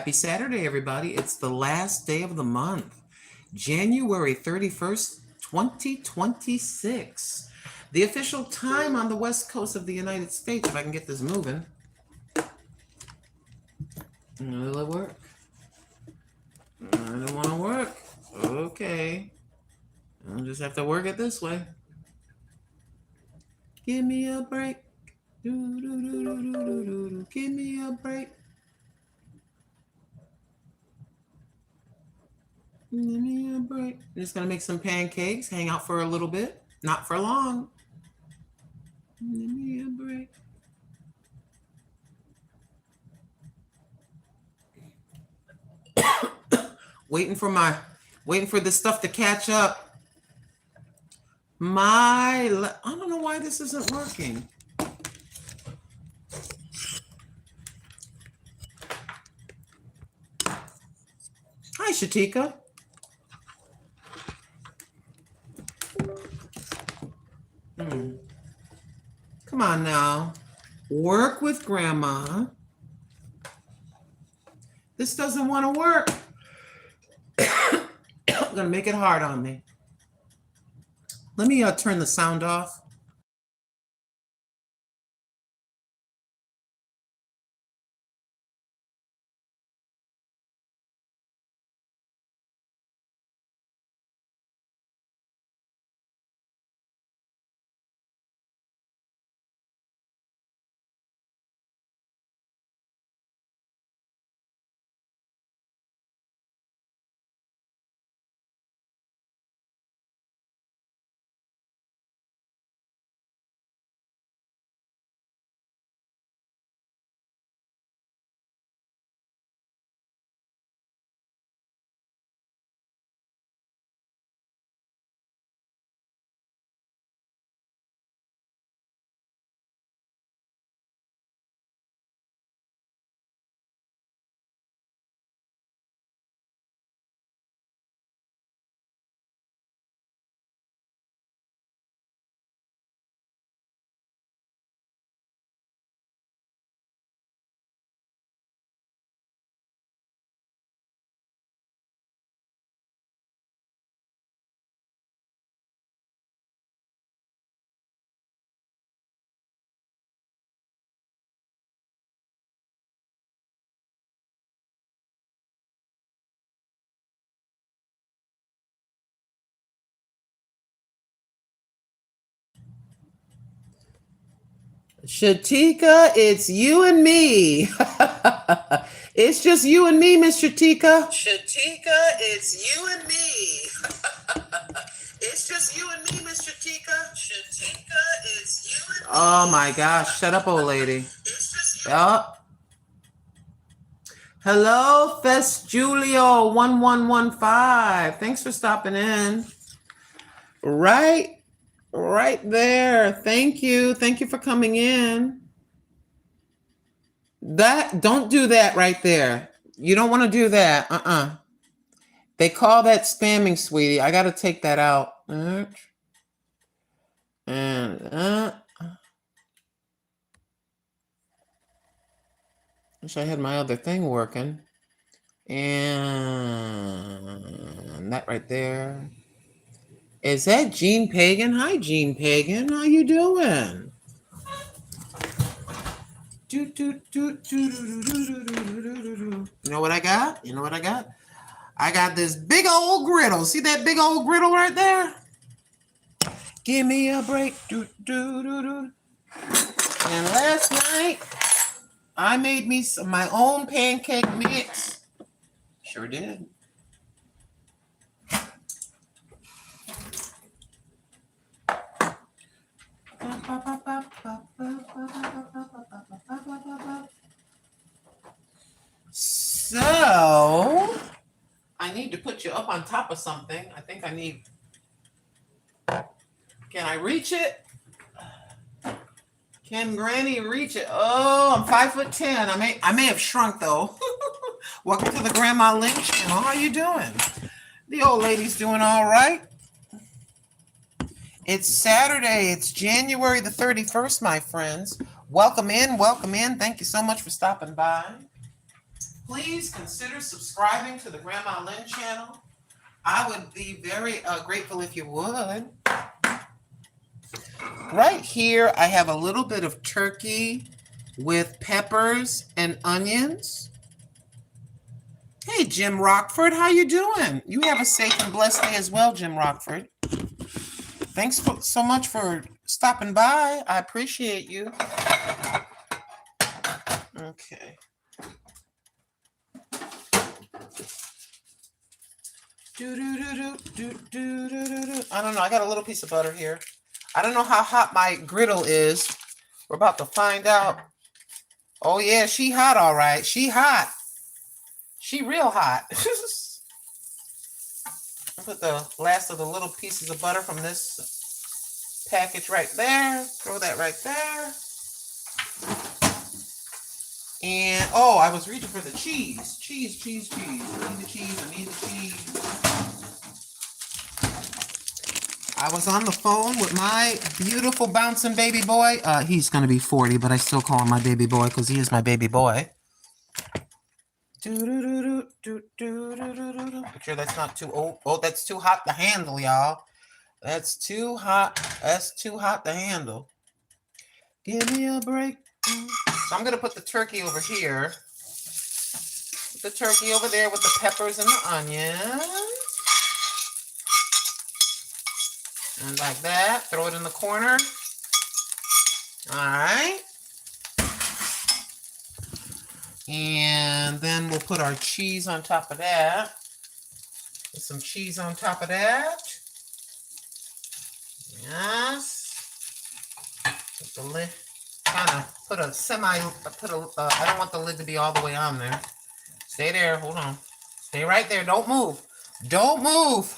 Happy Saturday, everybody. It's the last day of the month, January 31st, 2026. The official time on the west coast of the United States, if I can get this moving. Will it work? I don't want to work. Okay. I'll just have to work it this way. Give me a break. Do, do, do, do, do, do, do, do. Give me a break. Give me a break. I'm just going to make some pancakes, hang out for a little bit. Not for long. Give me a break. waiting for this stuff to catch up. I don't know why this isn't working. Hi, Shatika. Come on now. Work with Grandma. This doesn't want to work. I'm going to make it hard on me. Let me turn the sound off. Shatika, it's you and me. It's just you and me, Miss Shatika. Shatika, it's you and me. It's just you and me, Miss Shatika. Shatika, it's you and me. Oh my gosh, shut up, old lady. It's just you. Hello, Fest Julio 1115. Thanks for stopping in. Right there. Thank you. Thank you for coming in. Don't do that right there. You don't want to do that. They call that spamming, sweetie. I got to take that out. And wish I had my other thing working. And that right there. Is that Jean Pagan? Hi, Jean Pagan. How you doing? You know what I got? I got this big old griddle. See that big old griddle right there? Give me a break. And last night, I made me my own pancake mix. Sure did. So, I need to put you up on top of something. I think I need... Can I reach it? Can Granny reach it? Oh, I'm 5'10". I may have shrunk though. Welcome to the Grandma Lynn channel. How you doing? The old lady's doing all right. It's Saturday. It's January the 31st, my friends. Welcome in. Welcome in. Thank you so much for stopping by. please consider subscribing to the Grandma Lynn channel. I would be very grateful if you would. Right here, I have a little bit of turkey with peppers and onions. Hey, Jim Rockford, how you doing? You have a safe and blessed day as well, Jim Rockford. Thanks so much for stopping by. I appreciate you. Okay. I don't know. I got a little piece of butter here. I don't know how hot my griddle is. We're about to find out. Oh, yeah, she hot, all right. She hot. She real hot. I'll put the last of the little pieces of butter from this package right there. Throw that right there. And, oh, I was reaching for the cheese. Cheese. I need the cheese. I was on the phone with my beautiful bouncing baby boy. He's going to be 40, but I still call him my baby boy because he is my baby boy. Make sure that's not too old. Oh, that's too hot to handle, y'all. That's too hot to handle. Give me a break. So I'm going to put the turkey over here. Put the turkey over there with the peppers and the onions. And like that. Throw it in the corner. All right. And then we'll put our cheese on top of that. Put some cheese on top of that. Yes. Put the lid. Kind of put a I don't want the lid to be all the way on there. Stay there. Hold on. Stay right there. Don't move. Don't move.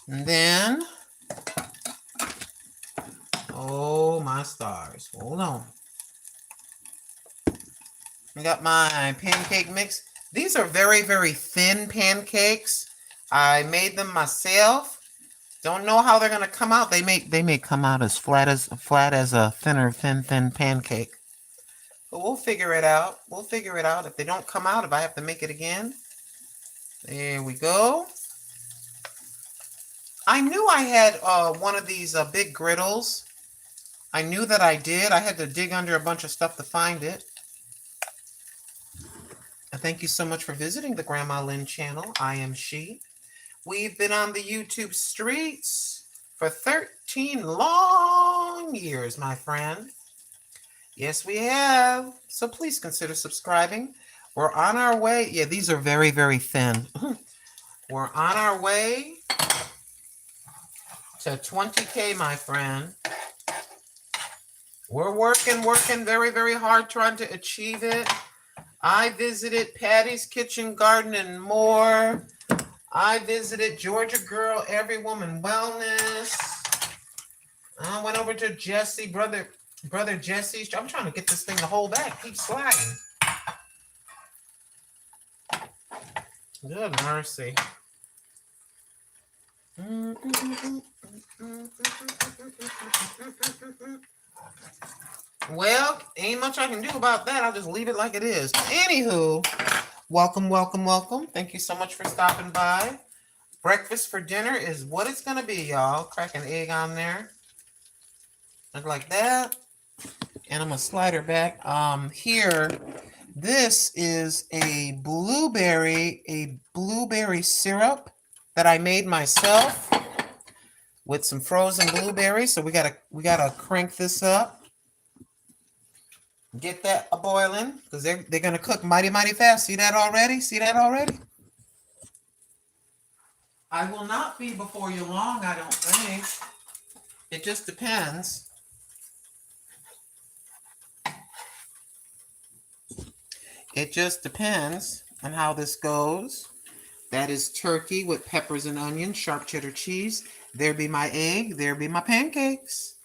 And then, oh my stars. Hold on. I got my pancake mix. These are very, very thin pancakes. I made them myself. Don't know how they're gonna come out. They may come out as flat as a thin pancake. But we'll figure it out. If they don't come out, if I have to make it again. There we go. I knew I had one of these big griddles. I knew that I did. I had to dig under a bunch of stuff to find it. And thank you so much for visiting the Grandma Lynn channel. I am she. We've been on the YouTube streets for 13 long years, my friend. Yes, we have. So please consider subscribing. We're on our way. Yeah, these are very, very thin. We're on our way to 20K, my friend. We're working very, very hard trying to achieve it. I visited Patty's Kitchen Garden and more. I visited Georgia Girl Every Woman Wellness. I went over to Jesse, brother Jesse's. I'm trying to get this thing to hold back. Keep sliding. Good mercy. Well, ain't much I can do about that. I'll just leave it like it is. Anywho, welcome. Thank you so much for stopping by. Breakfast for dinner is what it's going to be, y'all. Crack an egg on there. Look like that. And I'm going to slide her back. Here, this is a blueberry syrup that I made myself with some frozen blueberries. So we gotta crank this up. Get that a boiling because they're gonna cook mighty fast. See that already? I will not be before you long, I don't think. It just depends. It just depends on how this goes. That is turkey with peppers and onions, sharp cheddar cheese. There be my egg. There be my pancakes.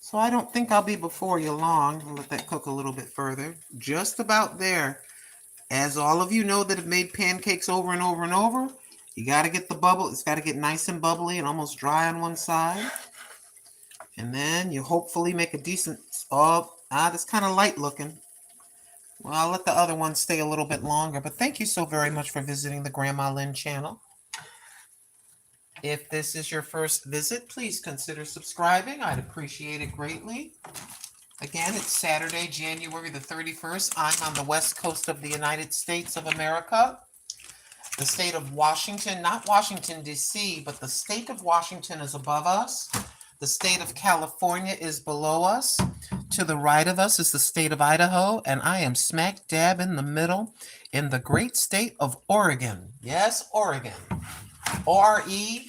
So I don't think I'll be before you long. I'll let that cook a little bit further. Just about there. As all of you know that have made pancakes over and over, you got to get the bubble. It's got to get nice and bubbly and almost dry on one side. And then you hopefully make a decent, that's kind of light looking. Well, I'll let the other one stay a little bit longer, but thank you so very much for visiting the Grandma Lynn channel. If this is your first visit, please consider subscribing. I'd appreciate it greatly. Again, it's Saturday, January the 31st. I'm on the west coast of the United States of America. The state of Washington, not Washington, D.C., but the state of Washington is above us. The state of California is below us. To the right of us is the state of Idaho, and I am smack dab in the middle in the great state of Oregon. Yes, Oregon. Oregon.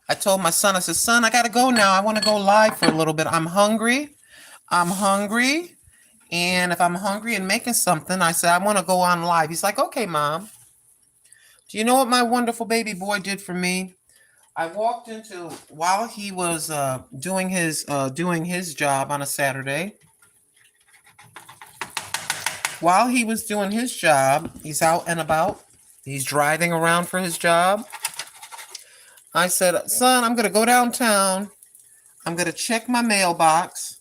I told my son, I said, son, I got to go now. I want to go live for a little bit. I'm hungry. And if I'm hungry and making something, I said, I want to go on live. He's like, okay, Mom. Do you know what my wonderful baby boy did for me? I walked into, while he was doing his job on a Saturday, while he was doing his job, he's out and about. He's driving around for his job. I said, son, I'm going to go downtown. I'm going to check my mailbox.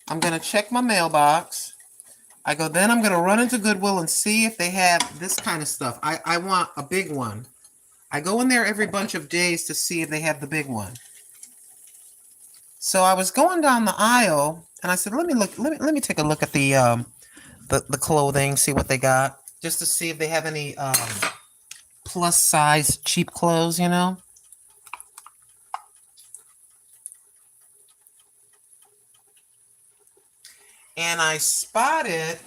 I go, then I'm going to run into Goodwill and see if they have this kind of stuff. I want a big one. I go in there every bunch of days to see if they have the big one. So I was going down the aisle and I said, let me take a look at the clothing, see what they got, just to see if they have any plus size cheap clothes, you know. And I spotted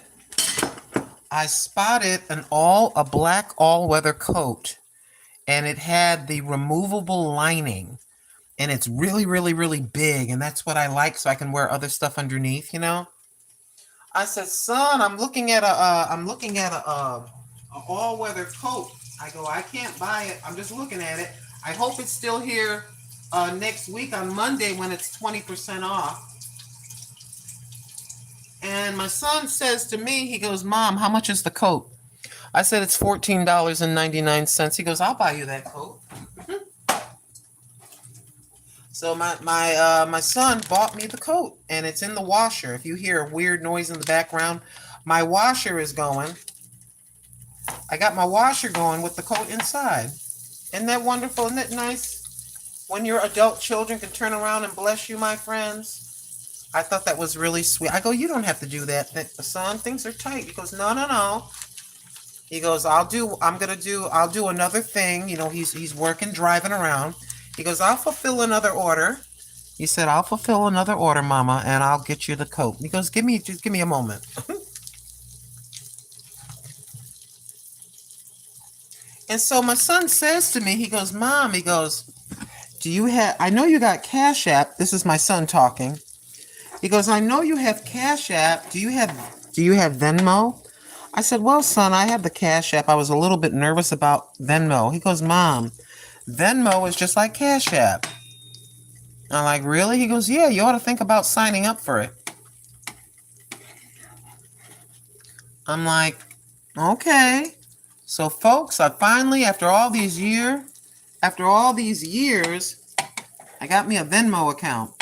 a black all-weather coat, and it had the removable lining, and it's really, really, really big, and that's what I like, so I can wear other stuff underneath, you know. I said, son, I'm looking at a all-weather coat. I go, I can't buy it. I'm just looking at it. I hope it's still here next week on Monday when it's 20% off. And my son says to me, he goes, Mom, how much is the coat? I said, it's $14.99. He goes, I'll buy you that coat. So my son bought me the coat, and it's in the washer. If you hear a weird noise in the background, my washer is going. I got my washer going with the coat inside. Isn't that wonderful? Isn't it nice when your adult children can turn around and bless you, my friends? I thought that was really sweet. I go, you don't have to do that, son. Things are tight. He goes, no. He goes, I'll do another thing. You know, he's working, driving around. He goes, I'll fulfill another order. He said, I'll fulfill another order, Mama, and I'll get you the coat. He goes, just give me a moment. And so my son says to me, he goes, Mom, he goes, I know you got Cash App. This is my son talking. He goes, I know you have Cash App. Do you have Venmo? I said, well, son, I have the Cash App. I was a little bit nervous about Venmo. He goes, Mom, Venmo is just like Cash App. I'm like, really? He goes, yeah, you ought to think about signing up for it. I'm like, okay. So, folks, I finally, after all these years, I got me a Venmo account.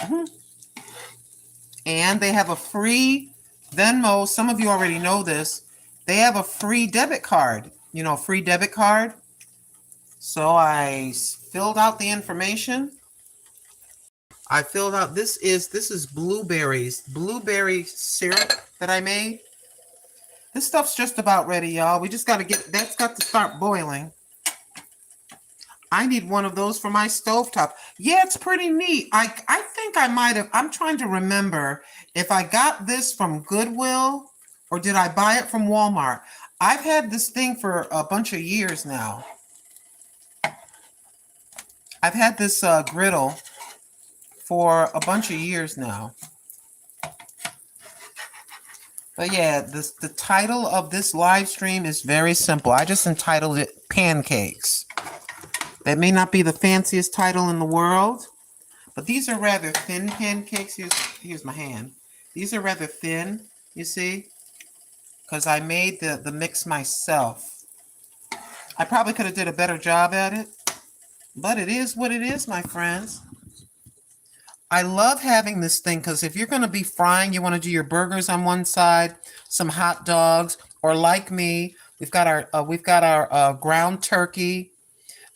And they have a free Venmo. Some of you already know this. They have a free debit card. You know, free debit card. So I filled out the information. This is blueberry syrup that I made. This stuff's just about ready, y'all. We just got to that's got to start boiling. I need one of those for my stovetop. Yeah, it's pretty neat. I think I might have, I'm trying to remember if I got this from Goodwill or did I buy it from Walmart. I've had this thing for a bunch of years now. I've had this griddle for a bunch of years now. But yeah, the title of this live stream is very simple. I just entitled it Pancakes. That may not be the fanciest title in the world, but these are rather thin pancakes. Here's my hand. These are rather thin, you see, because I made the mix myself. I probably could have did a better job at it, but it is what it is, my friends. I love having this thing because if you're going to be frying, you want to do your burgers on one side, some hot dogs, or like me, we've got our ground turkey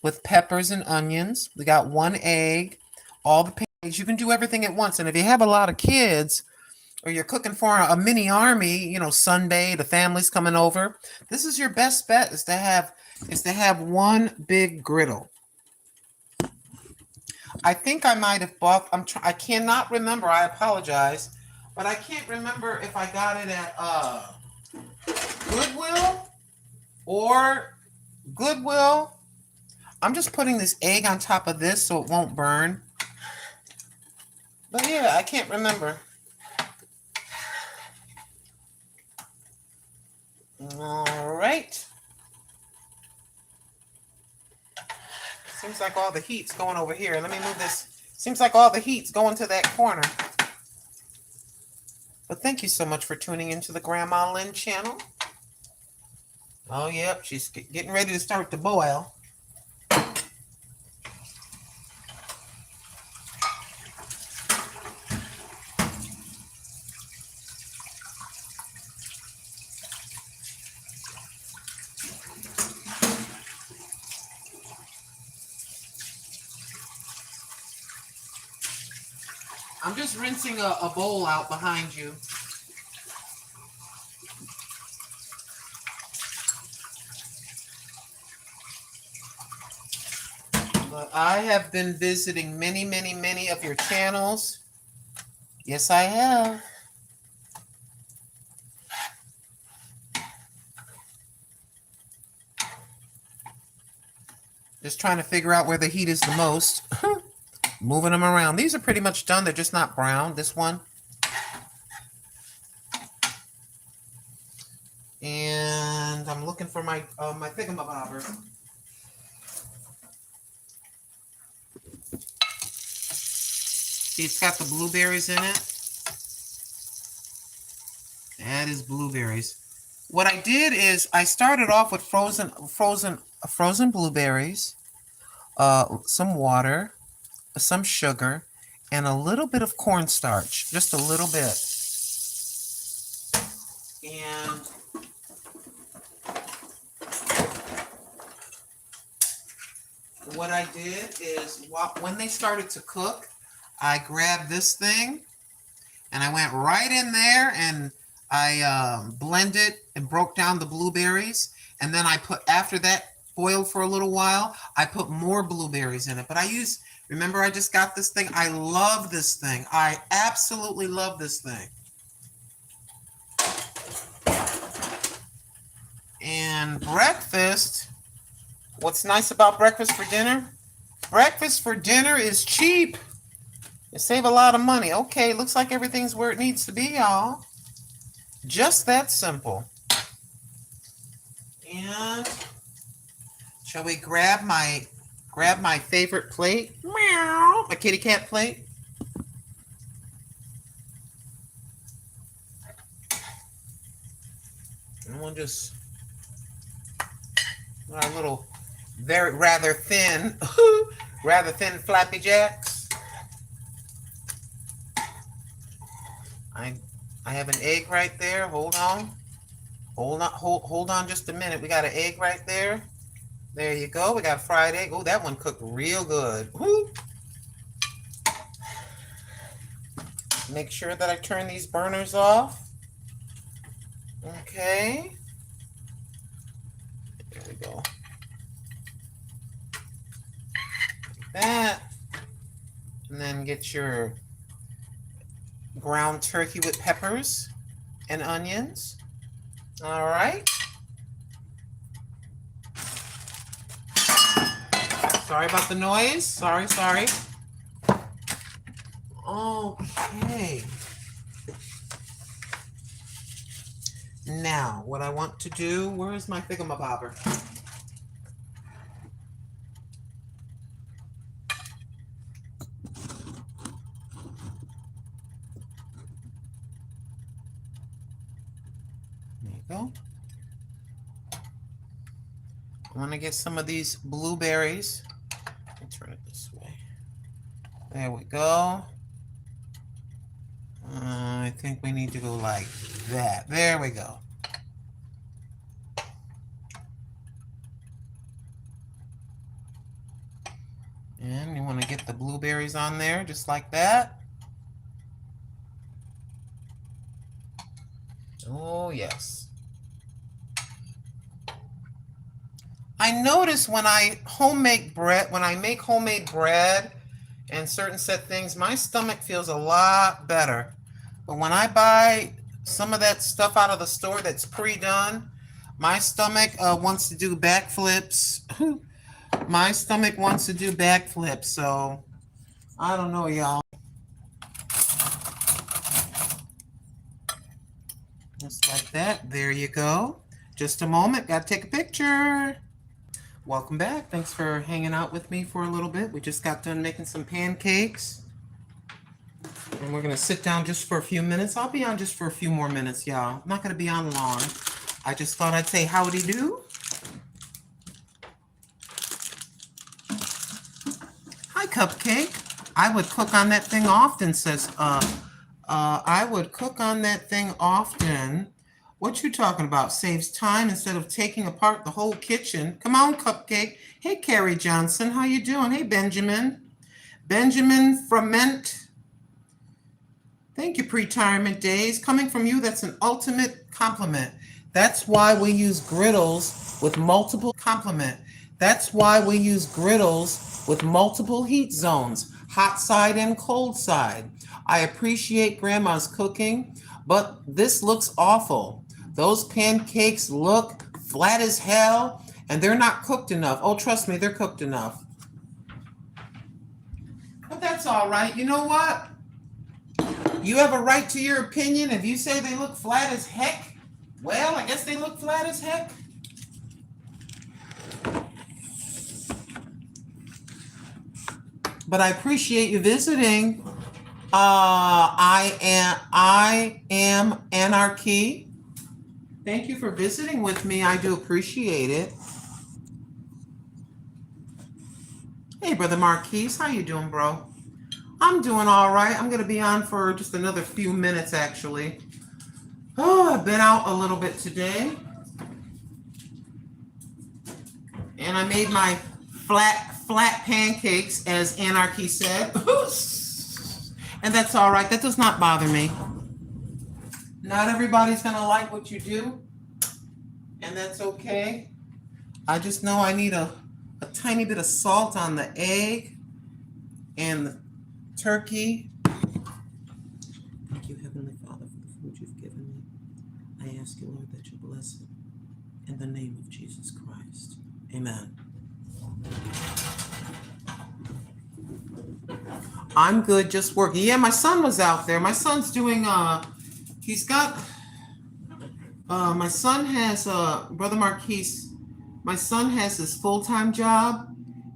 with peppers and onions. We got one egg, all the pancakes. You can do everything at once. And if you have a lot of kids or you're cooking for a mini army, Sunday, the family's coming over, this is your best bet is to have one big griddle. I think I might have bought. I cannot remember. I apologize, but I can't remember if I got it at Goodwill or Goodwill. I'm just putting this egg on top of this so it won't burn. But yeah, I can't remember. All right. Seems like all the heat's going over here. Let me move this. Seems like all the heat's going to that corner. But thank you so much for tuning into the Grandma Lynn channel. Oh, yep. She's getting ready to start to boil. I'm just rinsing a bowl out behind you. But I have been visiting many, many, many of your channels. Yes, I have. Just trying to figure out where the heat is the most. Moving them around. These are pretty much done. They're just not brown. This one. And I'm looking for my thingamabobber. See, it's got the blueberries in it. That is blueberries. What I did is I started off with frozen blueberries, some water, some sugar, and a little bit of cornstarch, just a little bit. And what I did is, when they started to cook, I grabbed this thing and I went right in there and I blended and broke down the blueberries. And then after that boiled for a little while, I put more blueberries in it. But remember I just got this thing. I love this thing. I absolutely love this thing. And breakfast, what's nice about breakfast for dinner? Breakfast for dinner is cheap. You save a lot of money. Okay, looks like everything's where it needs to be, y'all. Just that simple. And shall we grab my favorite plate? Meow. My kitty cat plate. And we'll just our little rather thin Flappy Jacks. I have an egg right there. Hold on just a minute. We got an egg right there. There you go. We got a fried egg. Oh, that one cooked real good. Woo. Make sure that I turn these burners off. Okay. There we go. Like that. And then get your ground turkey with peppers and onions. All right. Sorry about the noise. Sorry. Okay. Now, what I want to do, where is my thingamabobber? There you go. I want to get some of these blueberries. Let me turn it this way. There we go. I think we need to go like that. There we go. And you want to get the blueberries on there just like that. Oh, yes. I notice when I make homemade bread and certain set things, my stomach feels a lot better. But when I buy some of that stuff out of the store that's pre-done, my stomach wants to do backflips. My stomach wants to do backflips, so I don't know, y'all. Just like that. There you go. Just a moment. Got to take a picture. Welcome back. Thanks for hanging out with me for a little bit. We just got done making some pancakes. And we're going to sit down just for a few minutes. I'll be on just for a few more minutes, y'all. I'm not going to be on long. I just thought I'd say howdy do. Hi, Cupcake. I would cook on that thing often, says, I would cook on that thing often. What you talking about? Saves time instead of taking apart the whole kitchen. Come on, Cupcake. Hey, Carrie Johnson. How you doing? Hey, Benjamin. Benjamin Frament. Thank you, Pre-Retirement Days. Coming from you, that's an ultimate compliment. That's why we use griddles with multiple heat zones, hot side and cold side. I appreciate Grandma's cooking, but this looks awful. Those pancakes look flat as hell, and they're not cooked enough. Oh, trust me, they're cooked enough. But that's all right. You know what? You have a right to your opinion. If you say they look flat as heck, well, I guess they look flat as heck. But I appreciate you visiting. I am Anarchy. Thank you for visiting with me. I do appreciate it. Hey, Brother Marquise, how you doing, bro? I'm doing all right. I'm going to be on for just another few minutes, actually. Oh, I've been out a little bit today. And I made my flat pancakes, as Anarchy said. And that's all right. That does not bother me. Not everybody's going to like what you do. And that's okay. I just know I need a tiny bit of salt on the egg and the turkey. Thank you, Heavenly Father, for the food you've given me. I ask you, Lord, that you bless it in the name of Jesus Christ. Amen. I'm good, just working. Yeah, my son was out there. My son's doing, he's got, my son has, Brother Marquise, my son has his full-time job,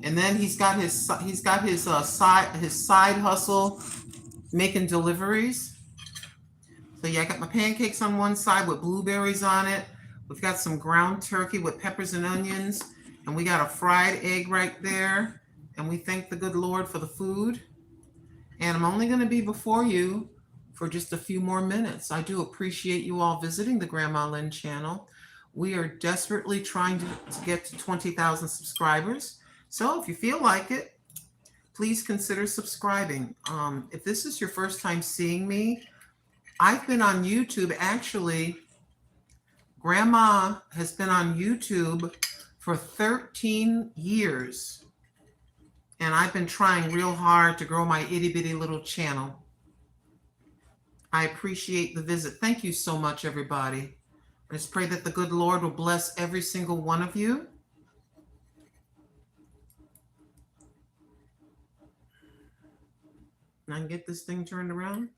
and then he's got his side hustle making deliveries. So yeah, I got my pancakes on one side with blueberries on it. We've got some ground turkey with peppers and onions, and we got a fried egg right there. And we thank the good Lord for the food. And I'm only going to be before you for just a few more minutes. I do appreciate you all visiting the Grandma Lynn channel. We are desperately trying to get to 20,000 subscribers. So if you feel like it, please consider subscribing. If this is your first time seeing me, I've been on YouTube. Actually, Grandma has been on YouTube for 13 years. And I've been trying real hard to grow my itty bitty little channel. I appreciate the visit. Thank you so much, everybody. I just pray that the good Lord will bless every single one of you. And I can get this thing turned around.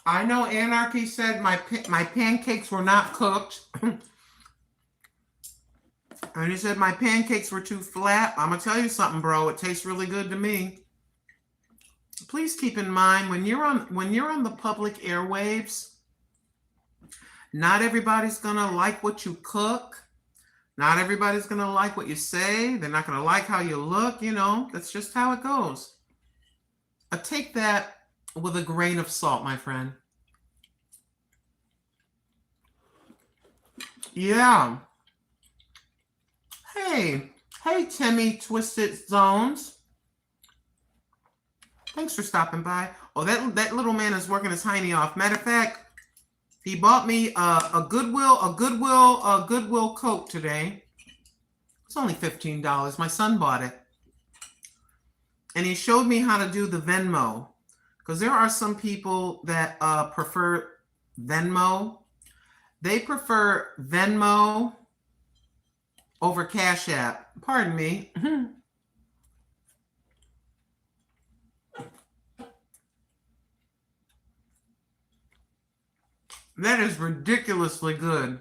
I know Anarchy said my pancakes were not cooked. And he said my pancakes were too flat. I'm going to tell you something, bro. It tastes really good to me. Please keep in mind, when you're on the public airwaves, not everybody's going to like what you cook. Not everybody's going to like what you say. They're not going to like how you look. You know, that's just how it goes. Take that with a grain of salt, my friend. Yeah. Hey, Timmy Twisted Zones. Thanks for stopping by. Oh, that little man is working his hiney off. Matter of fact, he bought me a Goodwill Coke today. It's only $15. My son bought it. And he showed me how to do the Venmo. Because there are some people that prefer Venmo. They prefer Venmo over Cash App. Pardon me. That is ridiculously good.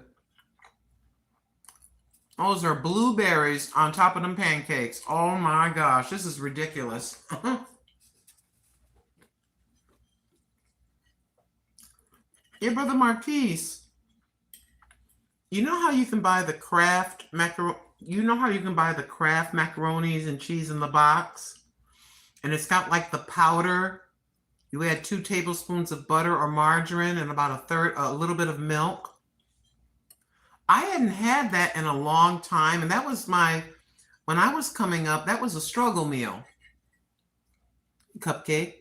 Those are blueberries on top of them pancakes. Oh my gosh, this is ridiculous. Yeah, Brother Marquise. You know how you can buy the Kraft macaroni? You know how you can buy the Kraft macaronis and cheese in the box? And it's got like the powder. You add 2 tablespoons of butter or margarine and about a little bit of milk. I hadn't had that in a long time. And that was when I was coming up, that was a struggle meal. Cupcake.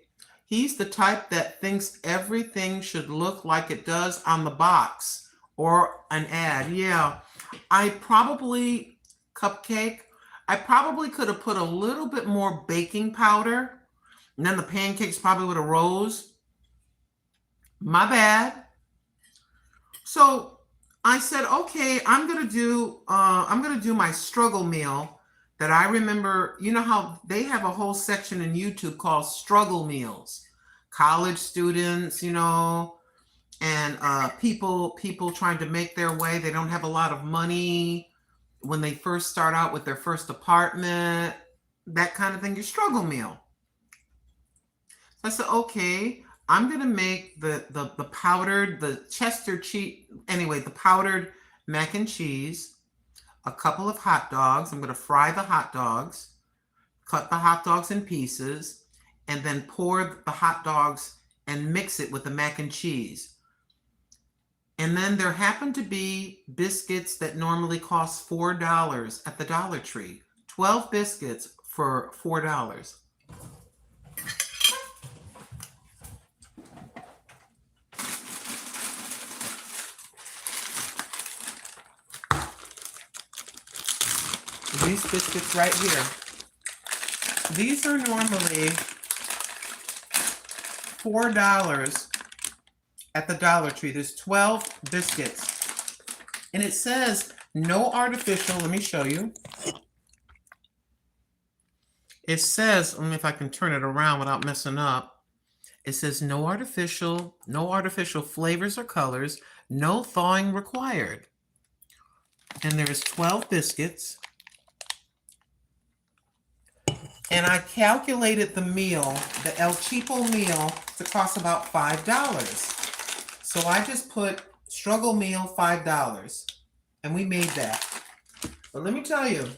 He's the type that thinks everything should look like it does on the box or an ad. Yeah. Cupcake, I probably could have put a little bit more baking powder, and then the pancakes probably would have rose. My bad. So I said, okay, I'm gonna do my struggle meal that I remember. You know how they have a whole section in YouTube called struggle meals, college students, you know, and people trying to make their way. They don't have a lot of money when they first start out with their first apartment, that kind of thing. Your struggle meal. So I said, okay, I'm going to make the powdered, the Chester cheese, anyway, the powdered mac and cheese, a couple of hot dogs. I'm going to fry the hot dogs, cut the hot dogs in pieces, and then pour the hot dogs and mix it with the mac and cheese. And then there happened to be biscuits that normally cost $4 at the Dollar Tree. 12 biscuits for $4. These biscuits right here. These are normally $4 at the Dollar Tree. There's 12 biscuits. And it says no artificial. Let me show you. It says, let me if I can turn it around without messing up. It says no artificial flavors or colors, no thawing required. And there's 12 biscuits. And I calculated the meal, the El Cheapo meal, to cost about $5. So I just put struggle meal $5. And we made that. But let me tell you,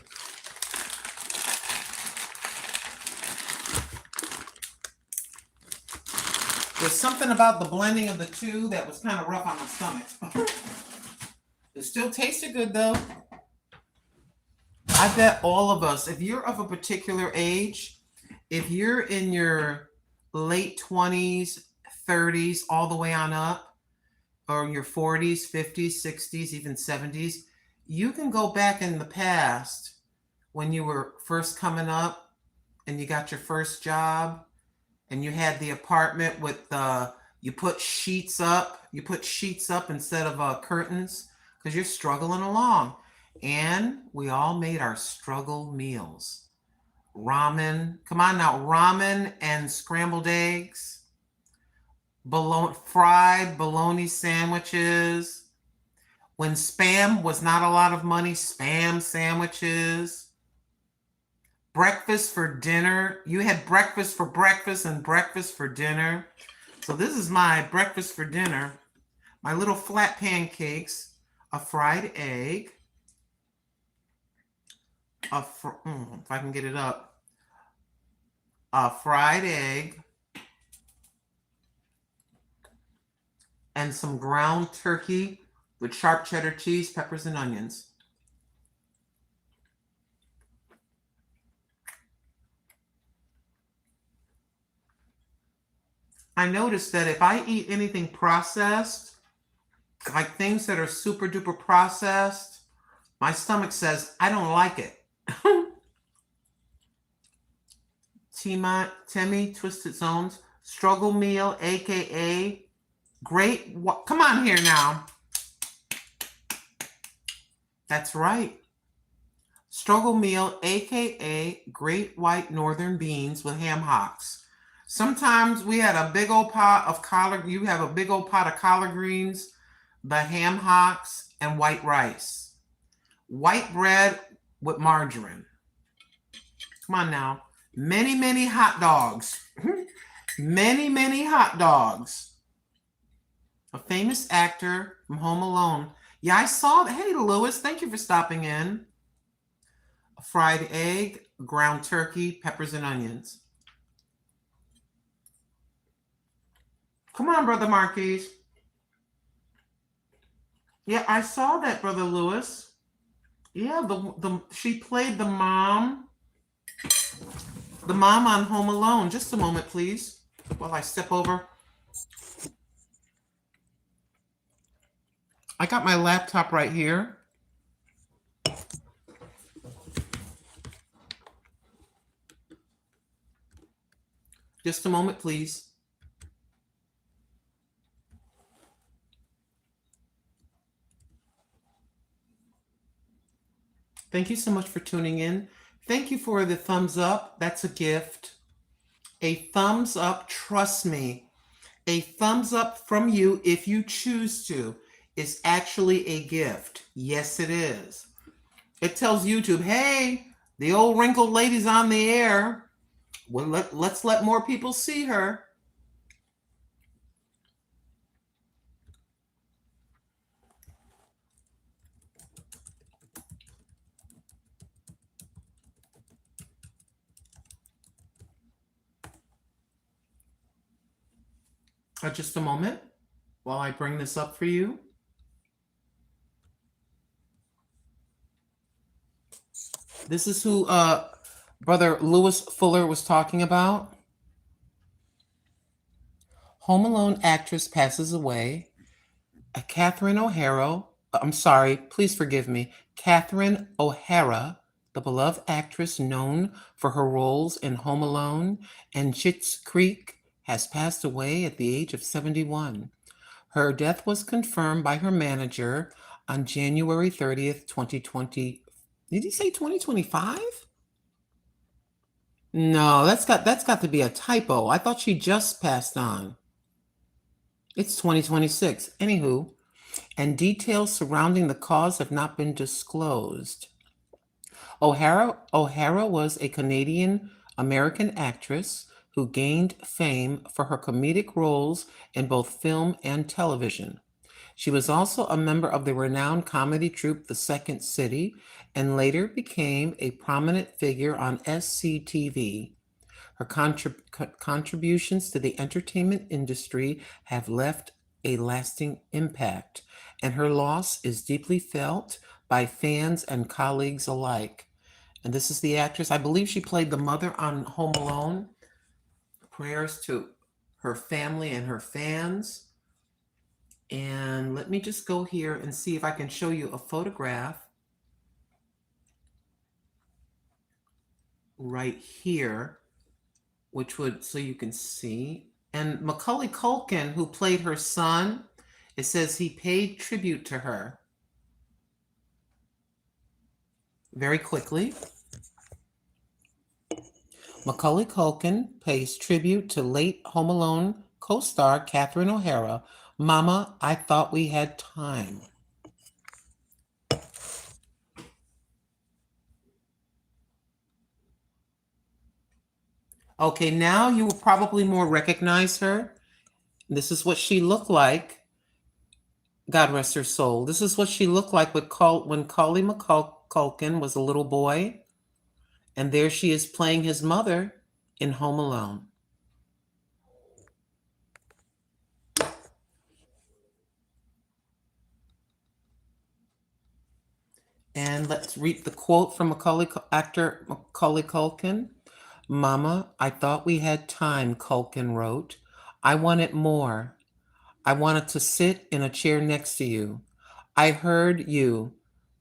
there's something about the blending of the two that was kind of rough on my stomach. It still tasted good though. I bet all of us, if you're of a particular age, if you're in your late 20s, 30s, all the way on up, or your 40s, 50s, 60s, even 70s, you can go back in the past when you were first coming up and you got your first job and you had the apartment with you put sheets up instead of curtains because you're struggling along. And we all made our struggle meals. Ramen, come on now, ramen and scrambled eggs, fried bologna sandwiches. When Spam was not a lot of money, Spam sandwiches. Breakfast for dinner. You had breakfast for breakfast and breakfast for dinner. So this is my breakfast for dinner. My little flat pancakes, a fried egg, if I can get it up, a fried egg, and some ground turkey with sharp cheddar cheese, peppers, and onions. I noticed that if I eat anything processed, like things that are super duper processed, my stomach says, I don't like it. Timmy Twisted Zones, struggle meal, aka come on here now. That's right. Struggle meal, aka great white northern beans with ham hocks. Sometimes we had a big old pot of collard. You have a big old pot of collard greens, the ham hocks, and white rice. White bread with margarine. Come on now. Many, many hot dogs. Many, many hot dogs. A famous actor from Home Alone. Yeah, I saw that. Hey, Lewis, thank you for stopping in. A fried egg, ground turkey, peppers, and onions. Come on, Brother Marquise. Yeah, I saw that, Brother Lewis. Yeah, she played the mom. The mom on Home Alone. Just a moment, please, while I step over. I got my laptop right here. Just a moment, please. Thank you so much for tuning in. Thank you for the thumbs up. That's a gift. A thumbs up, trust me. A thumbs up from you, if you choose to, is actually a gift. Yes, it is. It tells YouTube, hey, the old wrinkled lady's on the air. Well, let's let more people see her. Just a moment while I bring this up for you. This is who Brother Lewis Fuller was talking about. Home Alone actress passes away. Catherine O'Hara, please forgive me. Catherine O'Hara, the beloved actress known for her roles in Home Alone and Schitt's Creek, has passed away at the age of 71. Her death was confirmed by her manager on January 30th, 2020. Did he say 2025? No, that's got to be a typo. I thought she just passed on. It's 2026. Anywho, and details surrounding the cause have not been disclosed. O'Hara was a Canadian-American actress who gained fame for her comedic roles in both film and television. She was also a member of the renowned comedy troupe The Second City and later became a prominent figure on SCTV. Her contributions to the entertainment industry have left a lasting impact, and her loss is deeply felt by fans and colleagues alike. And this is the actress. I believe she played the mother on Home Alone. Prayers to her family and her fans. And let me just go here and see if I can show you a photograph right here, which would, so you can see. And Macaulay Culkin, who played her son, it says he paid tribute to her. Very quickly. Macaulay Culkin pays tribute to late Home Alone co-star Catherine O'Hara. Mama, I thought we had time. Okay, now you will probably more recognize her. This is what she looked like. God rest her soul. This is what she looked like when Macaulay Culkin was a little boy. And there she is playing his mother in Home Alone. And let's read the quote from actor Macaulay Culkin. Mama, I thought we had time, Culkin wrote. I wanted more. I wanted to sit in a chair next to you. I heard you,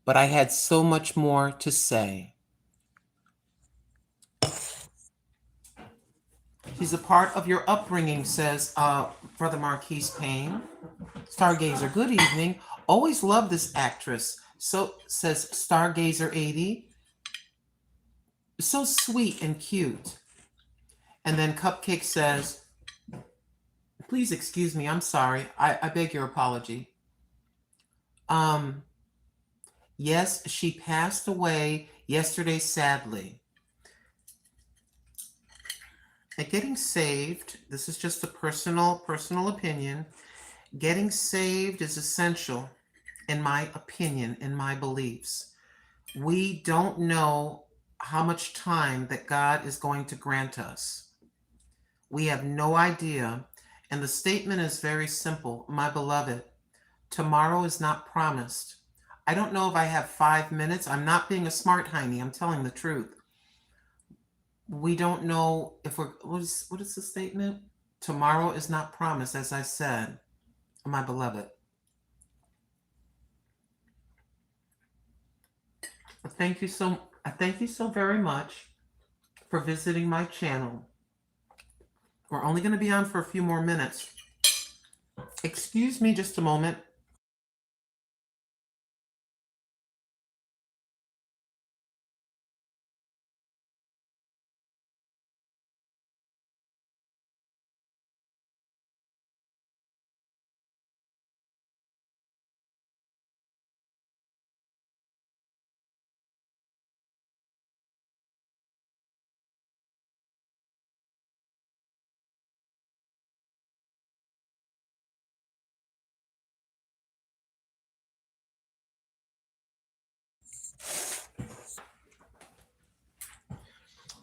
but I had so much more to say. She's a part of your upbringing, says Brother Marquise Payne. Stargazer, good evening. Always love this actress. So says Stargazer 80. So sweet and cute. And then Cupcake says, please excuse me, I'm sorry. I beg your apology. Yes, she passed away yesterday, sadly. And getting saved, this is just a personal opinion. Getting saved is essential, in my opinion, in my beliefs. We don't know how much time that God is going to grant us. We have no idea. And the statement is very simple. My beloved, tomorrow is not promised. I don't know if I have 5 minutes. I'm not being a smart hiney. I'm telling the truth. We don't know if what is the statement? Tomorrow is not promised, as I said, my beloved. Thank you so very much for visiting my channel. We're only going to be on for a few more minutes. Excuse me just a moment.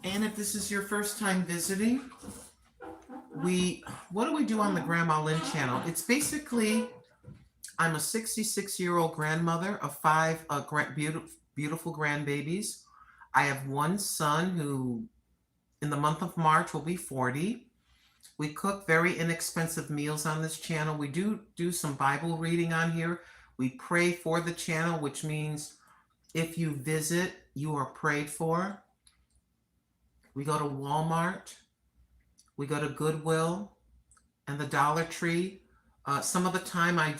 And if this is your first time visiting, what do we do on the Grandma Lynn channel? It's basically, I'm a 66-year-old grandmother of 5 beautiful grandbabies. I have one son who, in the month of March, will be 40. We cook very inexpensive meals on this channel. We do some Bible reading on here. We pray for the channel, which means if you visit, you are prayed for. We go to Walmart. We go to Goodwill and the Dollar Tree. Some of the time I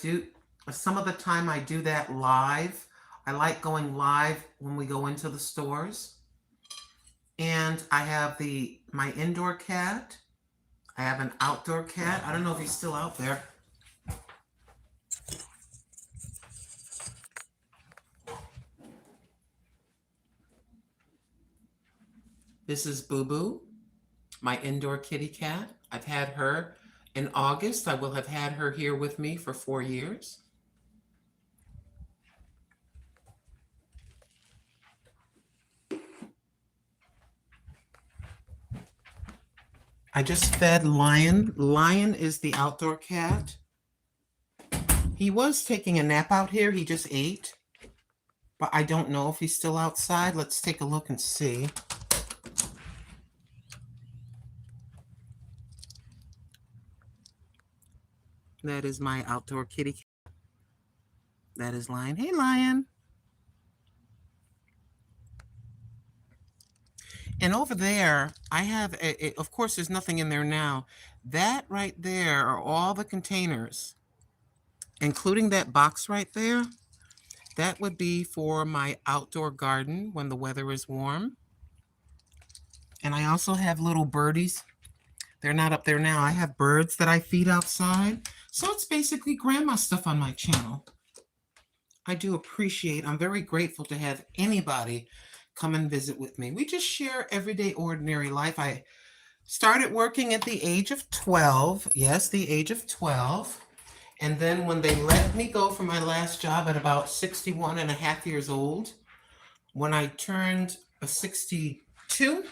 do that live. I like going live when we go into the stores. And I have my indoor cat. I have an outdoor cat. I don't know if he's still out there. This is Boo Boo, my indoor kitty cat. I've had her in August. I will have had her here with me for 4 years. I just fed Lion. Lion is the outdoor cat. He was taking a nap out here. He just ate. But I don't know if he's still outside. Let's take a look and see. That is my outdoor kitty cat. That is Lion. Hey, Lion. And over there, I have, of course, there's nothing in there now. That right there are all the containers, including that box right there. That would be for my outdoor garden when the weather is warm. And I also have little birdies. They're not up there now. I have birds that I feed outside. So it's basically grandma stuff on my channel. I do appreciate, I'm very grateful to have anybody come and visit with me. We just share everyday ordinary life. I started working at the age of 12. Yes, the age of 12. And then when they let me go from my last job at about 61 and a half years old, when I turned 60, Two,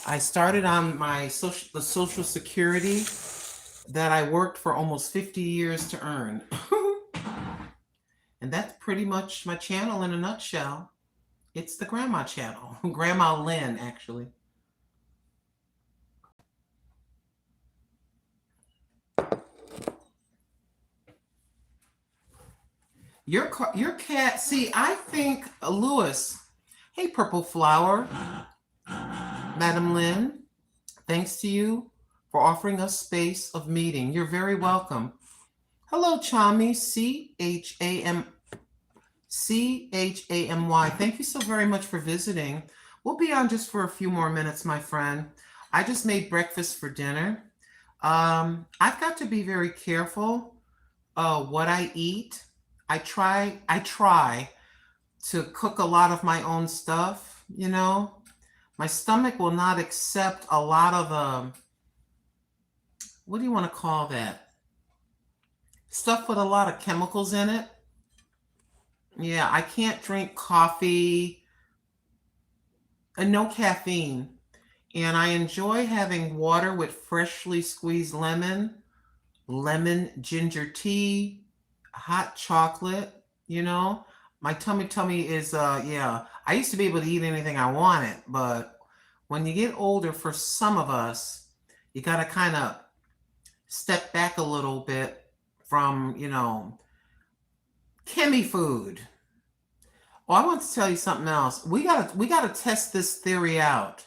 I started on the Social Security that I worked for almost 50 years to earn. And that's pretty much my channel in a nutshell. It's the grandma channel. Grandma Lynn, actually. Your cat, see, I think, Lewis, hey, Purple Flower, Madam Lynn, thanks to you for offering us space of meeting. You're very welcome. Hello, Chami, Chamy. Thank you so very much for visiting. We'll be on just for a few more minutes, my friend. I just made breakfast for dinner. I've got to be very careful what I eat. I try to cook a lot of my own stuff, you know. My stomach will not accept a lot of what do you want to call that? Stuff with a lot of chemicals in it. Yeah, I can't drink coffee and no caffeine. And I enjoy having water with freshly squeezed lemon ginger tea, hot chocolate, you know. My tummy is yeah. I used to be able to eat anything I wanted, but when you get older, for some of us, you got to kind of step back a little bit from, you know, chemi food. Oh, I want to tell you something else. We gotta test this theory out.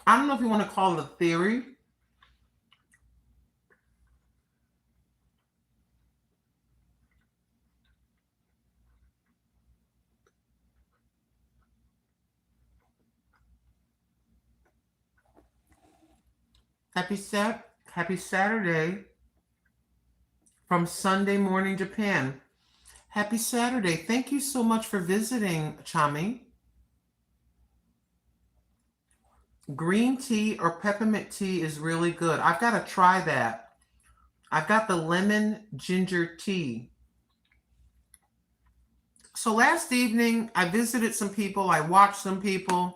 I don't know if you want to call it a theory. Happy Saturday from Sunday Morning Japan. Happy Saturday. Thank you so much for visiting, Chami. Green tea or peppermint tea is really good. I've got to try that. I've got the lemon ginger tea. So last evening, I visited some people. I watched some people,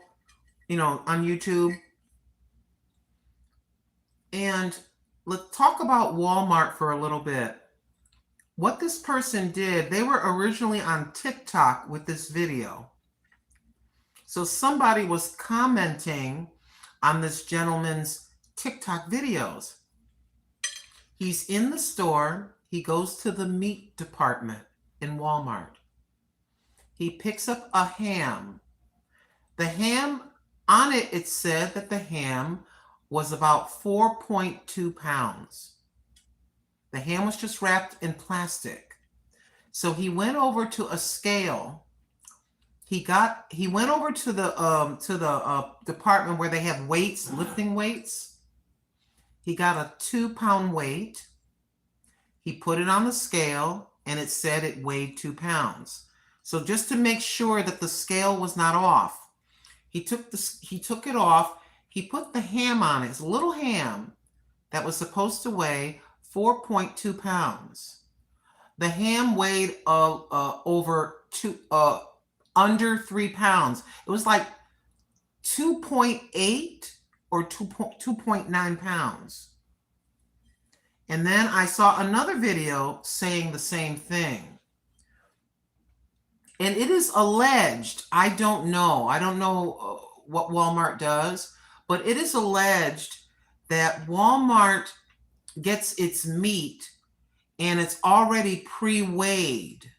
you know, on YouTube. And let's talk about Walmart for a little bit. What this person did, they were originally on TikTok with this video. So somebody was commenting on this gentleman's TikTok videos. He's in the store. He goes to the meat department in Walmart. He picks up a ham. The ham, on it, it said that the ham was about 4.2 pounds. The ham was just wrapped in plastic. So he went over to a scale. He went over to the department where they have weights, lifting weights. He got a 2-pound weight. He put it on the scale and it said it weighed 2 pounds. So just to make sure that the scale was not off, he took it off. He put the ham on it. It's a little ham that was supposed to weigh 4.2 pounds. The ham weighed under 3 pounds. It was like 2.8 or 2.9 pounds. And then I saw another video saying the same thing. And it is alleged, I don't know what Walmart does, but it is alleged that Walmart gets its meat and it's already pre-weighed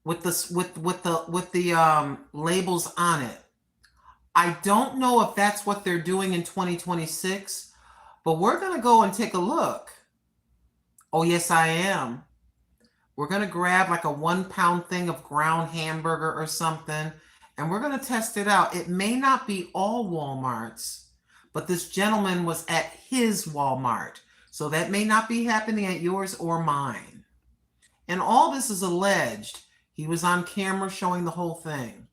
with the labels on it. I don't know if that's what they're doing in 2026, but we're going to go and take a look. Oh, yes, I am. We're going to grab like a 1-pound thing of ground hamburger or something, and we're going to test it out. It may not be all Walmarts, but this gentleman was at his Walmart. So that may not be happening at yours or mine. And all this is alleged. He was on camera showing the whole thing.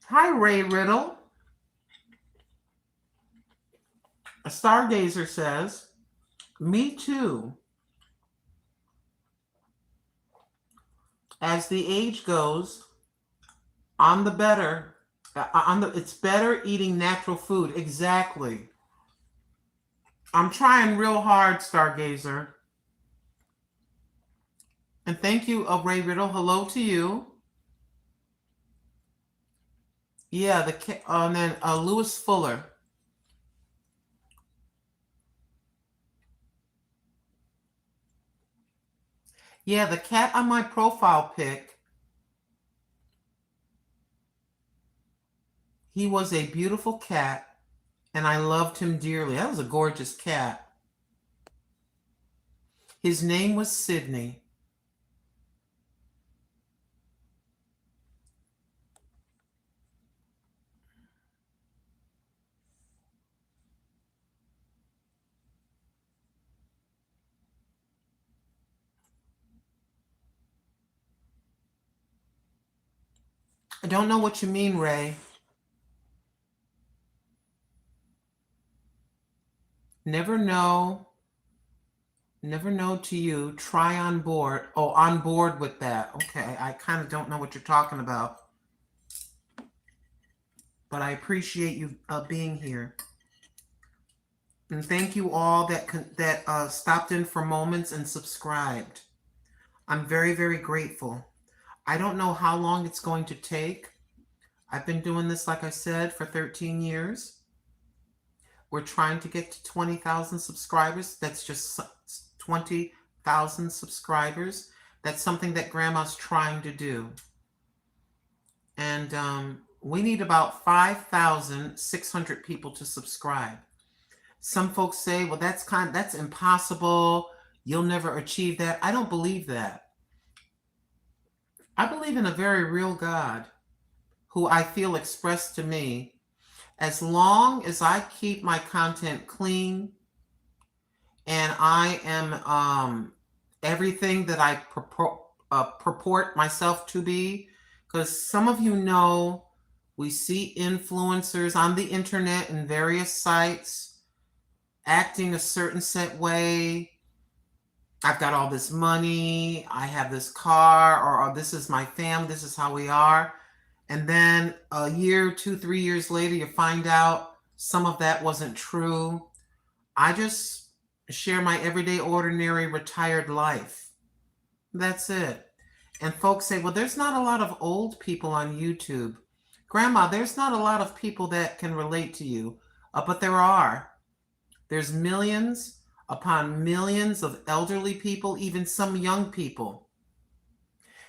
Hi, Ray Riddle. A Stargazer says, me too. As the age goes, on the better, it's better eating natural food. Exactly. I'm trying real hard, Stargazer. And thank you, Ray Riddle. Hello to you. Yeah, and then Lewis Fuller. Yeah, the cat on my profile pic, he was a beautiful cat, and I loved him dearly. That was a gorgeous cat. His name was Sydney. I don't know what you mean, Ray. Never know. Never know to you. Try on board. Oh, on board with that. Okay, I kind of don't know what you're talking about. But I appreciate you being here. And thank you all that stopped in for moments and subscribed. I'm very, very grateful. I don't know how long it's going to take. I've been doing this, like I said, for 13 years. We're trying to get to 20,000 subscribers. That's just 20,000 subscribers. That's something that Grandma's trying to do. And we need about 5,600 people to subscribe. Some folks say, well, that's impossible. You'll never achieve that. I don't believe that. I believe in a very real God who I feel expressed to me. As long as I keep my content clean and I am everything that I purport myself to be, because some of you know we see influencers on the internet and various sites acting a certain set way. I've got all this money, I have this car, or this is my family, this is how we are. And then a year, 2, 3 years later, you find out some of that wasn't true. I just share my everyday, ordinary, retired life. That's it. And folks say, well, there's not a lot of old people on YouTube. Grandma, there's not a lot of people that can relate to you, but there are. There's millions upon millions of elderly people, even some young people.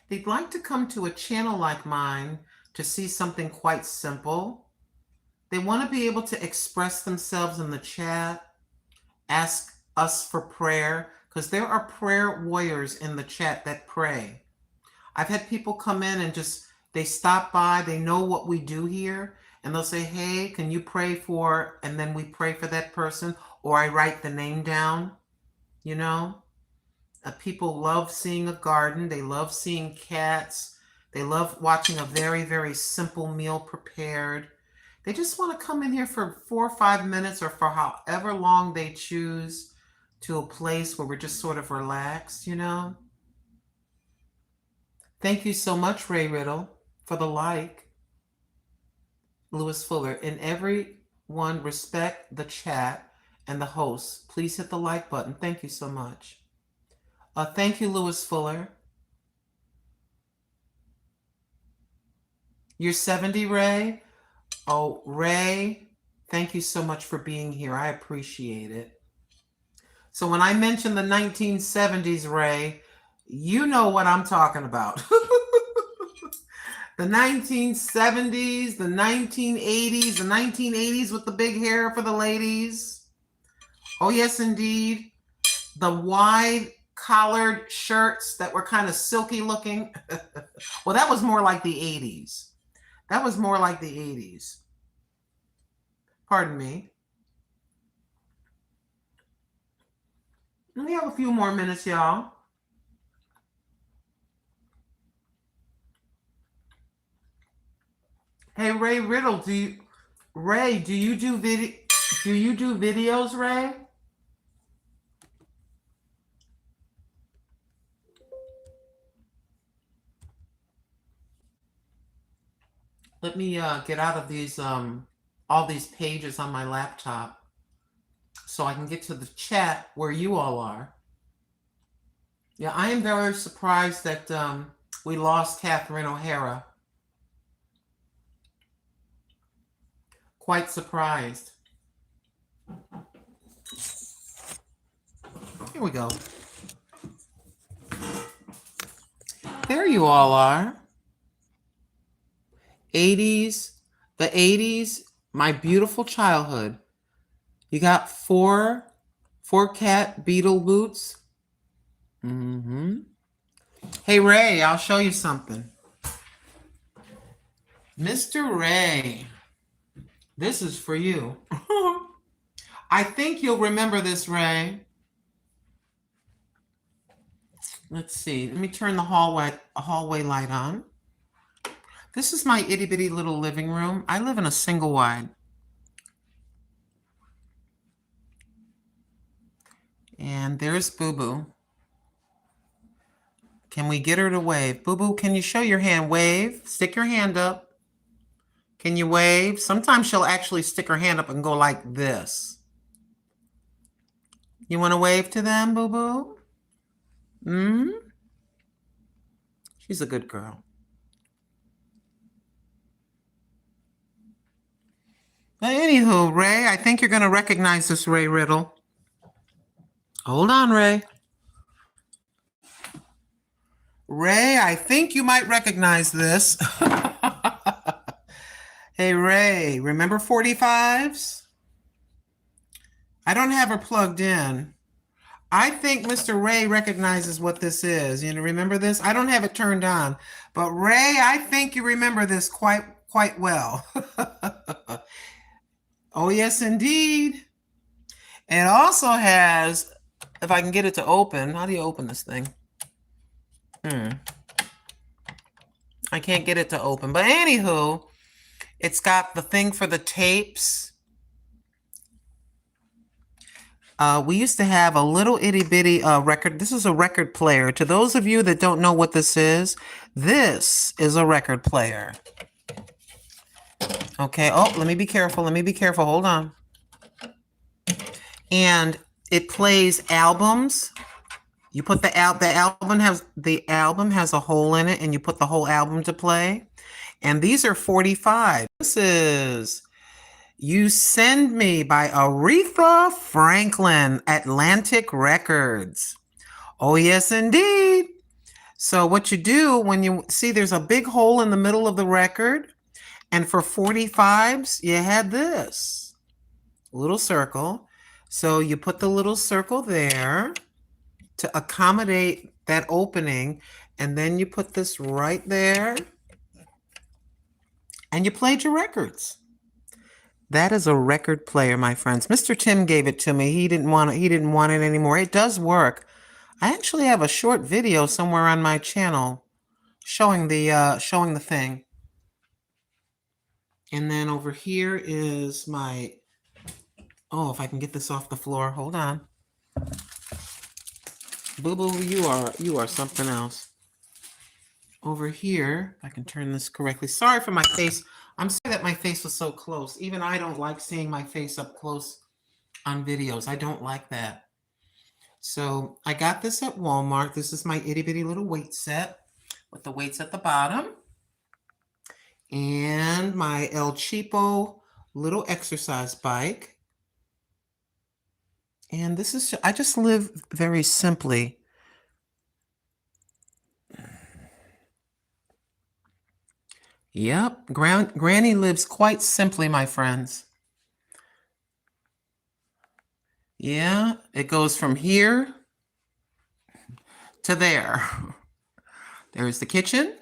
They'd like to come to a channel like mine to see something quite simple. They want to be able to express themselves in the chat, ask us for prayer, because there are prayer warriors in the chat that pray. I've had people come in and they stop by, they know what we do here, and they'll say, hey, can you pray for, and then we pray for that person, or I write the name down, you know? People love seeing a garden, they love seeing cats, they love watching a very, very simple meal prepared. They just want to come in here for 4 or 5 minutes or for however long they choose to a place where we're just sort of relaxed, you know? Thank you so much, Ray Riddle, for the like. Lewis Fuller, and everyone respect the chat and the host. Please hit the like button. Thank you so much. Thank you, Lewis Fuller. You're 70, Ray? Oh, Ray, thank you so much for being here. I appreciate it. So when I mention the 1970s, Ray, you know what I'm talking about. The 1970s, the 1980s, the 1980s with the big hair for the ladies. Oh, yes, indeed. The wide collared shirts that were kind of silky looking. Well, that was more like the 80s. That was more like the 80s. Pardon me. We have a few more minutes, y'all. Hey, Ray Riddle, do you do videos, Ray? Let me get out of these all these pages on my laptop so I can get to the chat where you all are. Yeah, I am very surprised that we lost Catherine O'Hara. Quite surprised. Here we go. There you all are. 80s, the 80s, my beautiful childhood. You got four cat beetle boots. Hey, Ray, I'll show you something. Mr. Ray, this is for you. I think you'll remember this, Ray. Let's see. Let me turn the hallway light on. This is my itty bitty little living room. I live in a single wide. And there's Boo Boo. Can we get her to wave? Boo Boo, can you show your hand? Wave. Stick your hand up. Can you wave? Sometimes she'll actually stick her hand up and go like this. You want to wave to them, Boo Boo? She's a good girl. But anywho, Ray, I think you're going to recognize this Ray riddle. Hold on, Ray. Ray, I think you might recognize this. Hey, Ray, remember 45s? I don't have her plugged in. I think Mr. Ray recognizes what this is. You know, remember this? I don't have it turned on. But Ray, I think you remember this quite well. Oh, yes, indeed. It also has, if I can get it to open, how do you open this thing? I can't get it to open. But anywho, it's got the thing for the tapes. We used to have a little itty bitty record. This is a record player. To those of you that don't know what this is a record player. Okay. Oh, let me be careful. Hold on. And it plays albums. You put the album has a hole in it, and you put the whole album to play. And these are 45. This is You Send Me by Aretha Franklin, Atlantic Records. Oh, yes, indeed. So what you do when you see there's a big hole in the middle of the record, and for 45s, you had this little circle. So you put the little circle there to accommodate that opening, and then you put this right there, and you played your records. That is a record player, my friends. Mr. Tim gave it to me. He didn't want it anymore. It does work. I actually have a short video somewhere on my channel showing the thing. And then over here is my, oh, if I can get this off the floor. Hold on. Boo Boo, you are something else. Over here, if I can turn this correctly. Sorry for my face. I'm sorry that my face was so close. Even I don't like seeing my face up close on videos. I don't like that. So I got this at Walmart. This is my itty bitty little weight set with the weights at the bottom. And my El Cheapo little exercise bike. And this is, I just live very simply. Yep, Granny lives quite simply, my friends. Yeah, it goes from here to there. There's the kitchen.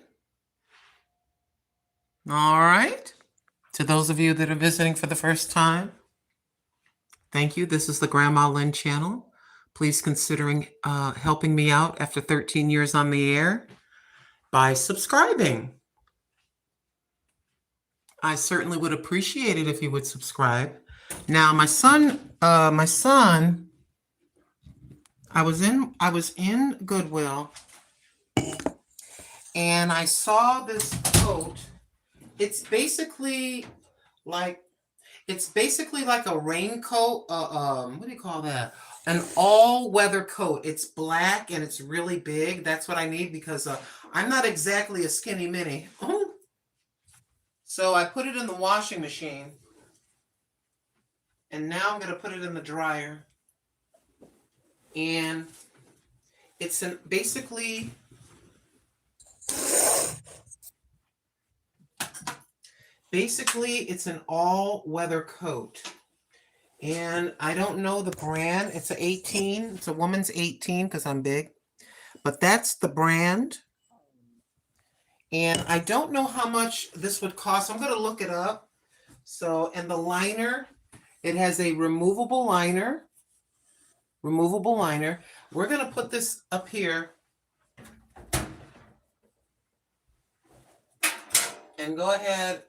All right. To those of you that are visiting for the first time, thank you. This is the Grandma Lynn channel. Please consider helping me out after 13 years on the air by subscribing. I certainly would appreciate it if you would subscribe. Now, my son, I was in Goodwill, and I saw this coat It's basically like a raincoat. What do you call that? An all-weather coat. It's black and it's really big. That's what I need because I'm not exactly a skinny mini. So I put it in the washing machine, and now I'm going to put it in the dryer. And it's basically it's an all-weather coat. And I don't know the brand. It's a 18. It's a woman's 18 because I'm big. But that's the brand. And I don't know how much this would cost. I'm going to look it up. So, and the liner, it has a removable liner. We're going to put this up here. And go ahead.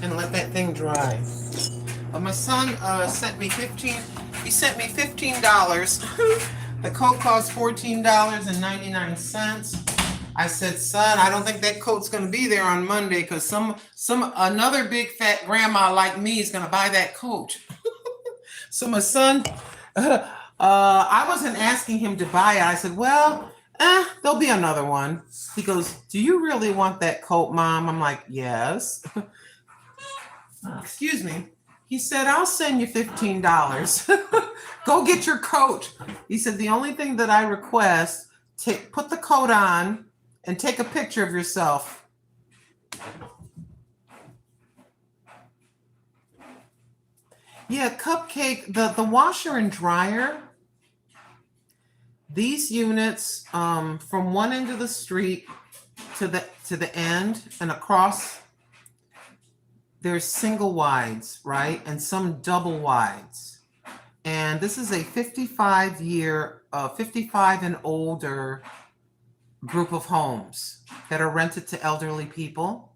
And let that thing dry. But my son sent me $15. The coat cost $14.99. I said, son, I don't think that coat's going to be there on Monday because another big fat grandma like me is going to buy that coat. So my son, I wasn't asking him to buy it. I said, well, there'll be another one. He goes, do you really want that coat, Mom? I'm like, yes. Excuse me. He said, I'll send you $15. Go get your coat. He said, the only thing that I request, put the coat on and take a picture of yourself. Yeah, Cupcake, the washer and dryer, these units from one end of the street to the end and across, there's single wides, right? And some double wides. And this is a 55 and older group of homes that are rented to elderly people.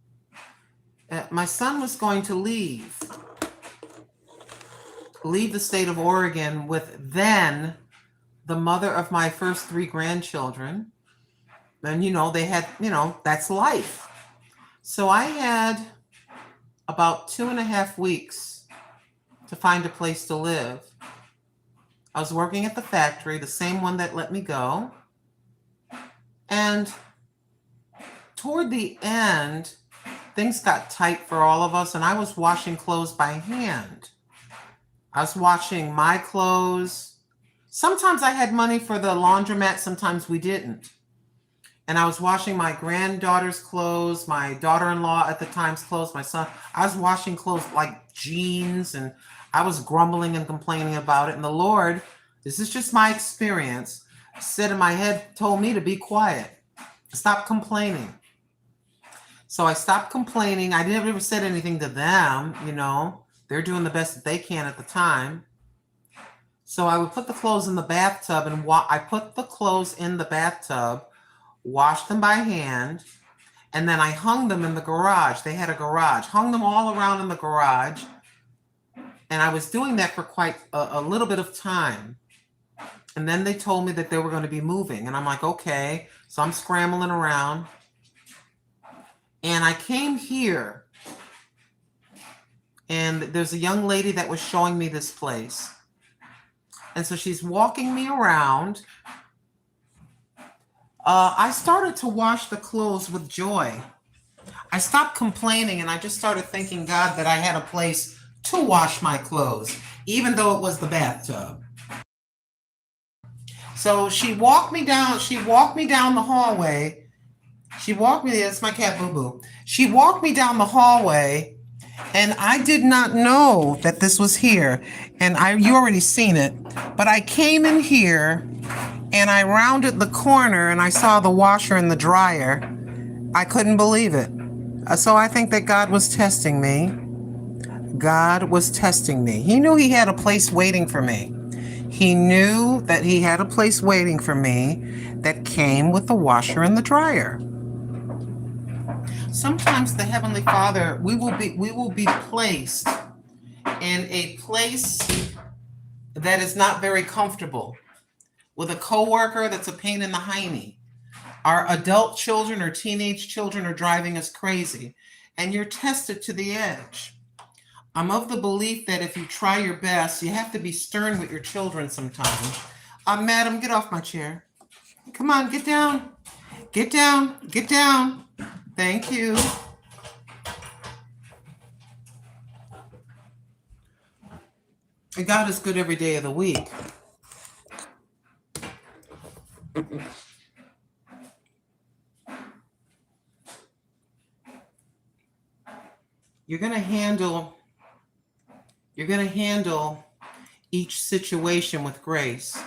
My son was going to leave the state of Oregon with then the mother of my first 3 grandchildren. And, they had, that's life. So I had about 2.5 weeks to find a place to live. I was working at the factory, the same one that let me go. And toward the end, things got tight for all of us, and I was washing clothes by hand. I was washing my clothes. Sometimes I had money for the laundromat, sometimes we didn't. And I was washing my granddaughter's clothes, my daughter-in-law at the time's clothes, my son. I was washing clothes like jeans, and I was grumbling and complaining about it. And the Lord, this is just my experience, said in my head, told me to be quiet. Stop complaining. So I stopped complaining. I never ever said anything to them, They're doing the best that they can at the time. So I would put the clothes in the bathtub, and I put the clothes in the bathtub, washed them by hand, and then I hung them in the garage. They had a garage. Hung them all around in the garage. And I was doing that for quite a little bit of time. And then they told me that they were going to be moving. And I'm like, okay. So I'm scrambling around. And I came here. And there's a young lady that was showing me this place. And so she's walking me around. I started to wash the clothes with joy. I stopped complaining, and I just started thanking God that I had a place to wash my clothes, even though it was the bathtub. So she walked me down the hallway. It's my cat Boo Boo. She walked me down the hallway, and I did not know that this was here. And you already seen it, but I came in here and I rounded the corner and I saw the washer and the dryer. I couldn't believe it. So I think that God was testing me. God was testing me. He knew he had a place waiting for me. He knew that he had a place waiting for me that came with the washer and the dryer. Sometimes the Heavenly Father, we will be placed in a place that is not very comfortable. with a coworker that's a pain in the hiney. Our adult children or teenage children are driving us crazy, and you're tested to the edge. I'm of the belief that if you try your best, you have to be stern with your children sometimes. Madam, get off my chair. Come on, get down. Get down. Get down. Thank you. And God is good every day of the week. You're going to handle each situation with grace.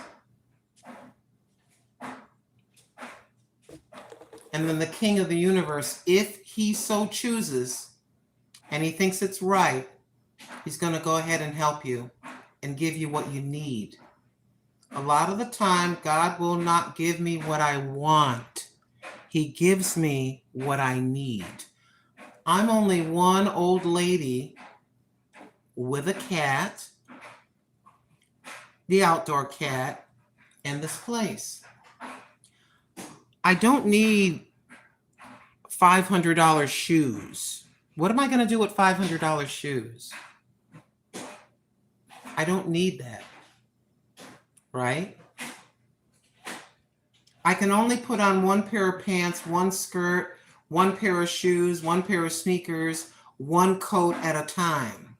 And then the King of the universe, if he so chooses and he thinks it's right, he's going to go ahead and help you and give you what you need. A lot of the time, God will not give me what I want. He gives me what I need. I'm only one old lady with a cat, the outdoor cat, and this place. I don't need $500 shoes. What am I going to do with $500 shoes? I don't need that, right? I can only put on one pair of pants, one skirt, one pair of shoes, one pair of sneakers, one coat at a time.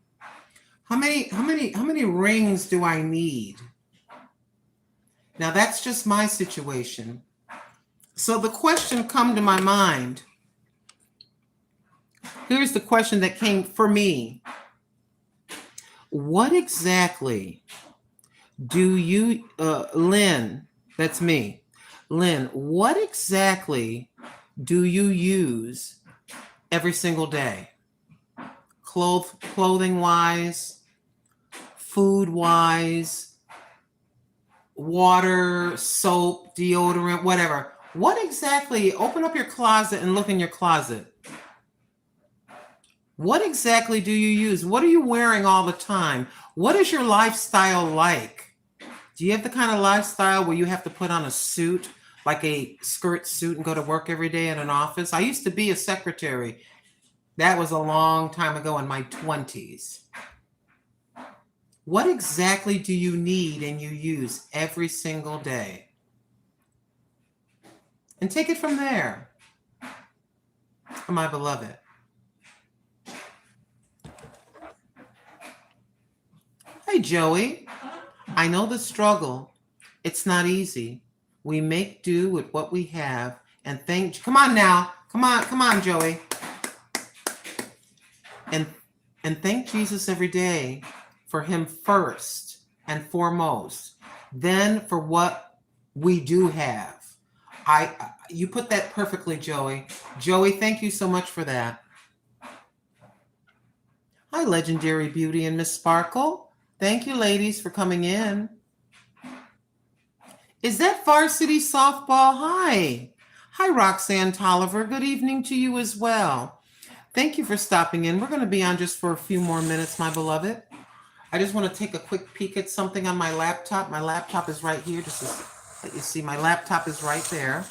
How many rings do I need? Now that's just my situation. So the question come to my mind. Here's the question that came for me. What exactly do you, Lynn, that's me. Lynn, what exactly do you use every single day? Clothing wise, food wise, water, soap, deodorant, whatever. What exactly, open up your closet and look in your closet. What exactly do you use? What are you wearing all the time? What is your lifestyle like? Do you have the kind of lifestyle where you have to put on a suit, like a skirt suit, and go to work every day in an office? I used to be a secretary. That was a long time ago in my 20s. What exactly do you need and you use every single day? And take it from there, my beloved. Hey, Joey. I know the struggle. It's not easy. We make do with what we have and come on now. Come on, Joey. And thank Jesus every day for him first and foremost, then for what we do have. You put that perfectly, Joey. Joey, thank you so much for that. Hi, Legendary Beauty and Miss Sparkle. Thank you, ladies, for coming in. Is that varsity softball? Hi. Hi, Roxanne Tolliver. Good evening to you as well. Thank you for stopping in. We're going to be on just for a few more minutes, my beloved. I just want to take a quick peek at something on my laptop. My laptop is right here. Just to let you see, my laptop is right there.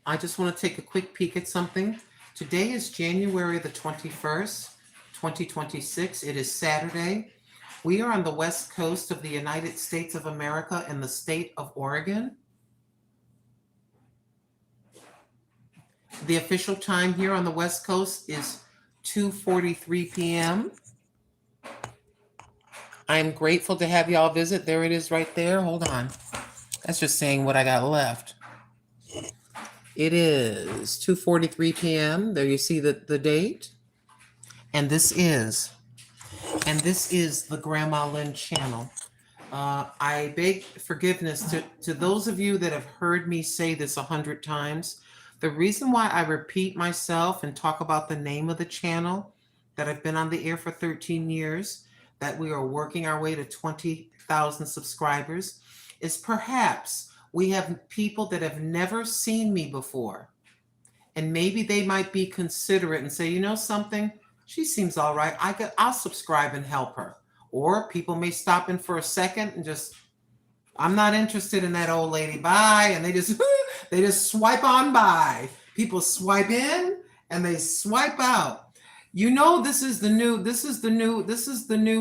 I just want to take a quick peek at something. Today is January the 21st, 2026. It is Saturday. We are on the west coast of the United States of America in the state of Oregon. The official time here on the west coast is 2:43 p.m. I am grateful to have y'all visit. There it is right there. Hold on. That's just saying what I got left. It is 2:43 p.m. There you see the date. And this is the Grandma Lynn channel. I beg forgiveness to those of you that have heard me say this 100 times. The reason why I repeat myself and talk about the name of the channel, that I've been on the air for 13 years, that we are working our way to 20,000 subscribers, is perhaps We have people that have never seen me before. And maybe they might be considerate and say, you know something, she seems all right. I'll subscribe and help her. Or people may stop in for a second and just, I'm not interested in that old lady. Bye. And they just they just swipe on by. People swipe in and they swipe out. You know, this is the new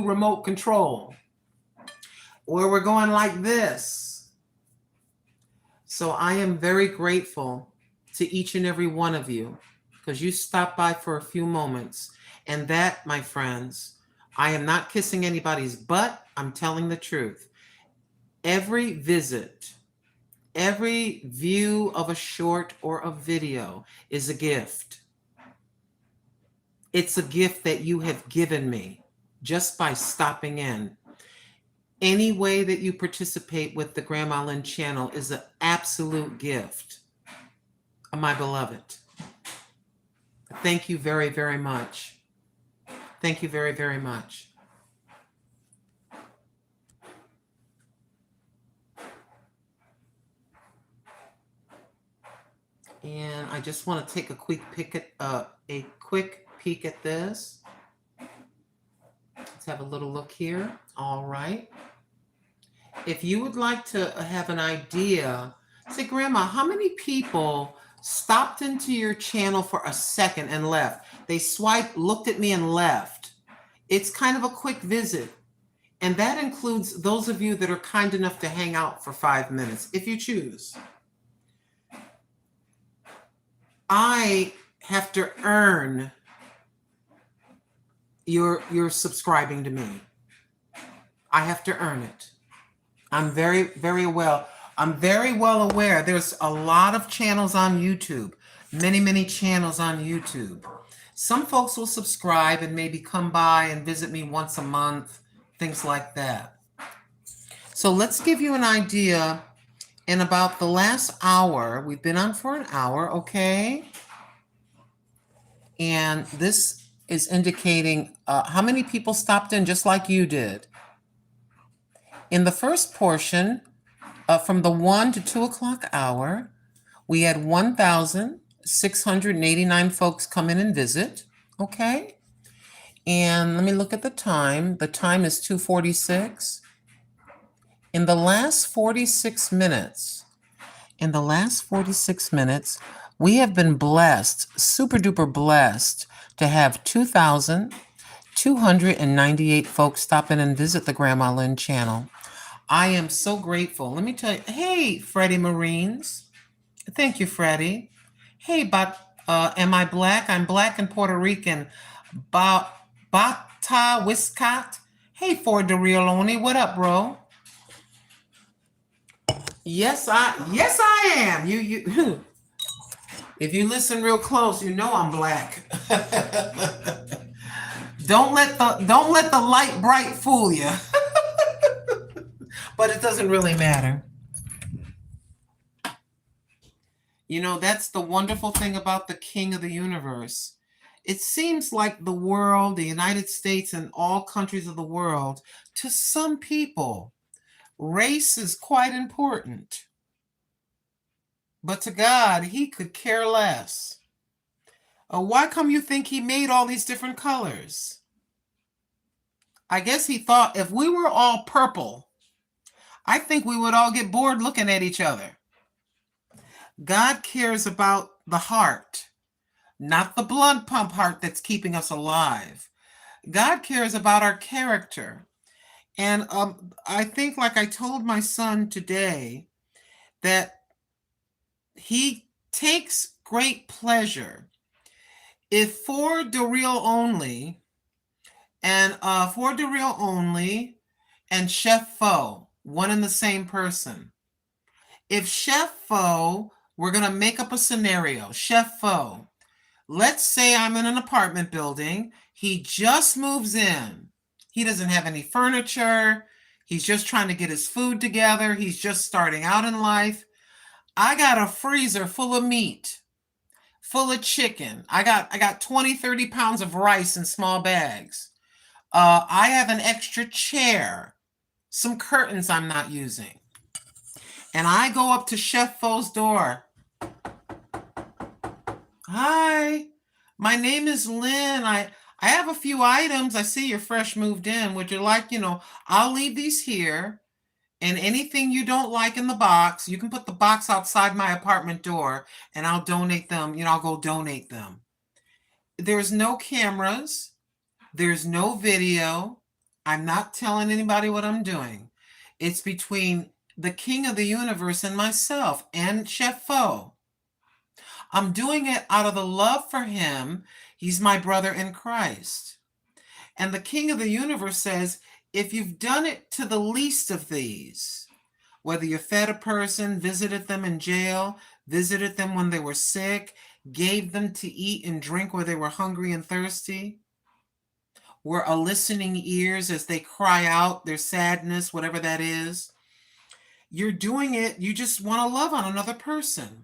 remote control. Where we're going like this. So I am very grateful to each and every one of you because you stopped by for a few moments. And that, my friends, I am not kissing anybody's butt. I'm telling the truth. Every visit, every view of a short or a video is a gift. It's a gift that you have given me just by stopping in. Any way that you participate with the Grandma Lynn channel is an absolute gift. My beloved. Thank you very, very much. Thank you very, very much. And I just want to take a quick peek at this. Let's have a little look here. All right. If you would like to have an idea, say, Grandma, how many people stopped into your channel for a second and left? They swiped, looked at me, and left. It's kind of a quick visit. And that includes those of you that are kind enough to hang out for 5 minutes, if you choose. I have to earn your subscribing to me. I have to earn it. I'm very, very well aware. There's a lot of channels on YouTube, many, many channels on YouTube. Some folks will subscribe and maybe come by and visit me once a month, things like that. So let's give you an idea. In about the last hour, we've been on for an hour, okay? And this is indicating how many people stopped in just like you did. In the first portion, from the 1 to 2 o'clock hour, we had 1,689 folks come in and visit, okay? And let me look at the time. The time is 2:46. In the last 46 minutes, we have been blessed, super duper blessed, to have 2,298 folks stop in and visit the Grandma Lynn channel. I am so grateful. Let me tell you, hey, Freddie Marines. Thank you, Freddie. Hey, am I black? I'm black and Puerto Rican. Bata Wiscott. Hey, Ford DeRioloni. What up, bro? Yes, I am. You if you listen real close, you know I'm black. Don't let the light bright fool you. But it doesn't really matter. You know, that's the wonderful thing about the King of the universe. It seems like the world, the United States, and all countries of the world, to some people, race is quite important. But to God, he could care less. Why come you think he made all these different colors? I guess he thought if we were all purple, I think we would all get bored looking at each other. God cares about the heart, not the blood pump heart that's keeping us alive. God cares about our character. And I think, like I told my son today, that he takes great pleasure if for the real only and Chef Fo, one and the same person. If Chef Fo, we're going to make up a scenario. Chef Fo, let's say I'm in an apartment building. He just moves in. He doesn't have any furniture. He's just trying to get his food together. He's just starting out in life. I got a freezer full of meat, full of chicken. I got 20, 30 pounds of rice in small bags. I have an extra chair, some curtains I'm not using. and I go up to Chef Fo's door. Hi, my name is Lynn. I have a few items. I see you're fresh moved in. Would you like, I'll leave these here. And anything you don't like in the box, you can put the box outside my apartment door and I'll donate them. I'll go donate them. There's no cameras. There's no video. I'm not telling anybody what I'm doing. It's between the King of the Universe and myself and Chef Fo. I'm doing it out of the love for him. He's my brother in Christ. And the King of the Universe says, if you've done it to the least of these, whether you fed a person, visited them in jail, visited them when they were sick, gave them to eat and drink where they were hungry and thirsty, were a listening ears as they cry out their sadness, whatever that is, you're doing it, you just want to love on another person.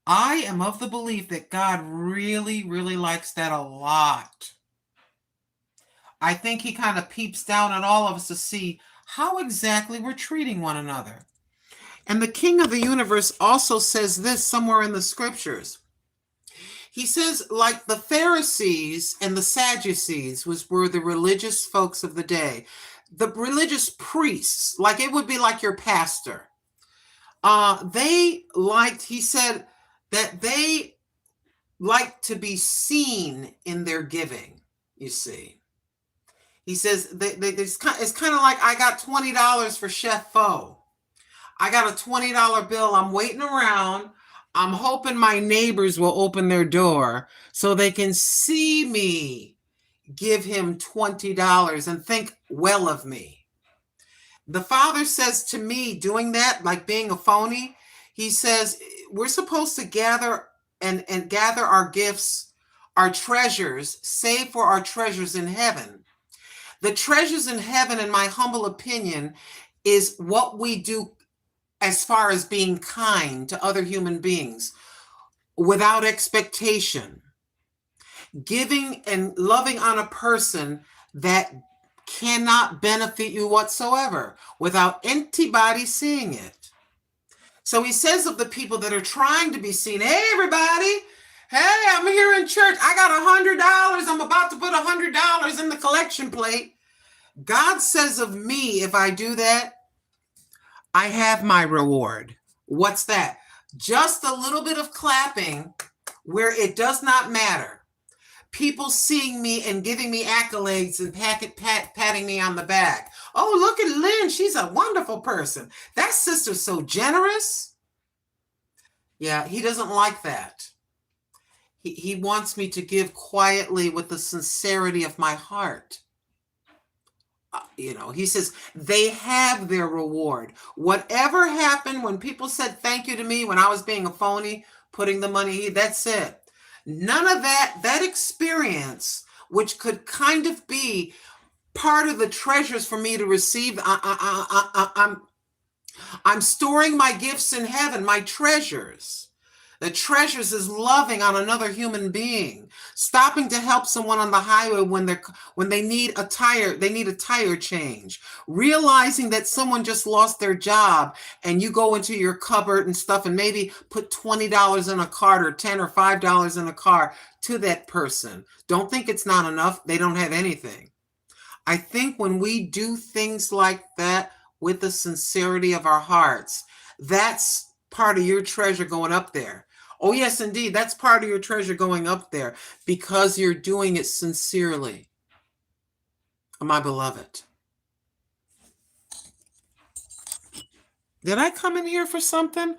I am of the belief that God really, really likes that a lot. I think he kind of peeps down at all of us to see how exactly we're treating one another. And the King of the Universe also says this somewhere in the scriptures. He says, like the Pharisees and the Sadducees were the religious folks of the day, the religious priests, like it would be like your pastor. He said that they like to be seen in their giving, you see. He says it's kind of like, I got $20 for Chef Fo. I got a $20 bill. I'm waiting around. I'm hoping my neighbors will open their door so they can see me give him $20 and think well of me. The Father says to me, doing that, like being a phony, he says, we're supposed to gather and gather our gifts, our treasures, save for our treasures in heaven. The treasures in heaven, in my humble opinion, is what we do as far as being kind to other human beings without expectation. Giving and loving on a person that cannot benefit you whatsoever without anybody seeing it. So he says of the people that are trying to be seen, hey, everybody, hey, I'm here in church. I got $100. I'm about to put $100 in the collection plate. God says of me, if I do that, I have my reward. What's that? Just a little bit of clapping where it does not matter. People seeing me and giving me accolades and patting me on the back. Oh, look at Lynn. She's a wonderful person. That sister's so generous. Yeah, he doesn't like that. He wants me to give quietly with the sincerity of my heart. He says they have their reward. Whatever happened when people said thank you to me when I was being a phony, putting the money, that's it. None of that experience, which could kind of be part of the treasures for me to receive. I'm storing my gifts in heaven, my treasures. The treasures is loving on another human being, stopping to help someone on the highway when they need a tire change, realizing that someone just lost their job and you go into your cupboard and stuff and maybe put $20 in a cart or $10 or $5 in a cart to that person. Don't think it's not enough. They don't have anything. I think when we do things like that with the sincerity of our hearts, that's part of your treasure going up there. Oh, yes, indeed. That's part of your treasure going up there because you're doing it sincerely. My beloved. Did I come in here for something?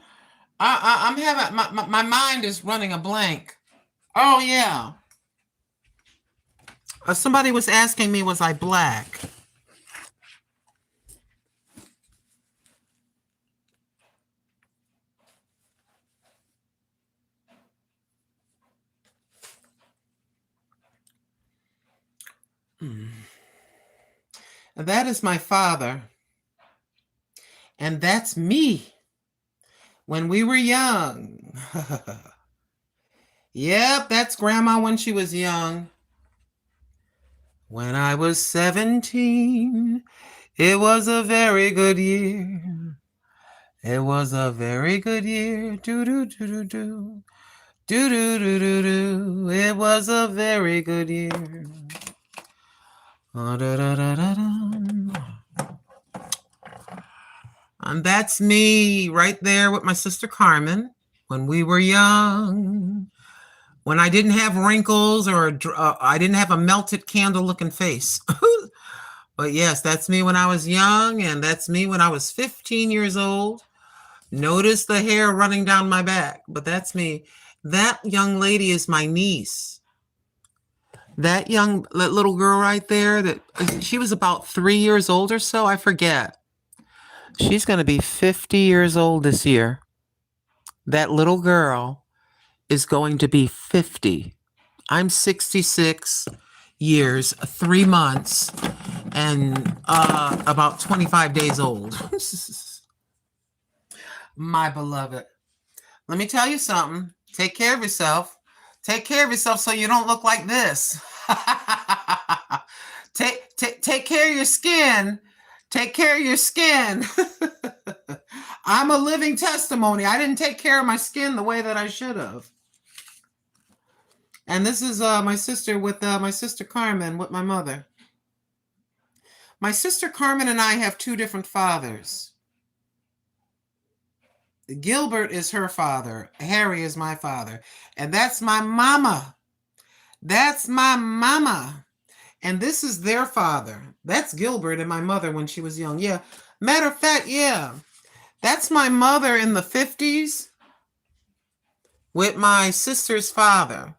I'm having, my mind is running a blank. Oh, yeah. Somebody was asking me, was I black? That is my father. And that's me when we were young. Yep, that's Grandma when she was young. When I was 17, it was a very good year. It was a very good year. Do do do do do. Do do do do do. It was a very good year. Da, da, da, da, da. And that's me right there with my sister Carmen when we were young. When I didn't have wrinkles or I didn't have a melted candle looking face. But yes, that's me when I was young, and that's me when I was 15 years old. Notice the hair running down my back, but that's me. That young lady is my niece. That little girl right there, she was about 3 years old or so, I forget. She's going to be 50 years old this year. That little girl is going to be 50. I'm 66 years, 3 months, and about 25 days old. My beloved. Let me tell you something. Take care of yourself. Take care of yourself so you don't look like this. Take care of your skin. Take care of your skin. I'm a living testimony. I didn't take care of my skin the way that I should have. And this is my sister with my sister Carmen with my mother. My sister Carmen and I have 2 different fathers. Gilbert is her father. Harry is my father. And that's my mama. That's my mama. And this is their father. That's Gilbert and my mother when she was young. Yeah. Matter of fact, yeah. That's my mother in the 50s with my sister's father.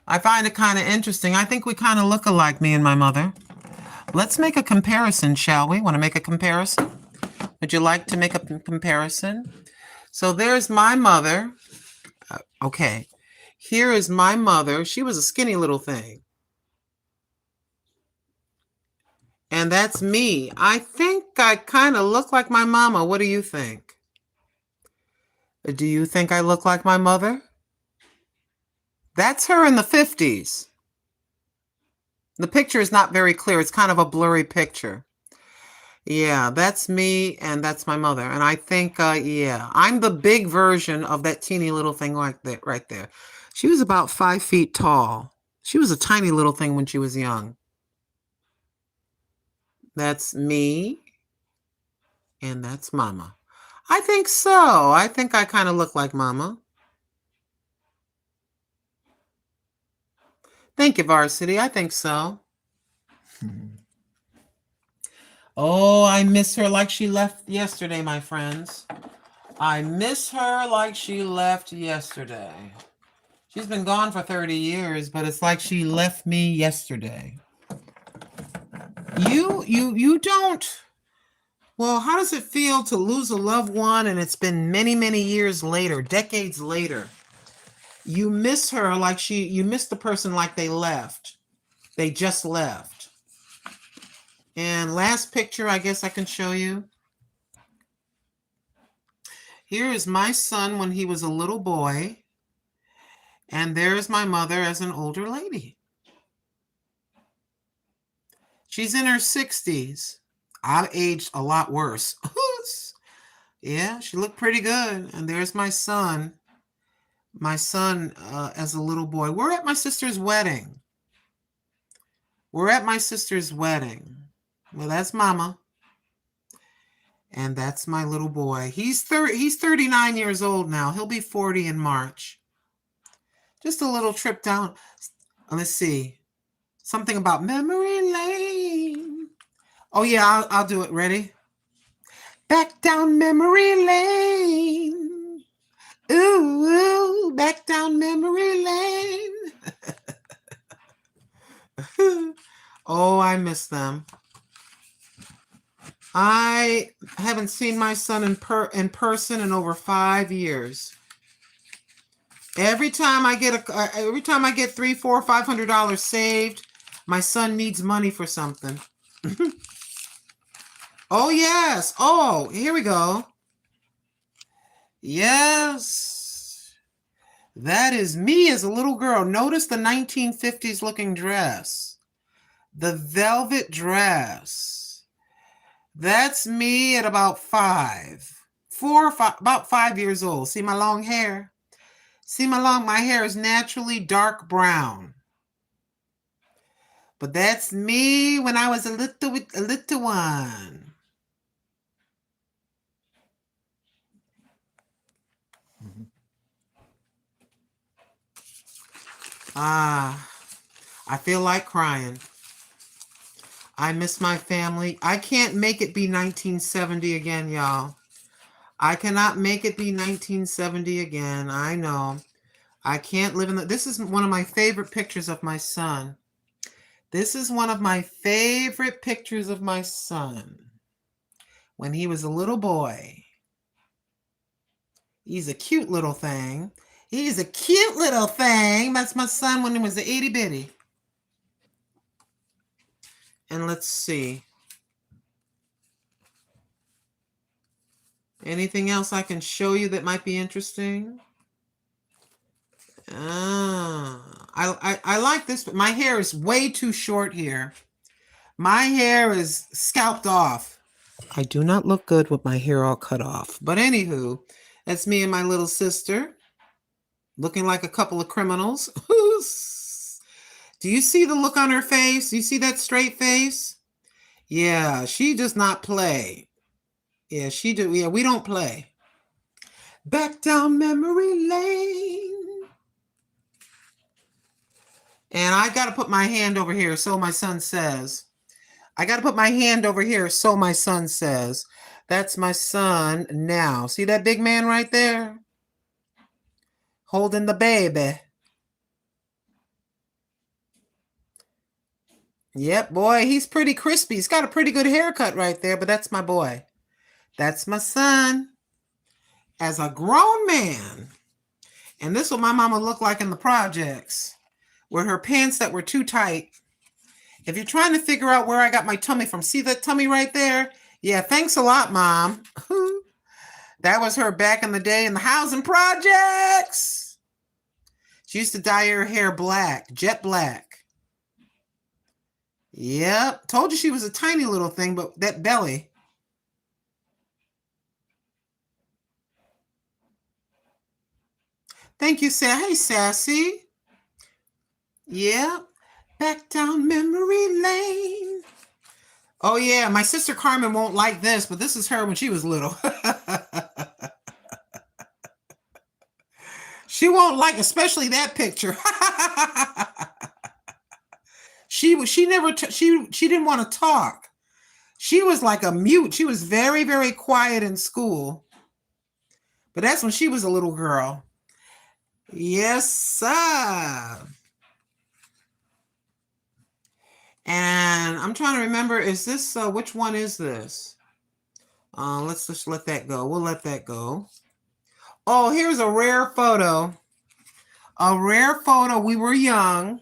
I find it kind of interesting. I think we kind of look alike, me and my mother. Let's make a comparison, shall we? Want to make a comparison? Would you like to make a comparison? So there's my mother. Okay. Here is my mother. She was a skinny little thing. And that's me. I think I kind of look like my mama. What do you think? Do you think I look like my mother? That's her in the 50s. The picture is not very clear. It's kind of a blurry picture. Yeah, that's me and that's my mother. And I think, yeah, I'm the big version of that teeny little thing like that right there. She was about 5 feet tall. She was a tiny little thing when she was young. That's me and that's mama. I think so. I think I kind of look like mama. Thank you, Varsity. I think so. Oh, I miss her like she left yesterday, my friends. I miss her like she left yesterday. She's been gone for 30 years, but it's like she left me yesterday. You don't. Well, how does it feel to lose a loved one and it's been many, many years later, decades later? You miss her like you miss the person like they left. They just left. And last picture, I guess I can show you. Here is my son when he was a little boy. And there's my mother as an older lady. She's in her 60s. I've aged a lot worse. Yeah, she looked pretty good. And there's my son. My son as a little boy. We're at my sister's wedding. We're at my sister's wedding. Well, that's mama. And that's my little boy. He's 39 years old now. He'll be 40 in March. Just a little trip down. Let's see. Something about memory lane. Oh, yeah, I'll do it. Ready? Back down memory lane. Ooh, ooh, back down memory lane. Oh, I miss them. I haven't seen my son in person in over 5 years. Every time I get $300, $400, $500 saved, my son needs money for something. Oh yes. Oh, here we go. Yes. That is me as a little girl. Notice the 1950s looking dress. The velvet dress. That's me at about 5. about 5 years old. See my long hair? See my hair is naturally dark brown. But that's me when I was a little one. I feel like crying. I miss my family. I can't make it be 1970 again, y'all. I cannot make it be 1970 again. I know. I can't live in the... This is one of my favorite pictures of my son. This is one of my favorite pictures of my son. When he was a little boy. He's a cute little thing. He's a cute little thing. That's my son when he was a itty bitty. And let's see. Anything else I can show you that might be interesting? I like this, but my hair is way too short here. My hair is scalped off. I do not look good with my hair all cut off. But anywho, that's me and my little sister. Looking like a couple of criminals. Do you see the look on her face? Do you see that straight face? Yeah, she does not play. Yeah, she do. Yeah, we don't play. Back down memory lane. And I got to put my hand over here, so my son says. I got to put my hand over here, so my son says. That's my son now. See that big man right there? Holding the baby. Yep, boy, he's pretty crispy. He's got a pretty good haircut right there, but that's my boy. That's my son. As a grown man. And this is what my mama looked like in the projects. With her pants that were too tight. If you're trying to figure out where I got my tummy from, see that tummy right there? Yeah, thanks a lot, Mom. That was her back in the day in the housing projects. She used to dye her hair black, jet black. Yep, told you she was a tiny little thing, but that belly. Thank you, Hey, Sassy. Yeah, back down memory lane. Oh, yeah, my sister Carmen won't like this, but this is her when she was little. She won't like, especially that picture. She didn't want to talk. She was like a mute. She was very, very quiet in school. But that's when she was a little girl. Yes, sir. And I'm trying to remember, is this, which one is this? Let's just let that go. We'll let that go. Oh, here's a rare photo. A rare photo. We were young.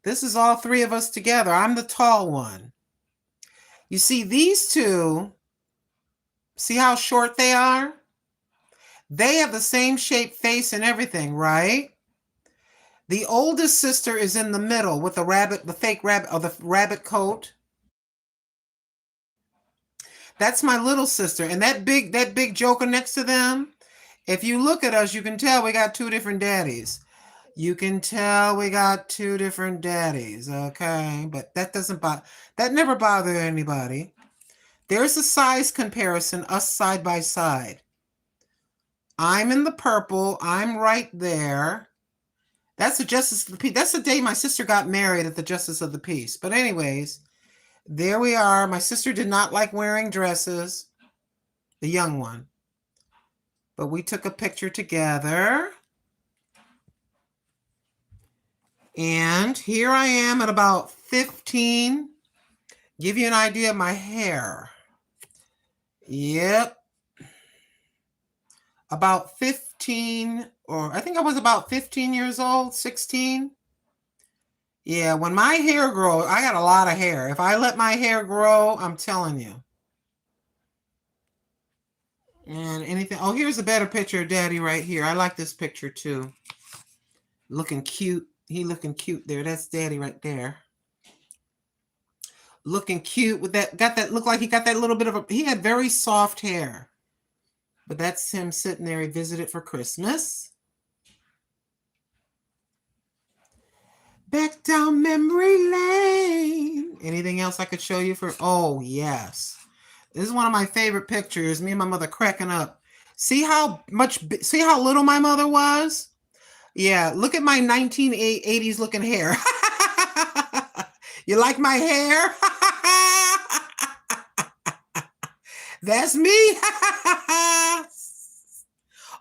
This is all three of us together. I'm the tall one. You see these two, see how short they are? They have the same shaped face and everything, right? The oldest sister is in the middle with the rabbit, the fake rabbit, or the rabbit coat. That's my little sister. And that big joker next to them, if you look at us, you can tell we got two different daddies. You can tell we got two different daddies, okay? But that never bothered anybody. There's a size comparison, us side by side. I'm in the purple. I'm right there. That's the Justice of the Peace. That's the day my sister got married at the Justice of the Peace. But anyways, there we are. My sister did not like wearing dresses. The young one. But we took a picture together. And here I am at about 15. Give you an idea of my hair. Yep. About 15, or I think I was about 15 years old, 16. Yeah, when my hair grows, I got a lot of hair. If I let my hair grow, I'm telling you. And anything. Oh, here's a better picture of Daddy right here. I like this picture too. Looking cute. He looking cute there. That's Daddy right there. Looking cute with that, looked like he got that little bit of he had very soft hair. But that's him sitting there. He visited for Christmas. Back down memory lane. Anything else I could show you for? Oh, yes. This is one of my favorite pictures. Me and my mother cracking up. See how little my mother was? Yeah, look at my 1980s looking hair. You like my hair? That's me.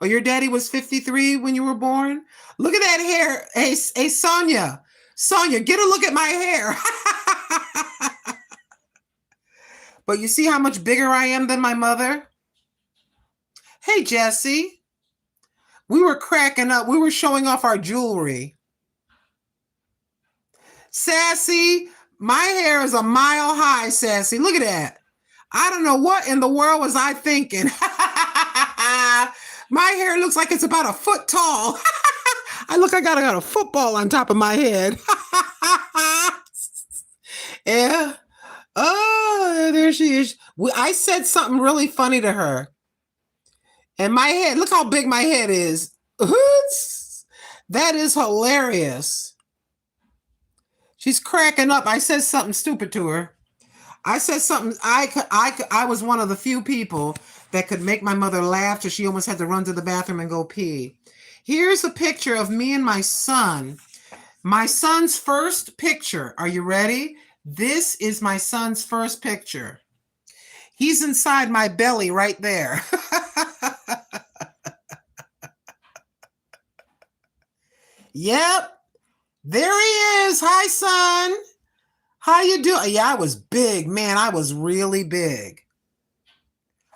Oh, your daddy was 53 when you were born? Look at that hair. Hey, Sonia. Sonia, get a look at my hair. But you see how much bigger I am than my mother? Hey, Jesse. We were cracking up. We were showing off our jewelry. Sassy, my hair is a mile high, Sassy. Look at that. I don't know what in the world was I thinking. My hair looks like it's about a foot tall. I got a football on top of my head. Yeah. Oh, there she is. I said something really funny to her. And my head, look how big my head is. That is hilarious. She's cracking up. I said something stupid to her. I said something. I was one of the few people that could make my mother laugh till she almost had to run to the bathroom and go pee. Here's a picture of me and my son. My son's first picture. Are you ready? This is my son's first picture. He's inside my belly right there. Yep. There he is. Hi, son. How you doing? Yeah, I was big. Man, I was really big.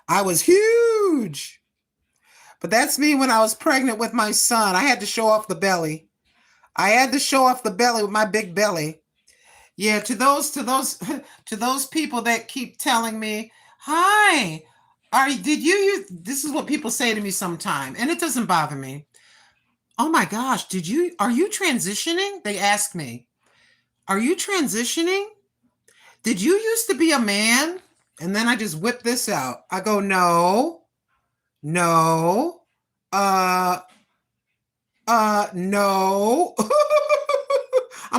I was huge. But that's me when I was pregnant with my son. I had to show off the belly. I had to show off the belly with my big belly. Yeah, to those people that keep telling me, "Hi, did you use?" This is what people say to me sometime, and it doesn't bother me. Oh my gosh, are you transitioning? They ask me, "Are you transitioning? Did you used to be a man?" And then I just whip this out. I go, no. No. I'm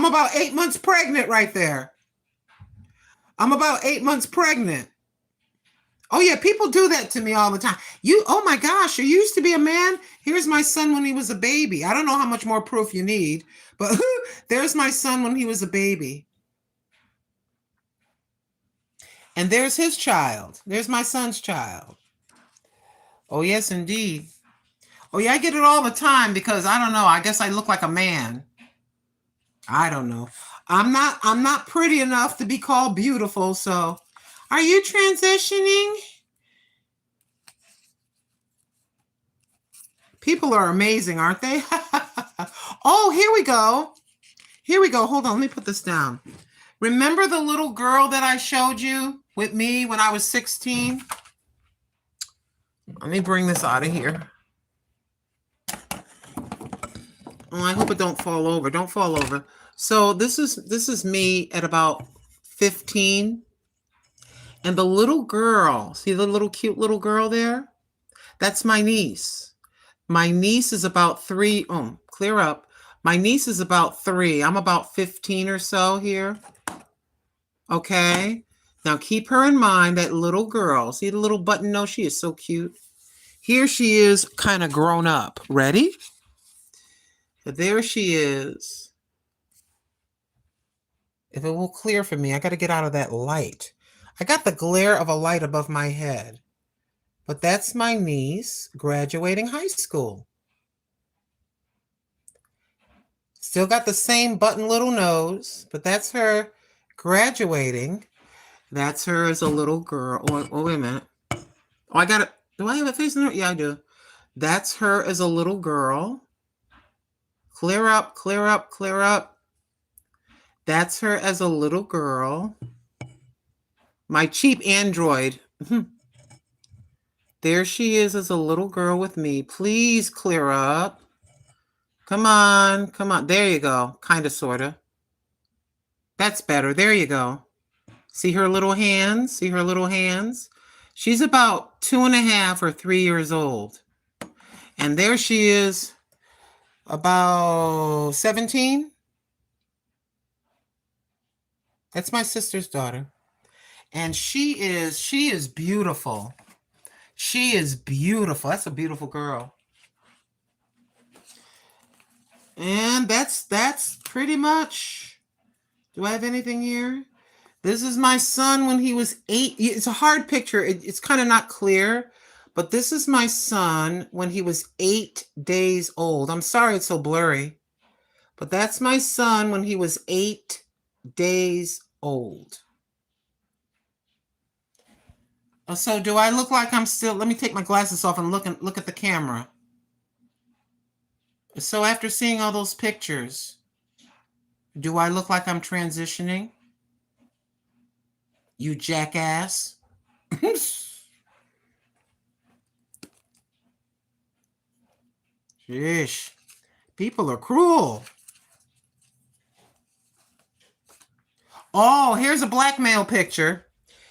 about 8 months pregnant right there. I'm about 8 months pregnant. Oh yeah, people do that to me all the time. Oh my gosh, you used to be a man? Here's my son when he was a baby. I don't know how much more proof you need, but there's my son when he was a baby. And there's his child. There's my son's child. Oh yes, indeed. Oh yeah, I get it all the time because I don't know. I guess I look like a man. I don't know. I'm not pretty enough to be called beautiful. So, are you transitioning? People are amazing, aren't they? Oh, here we go. Here we go. Hold on. Let me put this down. Remember the little girl that I showed you with me when I was 16? Let me bring this out of here. Oh, I hope it don't fall over. Don't fall over. So this is me at about 15. And the little girl, see the little cute little girl there? That's my niece. My niece is about 3. Oh, clear up. My niece is about 3. I'm about 15 or so here. Okay. Now keep her in mind, that little girl. See the little button nose? She is so cute. Here she is kind of grown up. Ready? But there she is. If it will clear for me, I got to get out of that light. I got the glare of a light above my head. But that's my niece graduating high school. Still got the same button little nose, but that's her graduating. That's her as a little girl. Oh, wait a minute. Oh, I got it. Do I have it facing her? Yeah, I do. That's her as a little girl. Clear up, clear up, clear up. That's her as a little girl. My cheap Android. There she is as a little girl with me. Please clear up. Come on, come on. There you go. Kind of, sort of. That's better. There you go. See her little hands? See her little hands? She's about 2.5 or 3 years old. And there she is, about 17. That's my sister's daughter. And she is beautiful. She is beautiful. That's a beautiful girl. And that's pretty much. Do I have anything here? This is my son when he was 8. It's a hard picture. It's kind of not clear, but this is my son when he was 8 days old. I'm sorry it's so blurry, but that's my son when he was 8 days old. So do I look like I'm still, let me take my glasses off and look at the camera. So after seeing all those pictures, do I look like I'm transitioning? You jackass. Sheesh. People are cruel. Oh, here's a blackmail picture.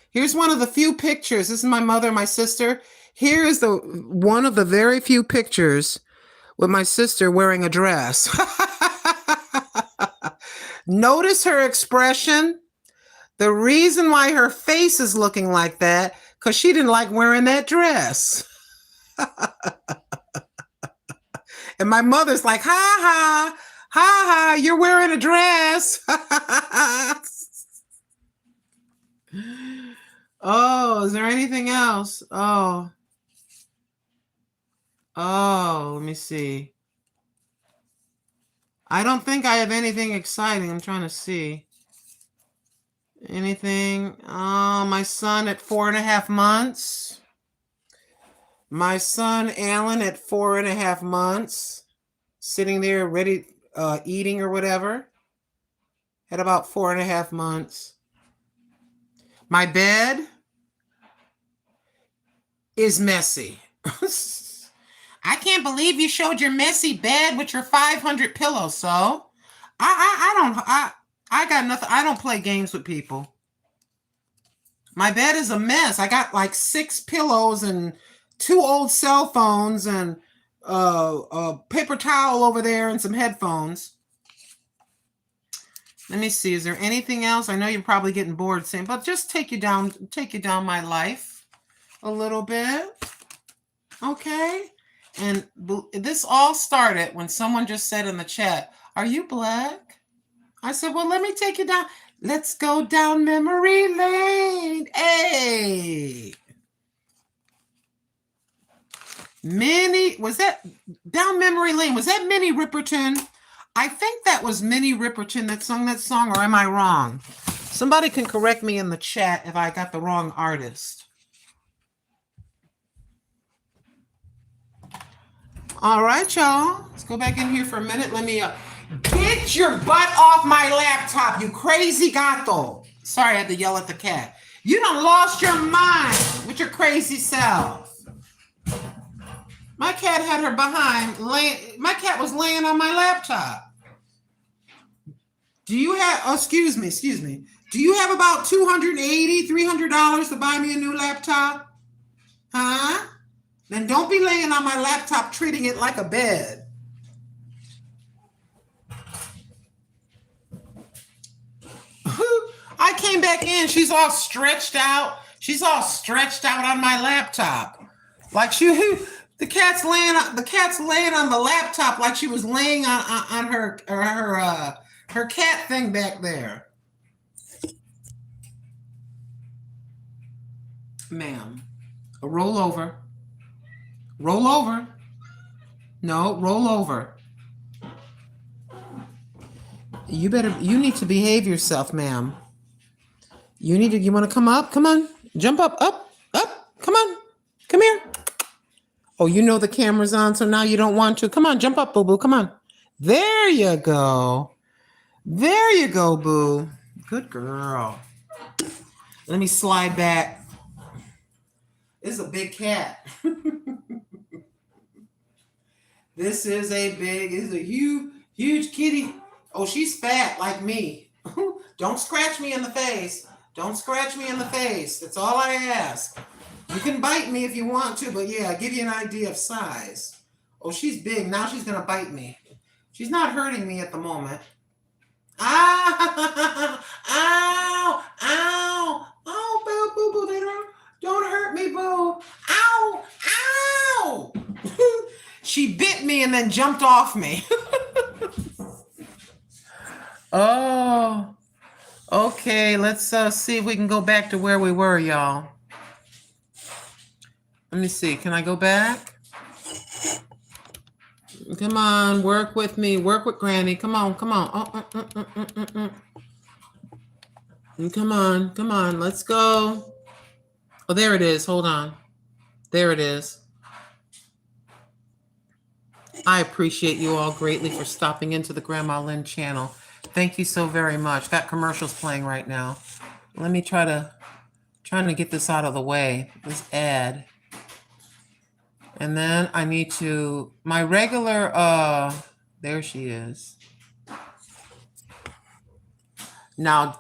Here's one of the few pictures. This is my mother and my sister. Here is one of the very few pictures with my sister wearing a dress. Notice her expression. The reason why her face is looking like that, because she didn't like wearing that dress. And my mother's like, ha ha, ha ha, you're wearing a dress. Oh, is there anything else? Oh, let me see. I don't think I have anything exciting. I'm trying to see. Anything? My son at 4.5 months. My son, Alan, at 4.5 months. Sitting there ready, eating or whatever. At about 4.5 months. My bed is messy. I can't believe you showed your messy bed with your 500 pillows. So I got nothing. I don't play games with people. My bed is a mess. I got like 6 pillows and 2 old cell phones and a paper towel over there and some headphones. Let me see. Is there anything else? I know you're probably getting bored saying, but just take you down my life a little bit. Okay. And this all started when someone just said in the chat, "Are you black?" I said, well, let me take you down. Let's go down memory lane. Hey. Was that down memory lane? Was that Minnie Riperton? I think that was Minnie Riperton that sung that song, or am I wrong? Somebody can correct me in the chat if I got the wrong artist. All right, y'all. Let's go back in here for a minute. Let me get your butt off my laptop, you crazy gato. Sorry, I had to yell at the cat. You done lost your mind with your crazy self. My cat had her behind. My cat was laying on my laptop. Do you have, excuse me. Do you have about $280, $300 to buy me a new laptop? Huh? Then don't be laying on my laptop treating it like a bed. I came back in. She's all stretched out. She's all stretched out on my laptop. Like the cat's laying on the laptop like she was laying on her cat thing back there. Ma'am, roll over. Roll over. No, roll over. You need to behave yourself, ma'am. You want to come up? Come on. Jump up. Come on. Come here. Oh, you know the camera's on, so now you don't want to. Come on, jump up, boo-boo. Come on. There you go. There you go, boo. Good girl. Let me slide back. This is a big cat. This is a huge kitty. Oh, she's fat like me. Don't scratch me in the face. Don't scratch me in the face. That's all I ask. You can bite me if you want to, but yeah, I'll give you an idea of size. Oh, she's big. Now she's going to bite me. She's not hurting me at the moment. Ah! Ow! Ow! Oh, boo, boo, boo. Don't hurt me, boo. Ow! Ow! She bit me and then jumped off me. Oh, okay. Let's see if we can go back to where we were, y'all. Let me see. Can I go back? Come on, work with me. Work with Granny. Come on, come on. Come on, come on. Let's go. Oh, there it is. Hold on. There it is. I appreciate you all greatly for stopping into the Grandma Lynn channel. Thank you so very much. Got commercials playing right now. Let me trying to get this out of the way. This ad. And then I need to, my regular, there she is. Now,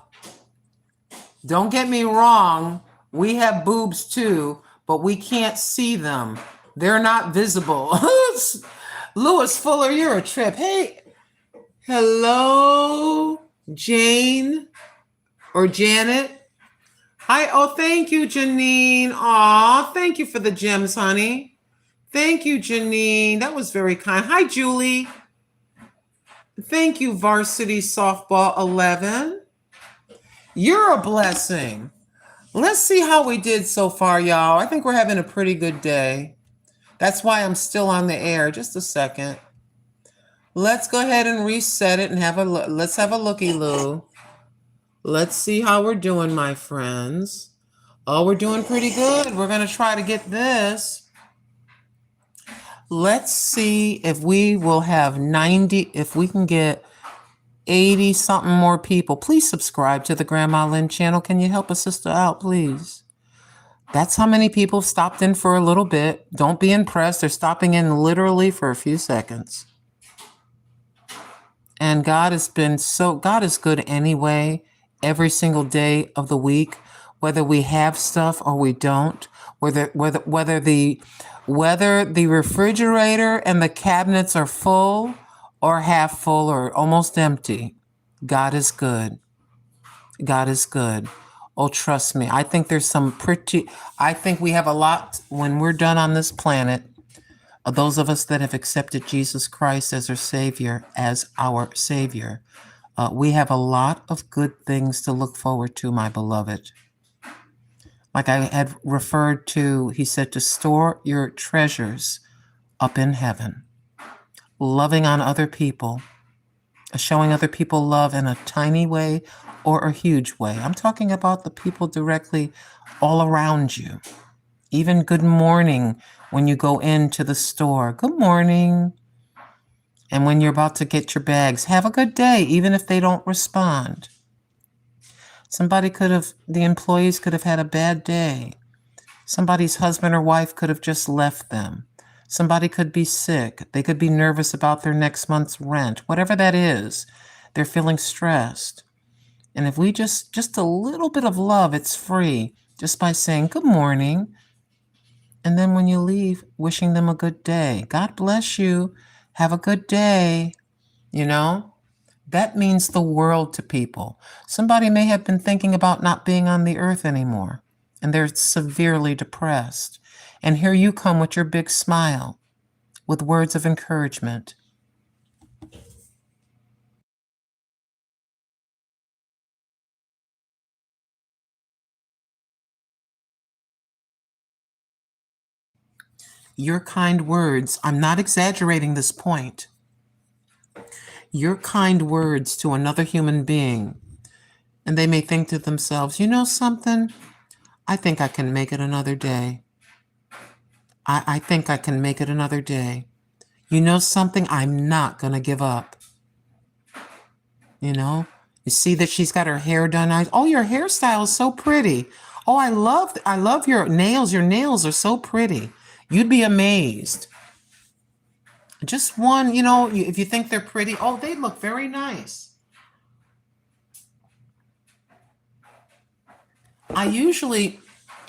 don't get me wrong. We have boobs too, but we can't see them. They're not visible. Lewis Fuller, you're a trip. Hey, hello, Jane or Janet. Hi, oh, thank you, Janine. Aw, thank you for the gems, honey. Thank you, Janine. That was very kind. Hi, Julie. Thank you, Varsity Softball 11. You're a blessing. Let's see how we did so far, y'all. I think we're having a pretty good day. That's why I'm still on the air. Just a second. Let's go ahead and reset it and have a look. Let's have a looky-loo. Let's see how we're doing, my friends. Oh, we're doing pretty good. We're going to try to get this. Let's see if we will have 90, if we can get 80 something more people. Please subscribe to the Grandma Lynn channel. Can you help a sister out, please? That's how many people stopped in for a little bit. Don't be impressed. They're stopping in literally for a few seconds. And God is good anyway, every single day of the week, whether we have stuff or we don't, whether the refrigerator and the cabinets are full or half full or almost empty. God is good. God is good. Oh, trust me. I think we have a lot when we're done on this planet. Those of us that have accepted Jesus Christ as our Savior, we have a lot of good things to look forward to, my beloved. Like I had referred to, he said to store your treasures up in heaven. Loving on other people, showing other people love in a tiny way or a huge way. I'm talking about the people directly all around you. Even good morning when you go into the store. Good morning. And when you're about to get your bags, have a good day, even if they don't respond. The employees could have had a bad day. Somebody's husband or wife could have just left them. Somebody could be sick. They could be nervous about their next month's rent. Whatever that is, they're feeling stressed. And if we just a little bit of love, it's free, just by saying good morning. And then when you leave, wishing them a good day. God bless you. Have a good day. You know, that means the world to people. Somebody may have been thinking about not being on the earth anymore, and they're severely depressed. And here you come with your big smile, with words of encouragement. Your kind words, I'm not exaggerating this point. Your kind words to another human being, and they may think to themselves, you know something? I think I can make it another day. I think I can make it another day. You know something? I'm not going to give up. You know? You see that she's got her hair done. Oh, your hairstyle is so pretty. Oh, I love your nails. Your nails are so pretty. You'd be amazed. Just one, you know, if you think they're pretty, oh, they look very nice. I usually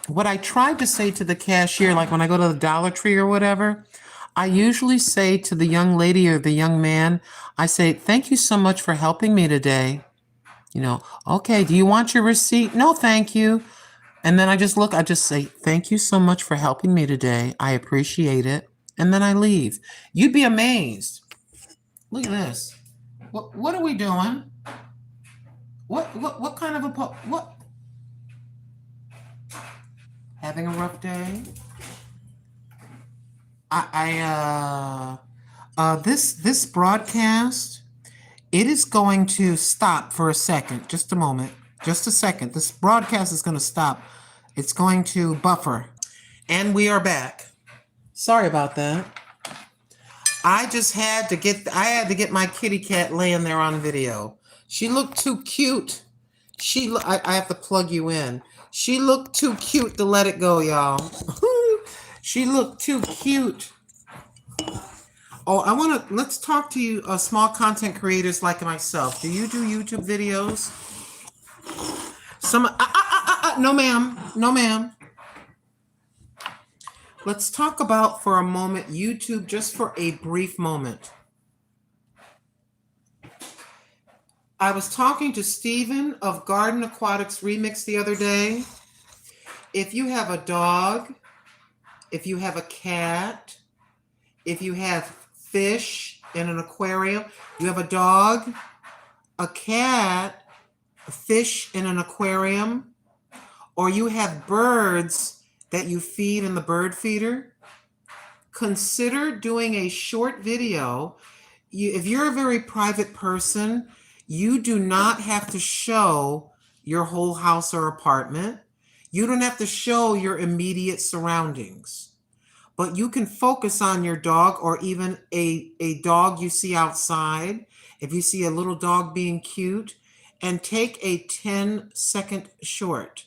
what I tried to say to the cashier, like when I go to the Dollar Tree or whatever, I usually say to the young lady or the young man, I say, thank you so much for helping me today. Okay, do you want your receipt? No, thank you. And then I just say, thank you so much for helping me today. I appreciate it. And then I leave. You'd be amazed. Look at this. What are we doing? What kind of what? Having a rough day? This broadcast, it is going to stop for a second. Just a moment. Just a second. This broadcast is going to stop. It's going to buffer. And we are back. Sorry about that. I had to get my kitty cat laying there on video. She looked too cute. I have to plug you in. She looked too cute to let it go, y'all. She looked too cute. Oh, let's talk to you small content creators like myself. Do you do YouTube videos? No ma'am. No ma'am. Let's talk about for a moment YouTube, just for a brief moment. I was talking to Steven of Garden Aquatics Remix the other day. If you have a dog, if you have a cat, if you have fish in an aquarium, you have a dog, a cat, a fish in an aquarium, or you have birds that you feed in the bird feeder, consider doing a short video. If you're a very private person, you do not have to show your whole house or apartment. You don't have to show your immediate surroundings. But you can focus on your dog, or even a dog you see outside. If you see a little dog being cute, and take a 10-second short.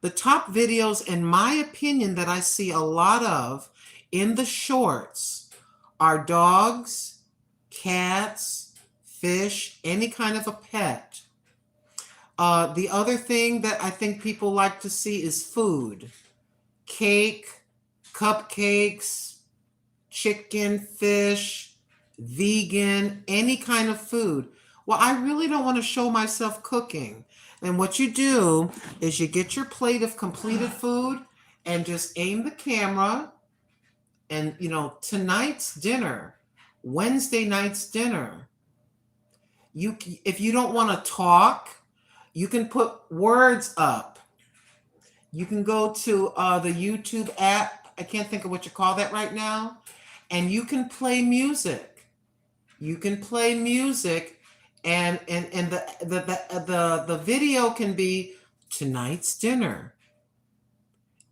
The top videos, in my opinion, that I see a lot of in the shorts are dogs, cats, fish, any kind of a pet. The other thing that I think people like to see is food. Cake, cupcakes, chicken, fish, vegan, any kind of food. Well, I really don't want to show myself cooking. And what you do is you get your plate of completed food and just aim the camera. And, tonight's dinner, Wednesday night's dinner, if you don't want to talk, you can put words up. You can go to the YouTube app. I can't think of what you call that right now. And you can play music. You can play music. And the video can be tonight's dinner.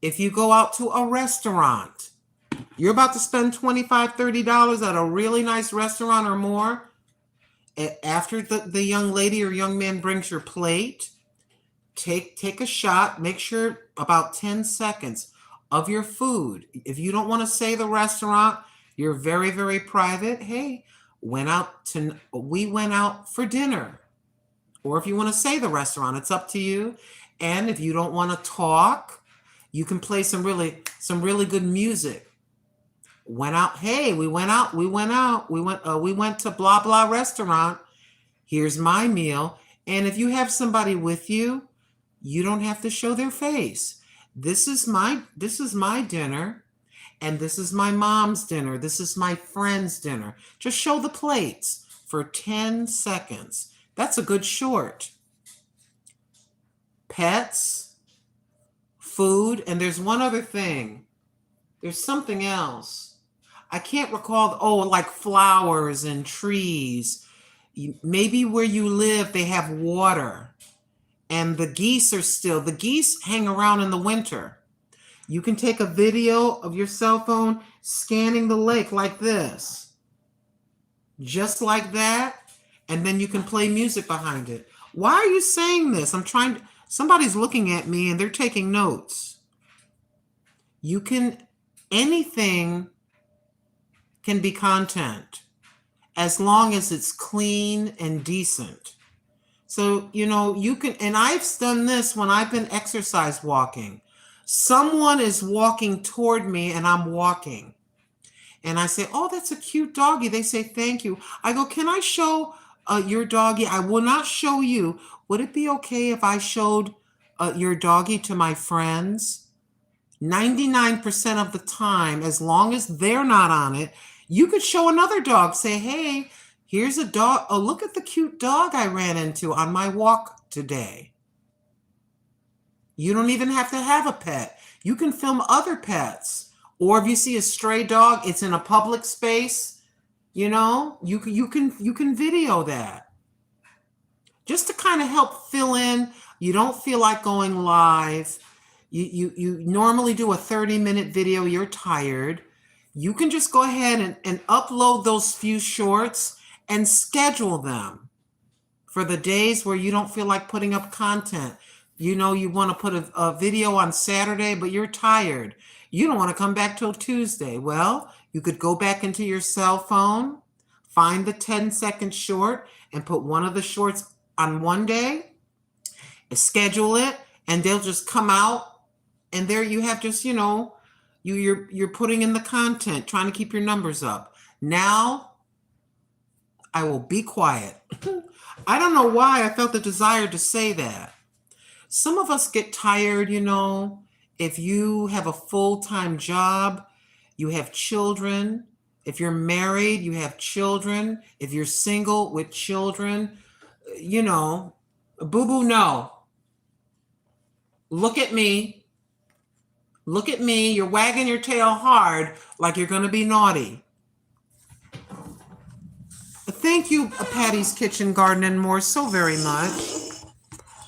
If you go out to a restaurant, you're about to spend $25, $30 at a really nice restaurant or more. After the young lady or young man brings your plate, take a shot. Make sure about 10 seconds of your food. If you don't want to say the restaurant, you're very, very private. Hey, we went out for dinner. Or if you want to say the restaurant, it's up to you. And if you don't want to talk, you can play some really good music. Went out. Hey, we went out. We went to blah blah restaurant. Here's my meal. And if you have somebody with you, you don't have to show their face. This is my dinner. And this is my mom's dinner. This is my friend's dinner. Just show the plates for 10 seconds. That's a good short. Pets, food, and there's one other thing. There's something else. I can't recall. Like flowers and trees. Maybe where you live, they have water. And the geese hang around in the winter. You can take a video of your cell phone scanning the lake like this. Just like that. And then you can play music behind it. Why are you saying this? Somebody's looking at me and they're taking notes. Anything can be content as long as it's clean and decent. So, you can, and I've done this when I've been exercise walking. Someone is walking toward me and I'm walking. And I say, oh, that's a cute doggy. They say, thank you. I go, can I show your doggy? I will not show you. Would it be okay if I showed your doggy to my friends? 99% of the time, as long as they're not on it, you could show another dog. Say, hey, here's a dog. Oh, look at the cute dog I ran into on my walk today. You don't even have to have a pet. You can film other pets. Or if you see a stray dog, it's in a public space, you know, you can video that. Just to kind of help fill in. You don't feel like going live. You normally do a 30-minute video, you're tired. You can just go ahead and upload those few shorts and schedule them for the days where you don't feel like putting up content. You know, you want to put a video on Saturday, but you're tired. You don't want to come back till Tuesday. Well, you could go back into your cell phone, find the 10-second short, and put one of the shorts on one day, schedule it, and they'll just come out. And there you have just, you know, you're putting in the content, trying to keep your numbers up. Now, I will be quiet. I don't know why I felt the desire to say that. Some of us get tired, you know, if you have a full-time job, you have children. If you're married, you have children. If you're single with children, you know, boo-boo, no. Look at me. Look at me. You're wagging your tail hard like you're going to be naughty. Thank you, Patty's Kitchen, Garden, and More, so very much.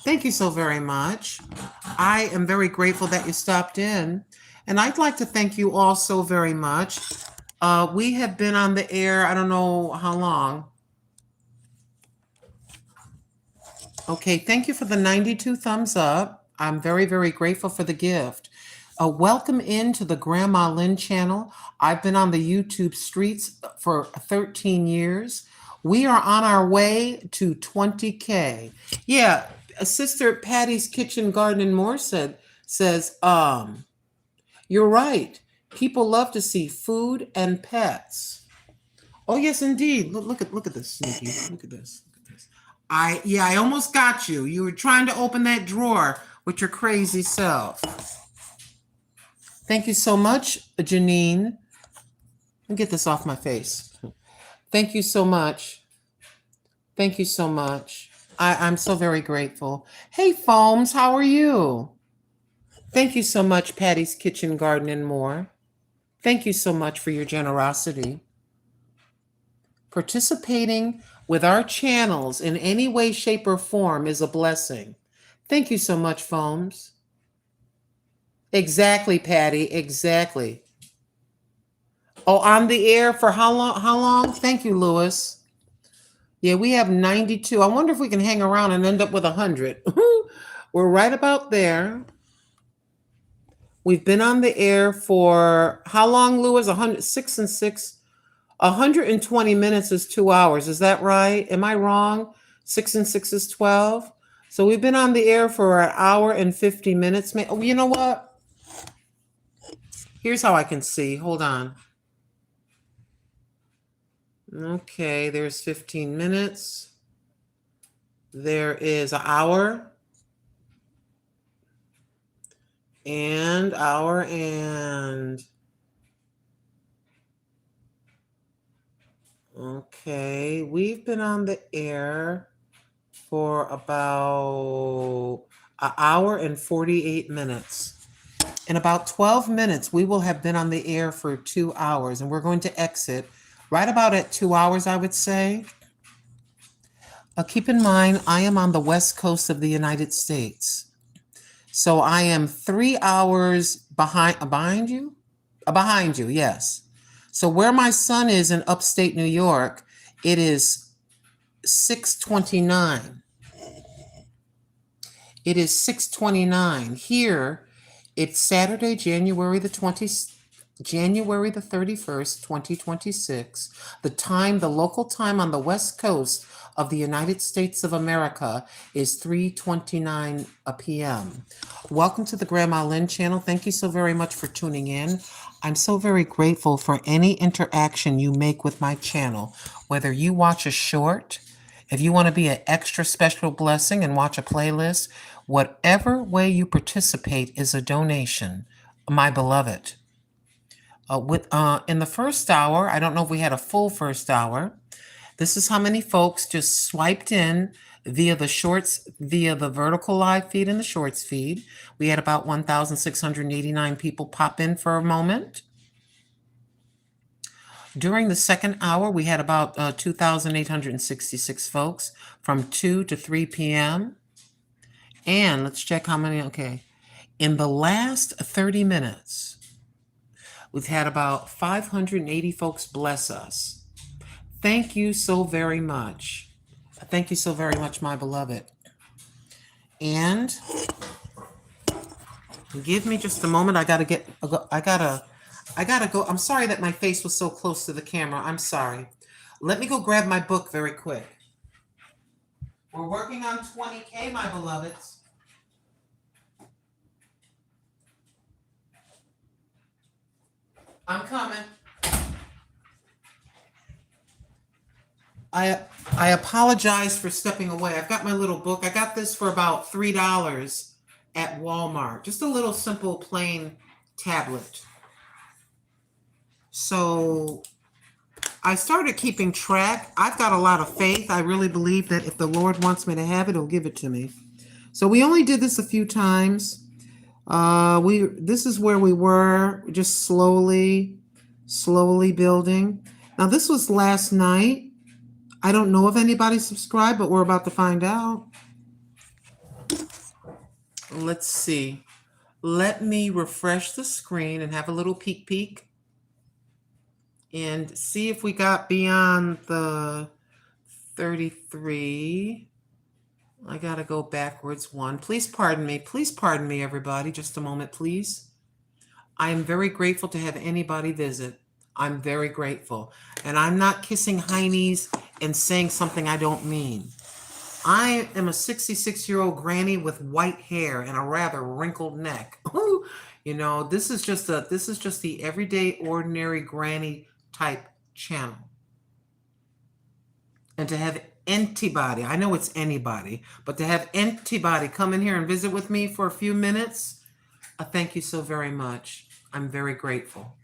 Thank you so very much. I am very grateful that you stopped in. And I'd like to thank you all so very much. We have been on the air, I don't know how long. Okay, thank you for the 92 thumbs up. I'm very, very grateful for the gift. Welcome into the Grandma Lynn channel. I've been on the YouTube streets for 13 years. We are on our way to 20K. Yeah, Sister Patty's Kitchen, Garden, and More says, you're right. People love to see food and pets. Oh, yes, indeed. Look at this, Sneaky. Look at this. I almost got you. You were trying to open that drawer with your crazy self. Thank you so much, Janine. Let me get this off my face. Thank you so much. Thank you so much. I'm so very grateful. Hey, Foams, how are you? Thank you so much, Patty's Kitchen, Garden, and More. Thank you so much for your generosity. Participating with our channels in any way, shape, or form is a blessing. Thank you so much, Foams. Exactly, Patty, exactly. Oh, on the air for how long? Thank you, Lewis. Yeah, we have 92. I wonder if we can hang around and end up with 100. We're right about there. We've been on the air for how long, Lewis? 106 and 6. 120 minutes is 2 hours. Is that right? Am I wrong? 6 and 6 is 12. So we've been on the air for an hour and 50 minutes. Oh, you know what? Here's how I can see. Hold on. Okay, there's 15 minutes. There is an hour. And hour and... Okay, we've been on the air for about an hour and 48 minutes. In about 12 minutes, we will have been on the air for 2 hours, and we're going to exit right about at 2 hours, I would say. Keep in mind, I am on the west coast of the United States. So I am 3 hours behind you? Behind you, yes. So where my son is in upstate New York, it is 6:29. It is 6:29. Here, it's Saturday, January the 20th. January the 31st, 2026. The local time on the West Coast of the United States of America is 3:29 p.m. Welcome to the Grandma Lynn channel. Thank you so very much for tuning in. I'm so very grateful for any interaction you make with my channel, whether you watch a short, if you want to be an extra special blessing and watch a playlist, whatever way you participate is a donation, my beloved. In the first hour, I don't know if we had a full first hour. This is how many folks just swiped in via the shorts, via the vertical live feed and the shorts feed. We had about 1,689 people pop in for a moment. During the second hour, we had about 2,866 folks from 2 to 3 p.m. And let's check how many, okay. In the last 30 minutes, we've had about 580 folks bless us. Thank you so very much. Thank you so very much, my beloved. And give me just a moment. I gotta go. I'm sorry that my face was so close to the camera. I'm sorry. Let me go grab my book very quick. We're working on 20K, my beloveds. I'm coming. I apologize for stepping away. I've got my little book. I got this for about $3 at Walmart. Just a little simple plain tablet. So I started keeping track. I've got a lot of faith. I really believe that if the Lord wants me to have it, he'll give it to me. So we only did this a few times. This is where we were, just slowly building. Now this was last night. I don't know if anybody subscribed, but we're about to find out. Let's see. Let me refresh the screen and have a little peek and see if we got beyond the 33. I gotta go backwards one. Please pardon me. Please pardon me, everybody. Just a moment, please. I am very grateful to have anybody visit. I'm very grateful. And I'm not kissing heinies and saying something I don't mean. I am a 66-year-old granny with white hair and a rather wrinkled neck. You know, this is just the everyday, ordinary granny type channel. And to have anybody, I know it's anybody, but to have anybody come in here and visit with me for a few minutes, thank you so very much. I'm very grateful.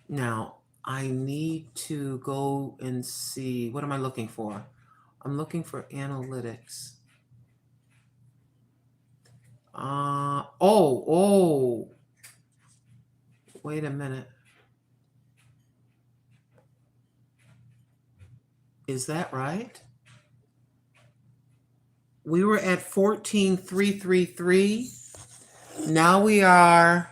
Now, I need to go and see, what am I looking for? I'm looking for analytics. Wait a minute. Is that right? We were at 14,333. Now we are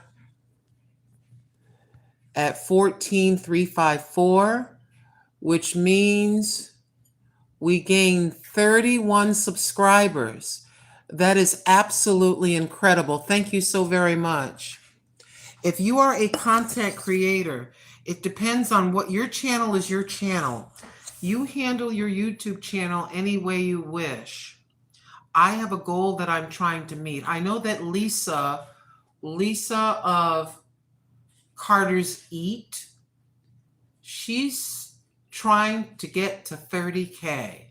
at 14,354, which means we gained 31 subscribers. That is absolutely incredible. Thank you so very much. If you are a content creator, it depends on what your channel is. Your channel. You handle your YouTube channel any way you wish. I have a goal that I'm trying to meet. I know that Lisa of Carter's Eat, she's trying to get to 30K.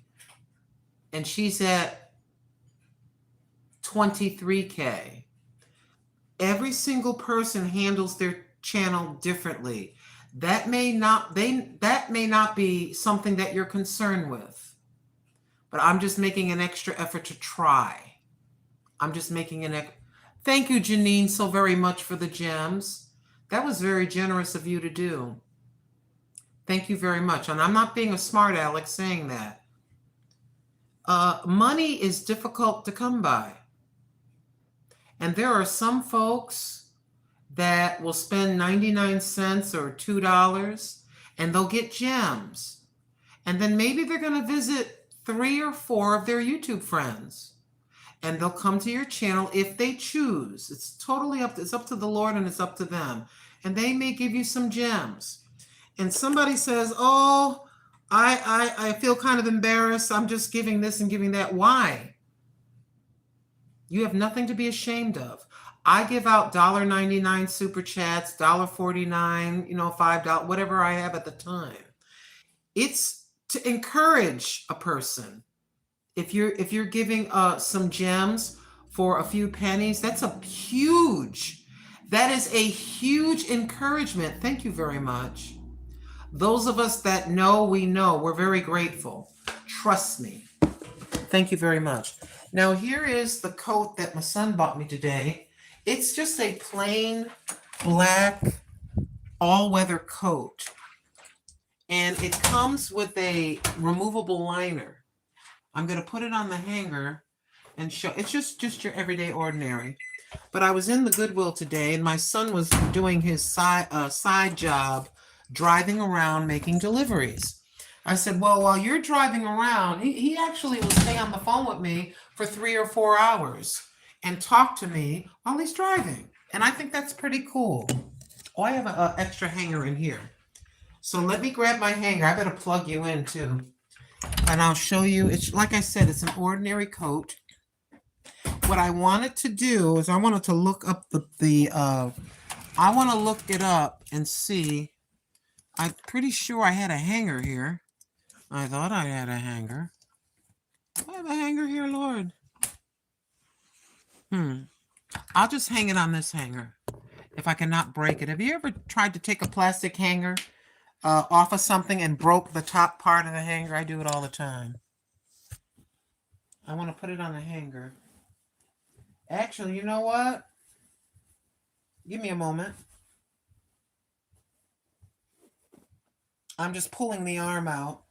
And she's at 23K. Every single person handles their channel differently. That may not be something that you're concerned with. But I'm just making an extra effort to try. I'm just making Thank you, Janine, so very much for the gems. That was very generous of you to do. Thank you very much. And I'm not being a smart aleck saying that. Money is difficult to come by. And there are some folks that will spend 99 cents or $2 and they'll get gems. And then maybe they're going to visit 3 or 4 of their YouTube friends. And they'll come to your channel if they choose. It's totally up to the Lord and it's up to them. and they may give you some gems. And somebody says, oh, I feel kind of embarrassed. I'm just giving this and giving that. Why? You have nothing to be ashamed of. I give out $1.99 super chats, $1.49, $5, whatever I have at the time. It's to encourage a person. If you're giving some gems for a few pennies, that is a huge encouragement. Thank you very much. Those of us that know, we're very grateful. Trust me. Thank you very much. Now here is the coat that my son bought me today. It's just a plain black all-weather coat. And it comes with a removable liner. I'm going to put it on the hanger and show. It's just your everyday ordinary. But I was in the Goodwill today, and my son was doing his side job, driving around making deliveries. I said, well, while you're driving around, he actually will stay on the phone with me for 3 or 4 hours and talk to me while he's driving. And I think that's pretty cool. Oh, I have an extra hanger in here. So let me grab my hanger. I better plug you in too. And I'll show you. It's like I said, it's an ordinary coat. What I wanted to do is I wanted to look up I want to look it up and see. I'm pretty sure I had a hanger here. I thought I had a hanger. I have a hanger here, Lord. I'll just hang it on this hanger if I cannot break it. Have you ever tried to take a plastic hanger off of something and broke the top part of the hanger? I do it all the time. I want to put it on the hanger. Actually, you know what? Give me a moment. I'm just pulling the arm out.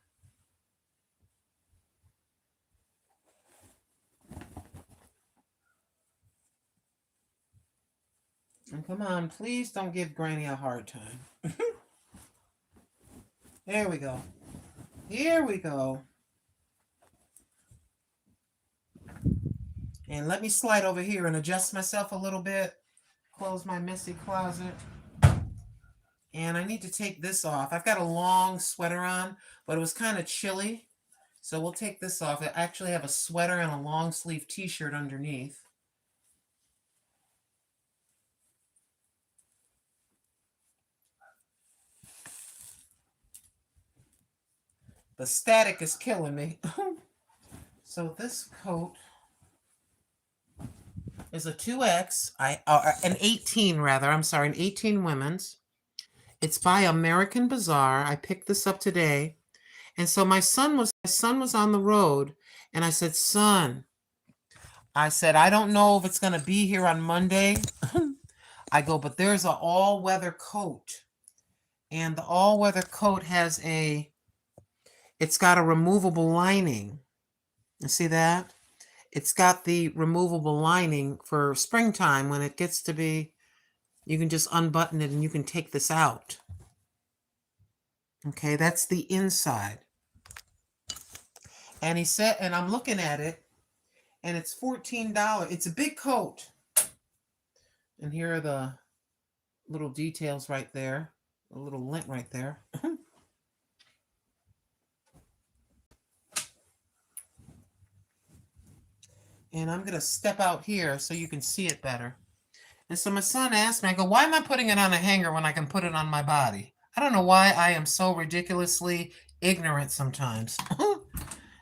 And come on, please don't give Granny a hard time. There we go. Here we go. And let me slide over here and adjust myself a little bit. Close my messy closet. And I need to take this off. I've got a long sweater on, but it was kind of chilly. So we'll take this off. I actually have a sweater and a long sleeve t-shirt underneath. The static is killing me. So this coat is a 2X, an 18 rather. I'm sorry, an 18 women's. It's by American Bazaar. I picked this up today. And so my son was on the road, and I said, son, I don't know if it's going to be here on Monday. I go, but there's an all-weather coat. And the all-weather coat has it's got a removable lining. You see that? It's got the removable lining for springtime. When it gets to be, you can just unbutton it and you can take this out. Okay, that's the inside. And he said, and I'm looking at it, and it's $14. It's a big coat. And here are the little details right there. A little lint right there. And I'm going to step out here so you can see it better. And so my son asked me, I go, why am I putting it on a hanger when I can put it on my body? I don't know why I am so ridiculously ignorant sometimes.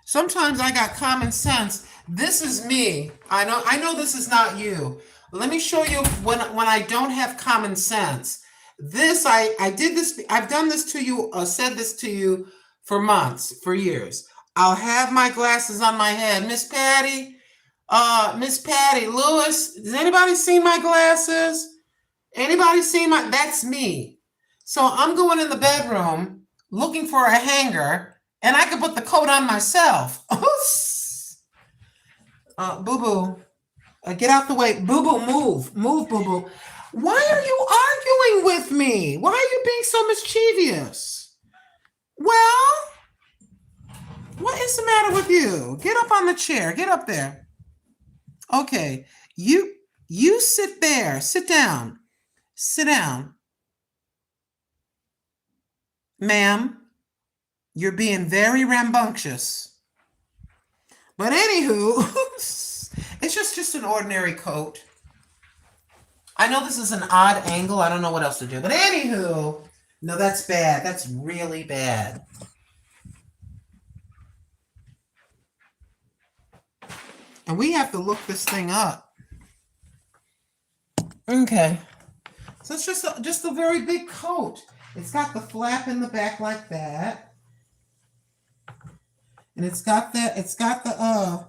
Sometimes I got common sense. This is me. I know this is not you. Let me show you when I don't have common sense. I did this. I've done this to you, said this to you for months, for years. I'll have my glasses on my head. Miss Patty Lewis, does anybody see my glasses? Anybody see that's me. So I'm going in the bedroom looking for a hanger, and I can put the coat on myself. Boo-boo, get out the way. Boo-boo, move, boo-boo. Why are you arguing with me? Why are you being so mischievous? Well, what is the matter with you? Get up on the chair. Get up there. Okay, you sit there. Sit down. Sit down. Ma'am, you're being very rambunctious. But anywho, it's just an ordinary coat. I know this is an odd angle. I don't know what else to do. But anywho, no, that's bad. That's really bad. And we have to look this thing up. Okay. So it's just a very big coat. It's got the flap in the back like that. And it's got the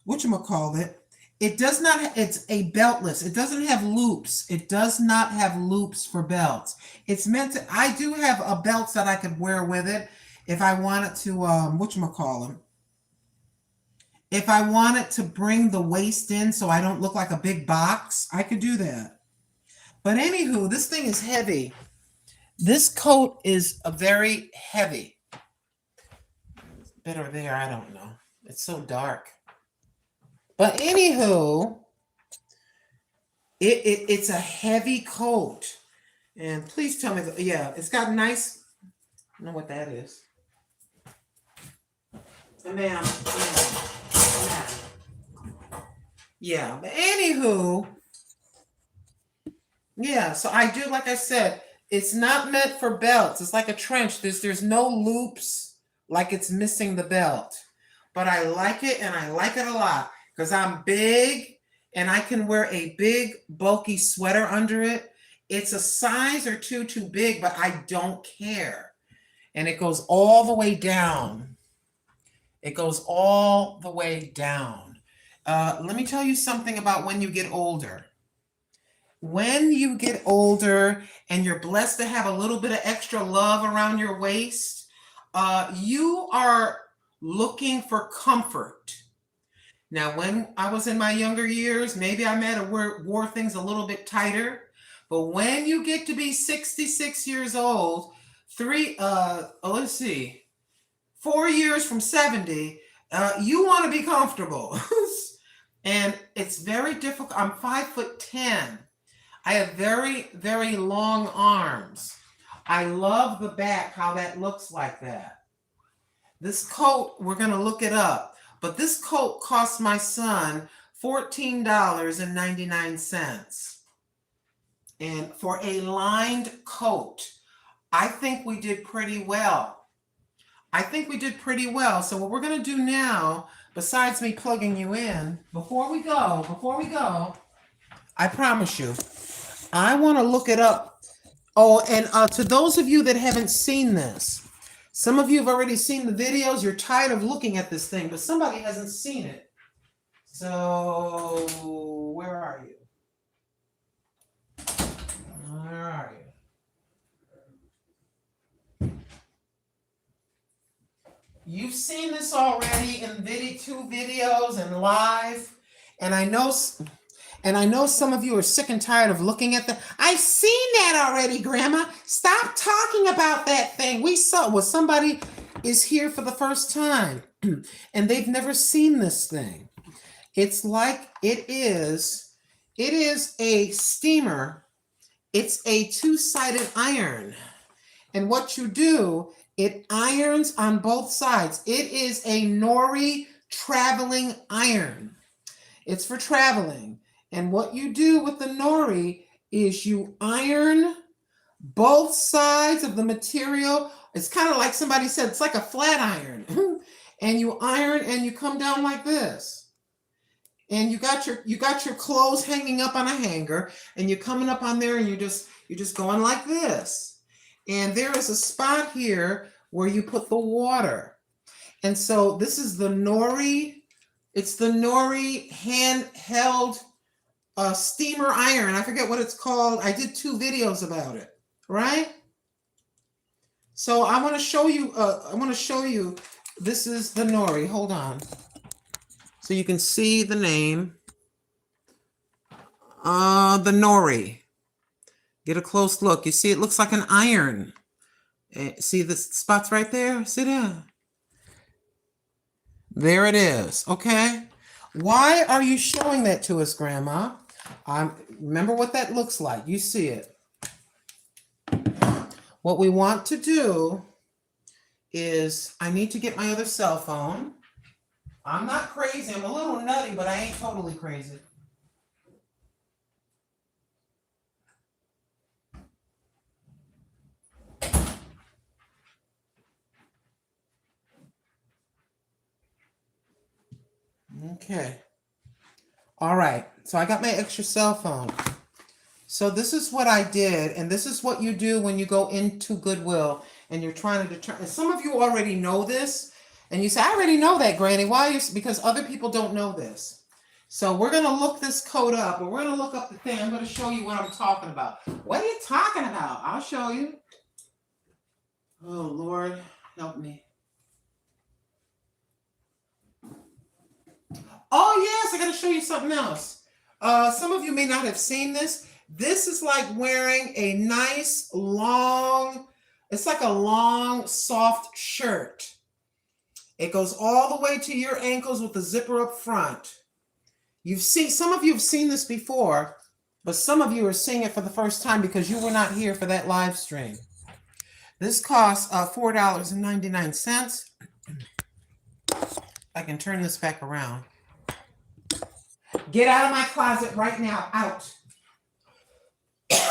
whatchamacallit. It does not, it's a beltless. It doesn't have loops. It does not have loops for belts. It's meant to, I do have a belt that I could wear with it if I wanted to, whatchamacallit. If I wanted to bring the waist in so I don't look like a big box, I could do that. But anywho, this thing is heavy. This coat is a very heavy. Better there, I don't know. It's so dark. But anywho, it's a heavy coat. And please tell me, yeah, it's got nice, I don't know what that is. Ma'am. Yeah, but anywho, yeah, so I do, like I said, it's not meant for belts. It's like a trench. There's no loops, like it's missing the belt. But I like it, and I like it a lot because I'm big and I can wear a big, bulky sweater under it. It's a size or two too big, but I don't care. And it goes all the way down. It goes all the way down. Let me tell you something about when you get older. When you get older and you're blessed to have a little bit of extra love around your waist, you are looking for comfort. Now, when I was in my younger years, maybe I might have wore things a little bit tighter. But when you get to be 66 years old, 4 years from 70, you want to be comfortable. And it's very difficult. I'm 5'10". I have very, very long arms. I love the back, how that looks like that. This coat, we're going to look it up, but this coat cost my son $14.99. And for a lined coat, I think we did pretty well. So what we're going to do now, besides me plugging you in, before we go, I promise you, I want to look it up. Oh, and to those of you that haven't seen this, some of you have already seen the videos. You're tired of looking at this thing, but somebody hasn't seen it. So, where are you? Where are you? You've seen this already in two videos and live, and I know some of you are sick and tired of looking at I've seen that already, Grandma. Stop talking about that thing. Somebody is here for the first time and they've never seen this thing. It's like it is a steamer. It's a two-sided iron. And what you do, it irons on both sides. It is a nori traveling iron. It's for traveling. And what you do with the nori is you iron both sides of the material. It's kind of like somebody said, it's like a flat iron. And you iron and you come down like this. And you got your clothes hanging up on a hanger, and you're coming up on there and you're just going like this. And there is a spot here where you put the water. And so this is the nori. It's the nori handheld steamer iron. I forget what it's called. I did 2 videos about it, right? So I want to show you. This is the nori. Hold on, so you can see the name. The nori. Get a close look. You see, it looks like an iron. See the spots right there? See there? There it is. Okay. Why are you showing that to us, Grandma? Remember what that looks like. You see it. What we want to do is I need to get my other cell phone. I'm not crazy. I'm a little nutty, but I ain't totally crazy. Okay. All right. So I got my extra cell phone. So this is what I did, and this is what you do when you go into Goodwill and you're trying to determine. Some of you already know this, and you say, I already know that, Granny. Why? Because other people don't know this. So we're going to look this code up, and we're going to look up the thing. I'm going to show you what I'm talking about. What are you talking about? I'll show you. Oh, Lord, help me. Oh, yes, I got to show you something else. Some of you may not have seen this. This is like wearing a nice, long, it's like a long, soft shirt. It goes all the way to your ankles with the zipper up front. Some of you have seen this before, but some of you are seeing it for the first time because you were not here for that live stream. This costs $4.99. I can turn this back around. Get out of my closet right now. Out.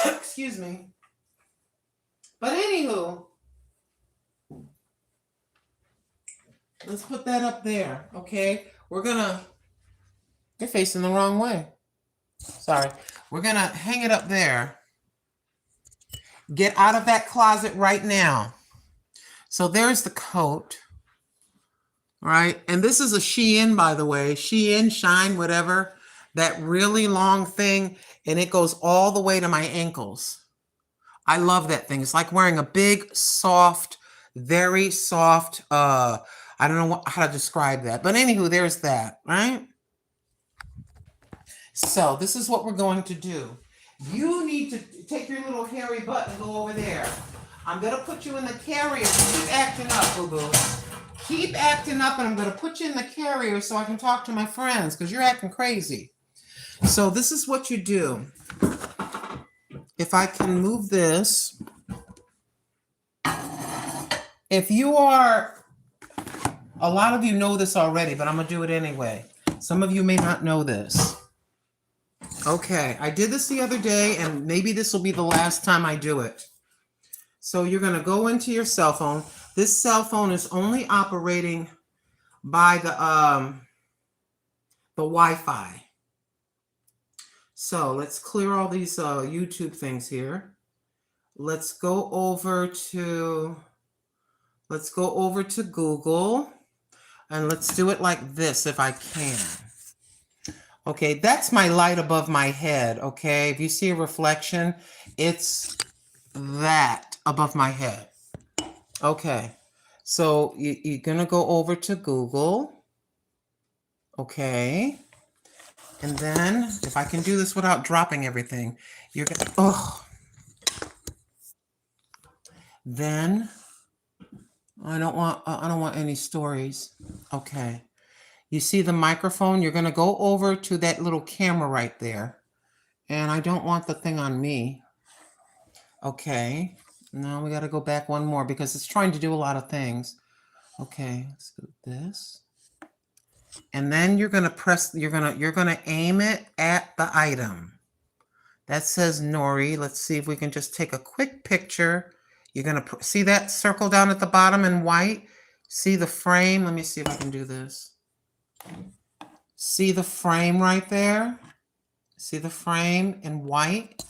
Excuse me. But anywho, let's put that up there. Okay. You're facing the wrong way. Sorry. We're going to hang it up there. Get out of that closet right now. So there's the coat. Right. And this is a Shein, by the way. Shein, Shine, whatever. That really long thing. And it goes all the way to my ankles. I love that thing. It's like wearing a big, soft, very soft, I don't know how to describe that. But anywho, there's that, right? So this is what we're going to do. You need to take your little hairy butt and go over there. I'm going to put you in the carrier. Keep acting up, boo-boo. Keep acting up, and I'm going to put you in the carrier so I can talk to my friends because you're acting crazy. So this is what you do. If I can move this. If you are, a lot of you know this already, but I'm going to do it anyway. Some of you may not know this. Okay, I did this the other day, and maybe this will be the last time I do it. So you're going to go into your cell phone. This cell phone is only operating by the Wi-Fi. So let's clear all these YouTube things here. Let's go over to Google, and let's do it like this if I can. Okay, that's my light above my head, okay? If you see a reflection, it's that above my head. Okay, so you're going to go over to Google, okay? And then, if I can do this without dropping everything, you're going to, Then, I don't want any stories. Okay. You see the microphone? You're going to go over to that little camera right there. And I don't want the thing on me. Okay. Now we got to go back one more because it's trying to do a lot of things. Okay. Let's do this. And then you're going to press, you're going to aim it at the item. That says Nori. Let's see if we can just take a quick picture. You're going to see that circle down at the bottom in white. See the frame. Let me see if I can do this. See the frame right there? See the frame in white?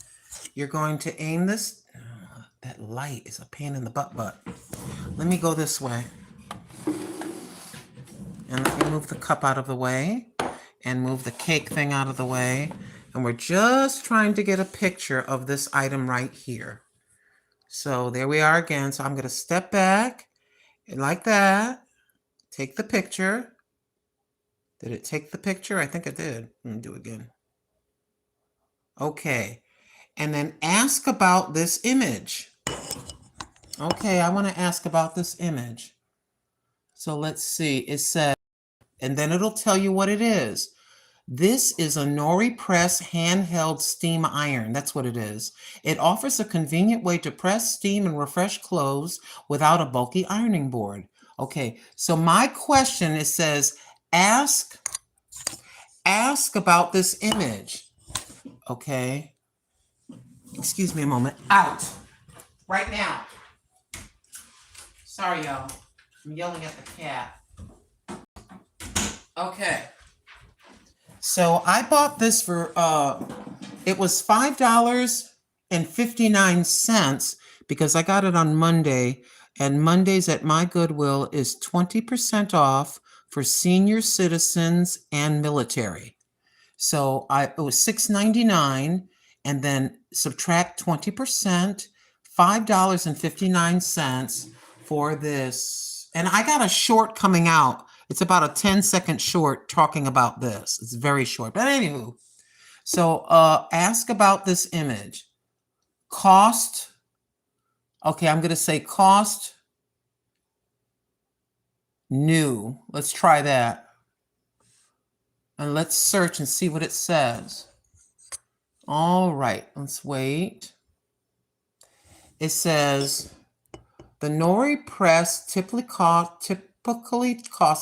You're going to aim this. Oh, that light is a pain in the butt. Let me go this way. And let me move the cup out of the way and move the cake thing out of the way. And we're just trying to get a picture of this item right here. So there we are again. So I'm going to step back and like that. Take the picture. Did it take the picture? I think it did. Let me do it again. Okay. And then ask about this image. Okay, I want to ask about this image. So let's see. It says, and then it'll tell you what it is. This is a Nori Press handheld steam iron. That's what it is. It offers a convenient way to press, steam, and refresh clothes without a bulky ironing board. Okay, so my question, it says, ask about this image. Okay. Excuse me a moment. Out. Right now. Sorry, y'all. I'm yelling at the cat. Okay. So I bought this for, it was $5.59 because I got it on Monday, and Mondays at my Goodwill is 20% off for senior citizens and military. So it was $6.99, and then subtract 20%, $5.59 for this. And I got a short coming out. It's about a 10-second short talking about this. It's very short. But anywho, so ask about this image. Cost. Okay, I'm going to say cost new. Let's try that. And let's search and see what it says. All right, let's wait. It says the Nori Press typically costs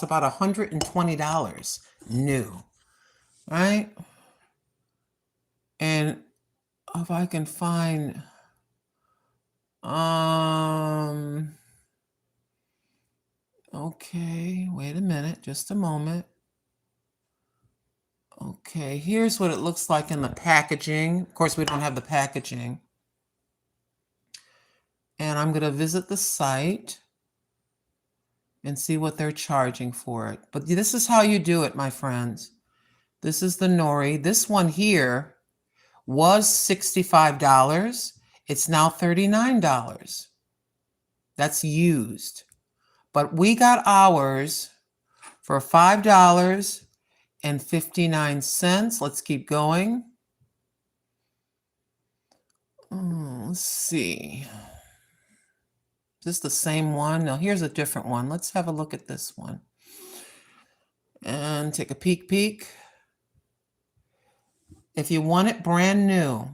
about $120 new, right? And if I can find, okay, wait a minute, just a moment. Okay, here's what it looks like in the packaging. Of course, we don't have the packaging. And I'm going to visit the site and see what they're charging for it. But this is how you do it, my friends. This is the Nori. This one here was $65. It's now $39. That's used. But we got ours for $5.59. Let's keep going. Let's see. Is this the same one? No, here's a different one. Let's have a look at this one. And take a peek. If you want it brand new,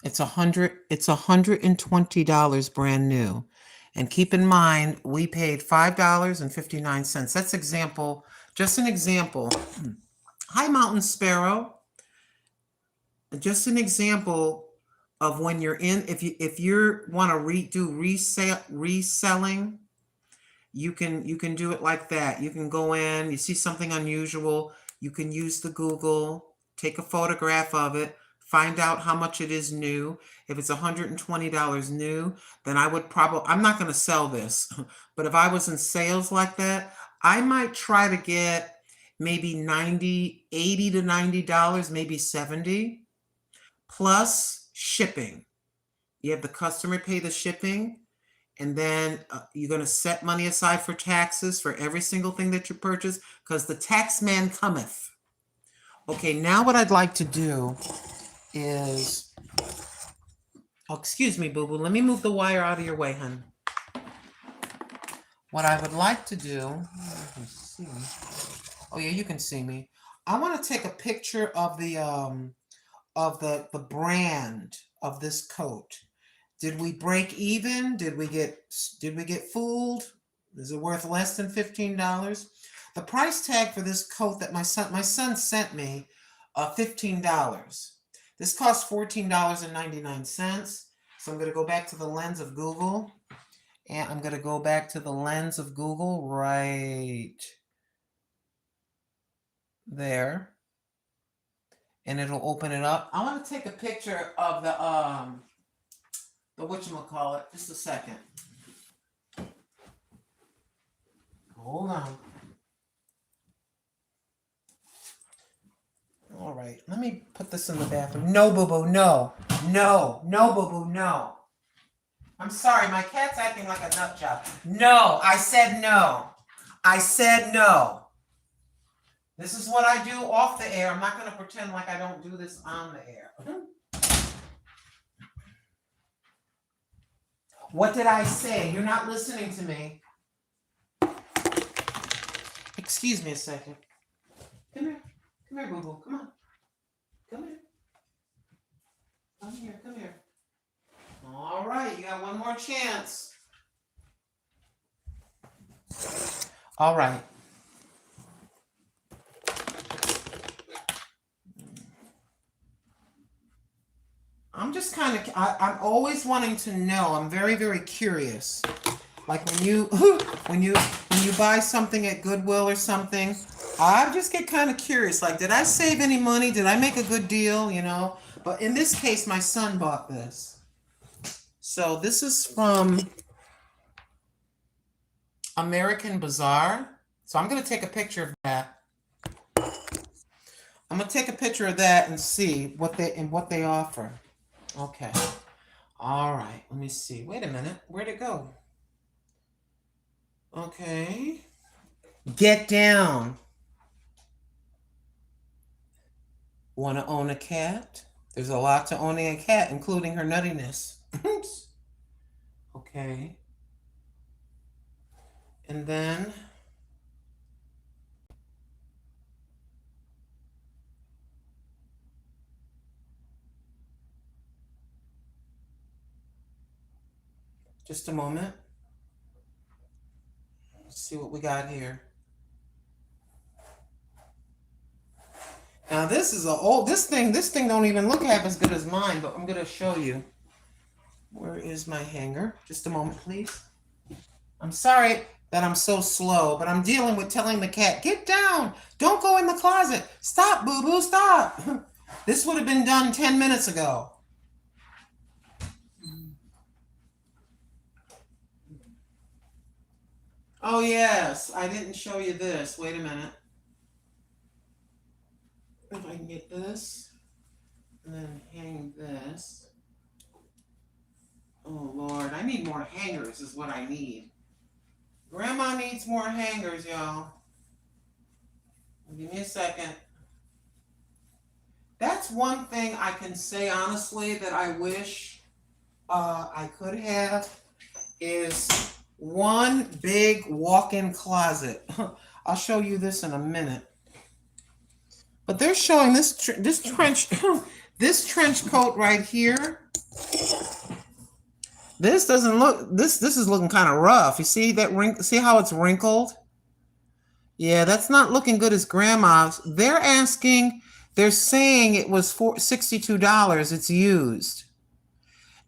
it's $120 brand new. And keep in mind, we paid $5.59. That's example, just an example. Hi, Mountain Sparrow. Just an example of when you're in, if you want to do reselling, you can do it like that. You can go in, you see something unusual, you can use the Google, take a photograph of it, find out how much it is new. If it's $120 new, then I would I'm not going to sell this, but if I was in sales like that, I might try to get maybe $80 to $90, maybe $70, plus shipping. You have the customer pay the shipping, and then you're going to set money aside for taxes for every single thing that you purchase, because the tax man cometh. Okay, now what I'd like to do is, excuse me, boo-boo. Let me move the wire out of your way, hon. What I would like to do, oh yeah, you can see me. I want to take a picture of the brand of this coat. Did we break even? Did we get fooled? Is it worth less than $15? The price tag for this coat that my son sent me, $15. This costs $14.99. So I'm going to go back to the lens of Google. And I'm going to go back to the lens of Google right there. And it'll open it up. I want to take a picture of the whatchamacallit. Just a second. Hold on. All right, let me put this in the bathroom. No, boo-boo, no. No, boo-boo, no. I'm sorry, my cat's acting like a nut job. No, I said no. I said no. This is what I do off the air. I'm not going to pretend like I don't do this on the air. What did I say? You're not listening to me. Excuse me a second. Come here, boo-boo. Come on. Come here, come here. All right, you got one more chance. All right. I'm just kind of, I'm always wanting to know. I'm very, very curious. Like when you, when you buy something at Goodwill or something, I just get kind of curious. Like, did I save any money? Did I make a good deal? You know. But in this case, my son bought this. So this is from American Bazaar. So I'm gonna take a picture of that. I'm gonna take a picture of that and see what they offer. Okay. All right. Let me see. Wait a minute. Where'd it go? Okay. Get down. Want to own a cat? There's a lot to owning a cat, including her nuttiness. Okay. And then just a moment. Let's see what we got here. Now this is this thing don't even look half as good as mine, but I'm gonna show you. Where is my hanger? Just a moment, please. I'm sorry that I'm so slow, but I'm dealing with telling the cat, get down, don't go in the closet, stop, boo-boo, stop. This would have been done 10 minutes ago. Oh yes, I didn't show you this. Wait a minute. If I can get this, and then hang this. Oh Lord, I need more hangers is what I need. Grandma needs more hangers, y'all. Give me a second. That's one thing I can say honestly that I wish I could have is one big walk-in closet. I'll show you this in a minute. But they're showing this trench this trench coat right here. This doesn't look, this is looking kind of rough. You see that see how it's wrinkled? Yeah, that's not looking good as grandma's. They're saying it was $62. It's used.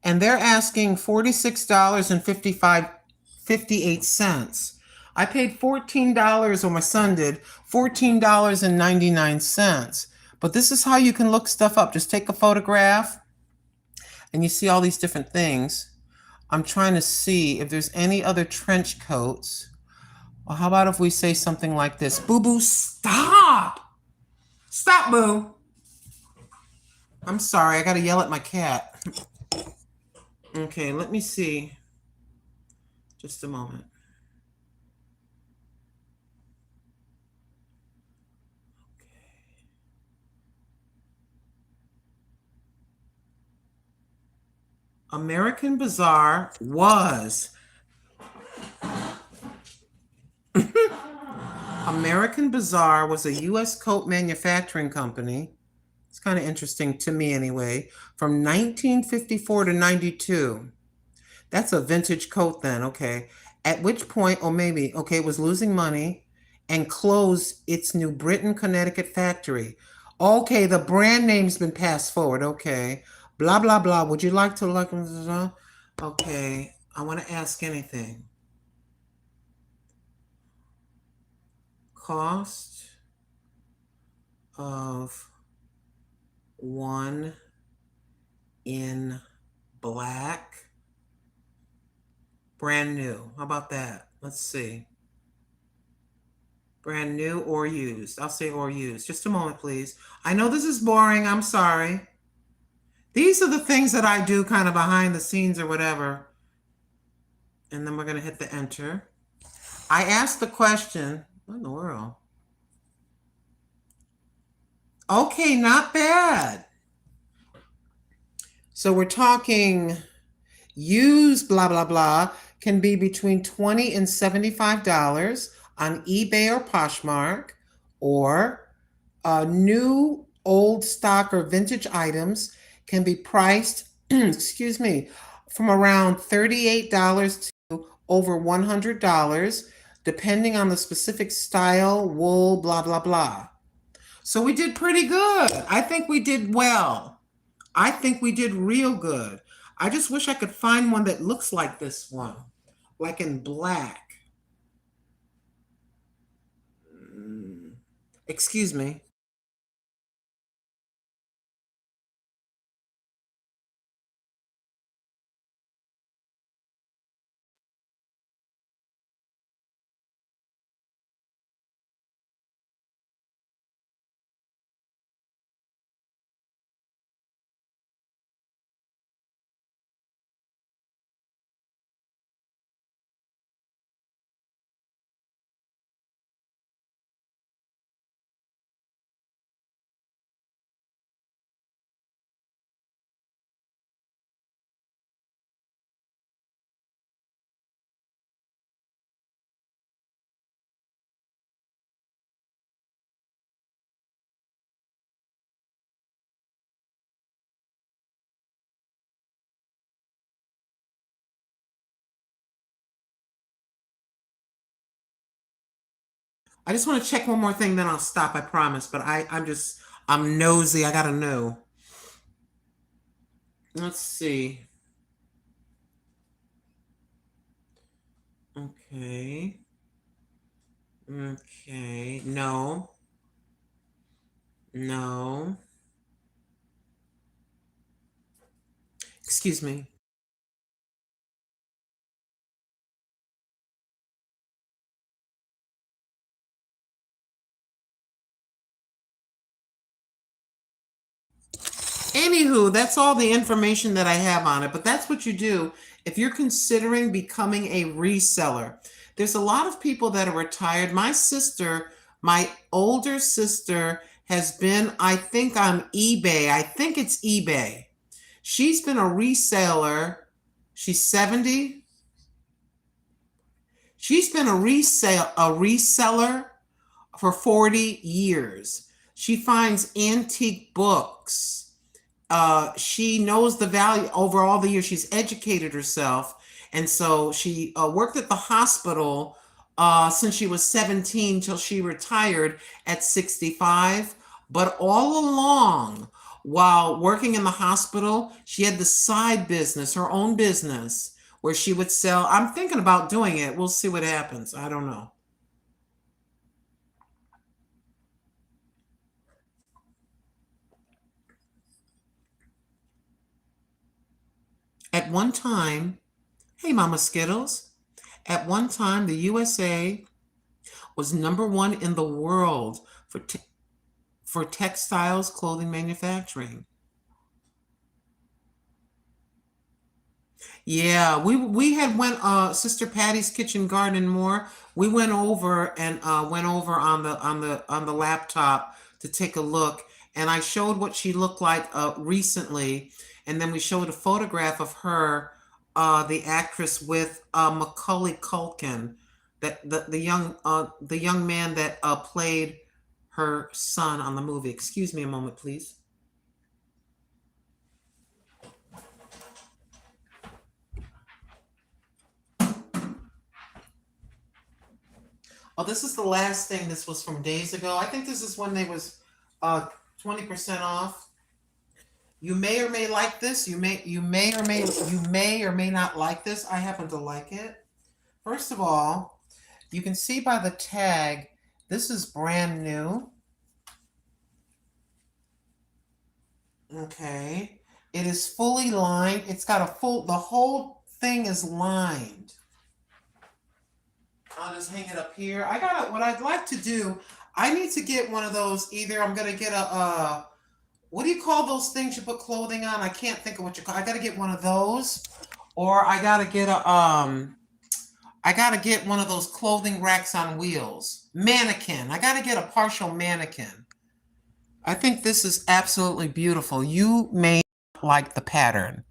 And they're asking $46.58. I paid $14, or my son did, $14.99. But this is how you can look stuff up. Just take a photograph and you see all these different things. I'm trying to see if there's any other trench coats. Well, how about if we say something like this? Boo Boo, stop! Stop, Boo! I'm sorry, I gotta yell at my cat. Okay, let me see. Just a moment. American Bazaar was American Bazaar was a U.S. coat manufacturing company. It's kind of interesting to me anyway. From 1954 to 92. That's a vintage coat then, okay. At which point, it was losing money and closed its New Britain, Connecticut factory. Okay, the brand name's been passed forward, okay. Blah, blah, blah. Would you like to look? Okay, I want to ask anything. Cost of one in black. Brand new. How about that? Let's see. Brand new or used. I'll say or used. Just a moment, please. I know this is boring. I'm sorry. These are the things that I do kind of behind the scenes or whatever. And then we're going to hit the enter. I asked the question. What in the world? Okay, not bad. So we're talking used blah, blah, blah can be between $20 and $75 on eBay or Poshmark, or new, old stock or vintage items can be priced, excuse me, from around $38 to over $100, depending on the specific style, wool, blah, blah, blah. So we did pretty good. I think we did well. I think we did real good. I just wish I could find one that looks like this one, like in black. Excuse me. I just want to check one more thing, then I'll stop, I promise. But I'm nosy. I gotta know. Let's see. Okay. Okay. No. No. Excuse me. Anywho, that's all the information that I have on it, but that's what you do if you're considering becoming a reseller. There's a lot of people that are retired. My sister, my older sister, has been, I think, on eBay. I think it's eBay. She's been a reseller. She's 70. She's been a reseller for 40 years. She finds antique books. She knows the value over all the years. She's educated herself. And so she worked at the hospital since she was 17 till she retired at 65. But all along, while working in the hospital, she had the side business, her own business, where she would sell. I'm thinking about doing it. We'll see what happens. I don't know. At one time, hey, Mama Skittles. At one time, the USA was number one in the world for textiles clothing manufacturing. Yeah, we had went Sister Patty's Kitchen Garden and More. We went over and went over on the laptop to take a look, and I showed what she looked like recently, and then we showed a photograph of her, the actress with Macaulay Culkin, that the young man that played her son on the movie. Excuse me a moment, please. Oh, this is the last thing. This was from days ago. I think this is when they was uh 20% off. You may or may like this. You may or may not like this. I happen to like it. First of all, you can see by the tag, this is brand new. Okay. It is fully lined. It's got the whole thing is lined. I'll just hang it up here. What I'd like to do, I need to get one of those. Either I'm gonna get what do you call those things you put clothing on? I can't think of what you call. I gotta get one of those, or I gotta get one of those clothing racks on wheels. Mannequin. I gotta get a partial mannequin. I think this is absolutely beautiful. You may like the pattern.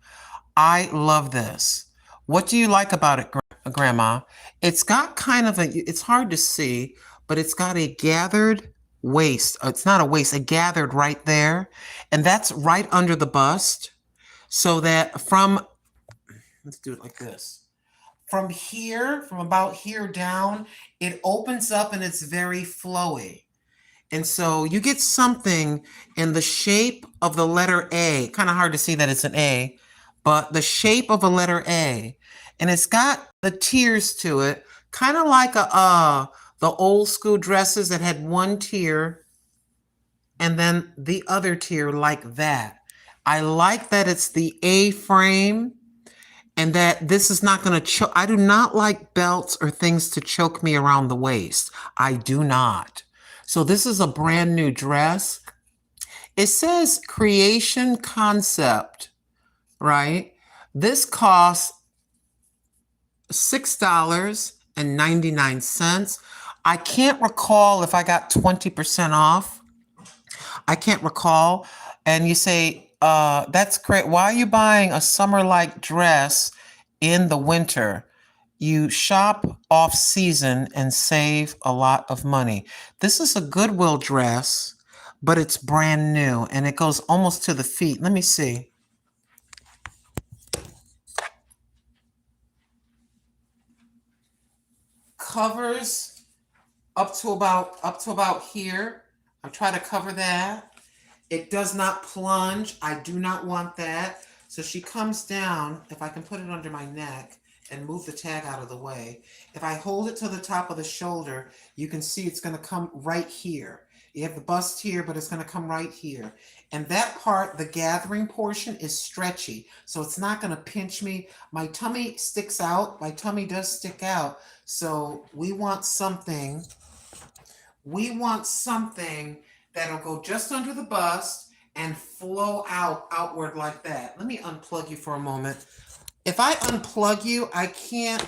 I love this. What do you like about it, Grandma? It's got kind of it's hard to see, but it's got a gathered waist. It's not a waist, a gathered right there. And that's right under the bust. so that let's do it like this. From here, from about here down, it opens up and it's very flowy. And so you get something in the shape of the letter A. Kind of hard to see that it's an A, but the shape of a letter A. And it's got the tiers to it, kind of like the old school dresses that had one tier and then the other tier like that. I like that it's the A frame and that this is not going to choke. I do not like belts or things to choke me around the waist. I do not. So this is a brand new dress. It says creation concept, right? This costs $6.99. I can't recall if I got 20% off. I can't recall. And you say, that's great. Why are you buying a summer-like dress in the winter? You shop off season and save a lot of money. This is a Goodwill dress, but it's brand new and it goes almost to the feet. Let me see. Covers up to about here. I'll try to cover that. It does not plunge. I do not want that. So she comes down, if I can put it under my neck and move the tag out of the way. If I hold it to the top of the shoulder, you can see it's going to come right here. You have the bust here, but it's going to come right here. And that part, the gathering portion, is stretchy. So it's not going to pinch me. My tummy sticks out. My tummy does stick out. So we want something that'll go just under the bust and flow outward like that. Let me unplug you for a moment. If I unplug you, I can't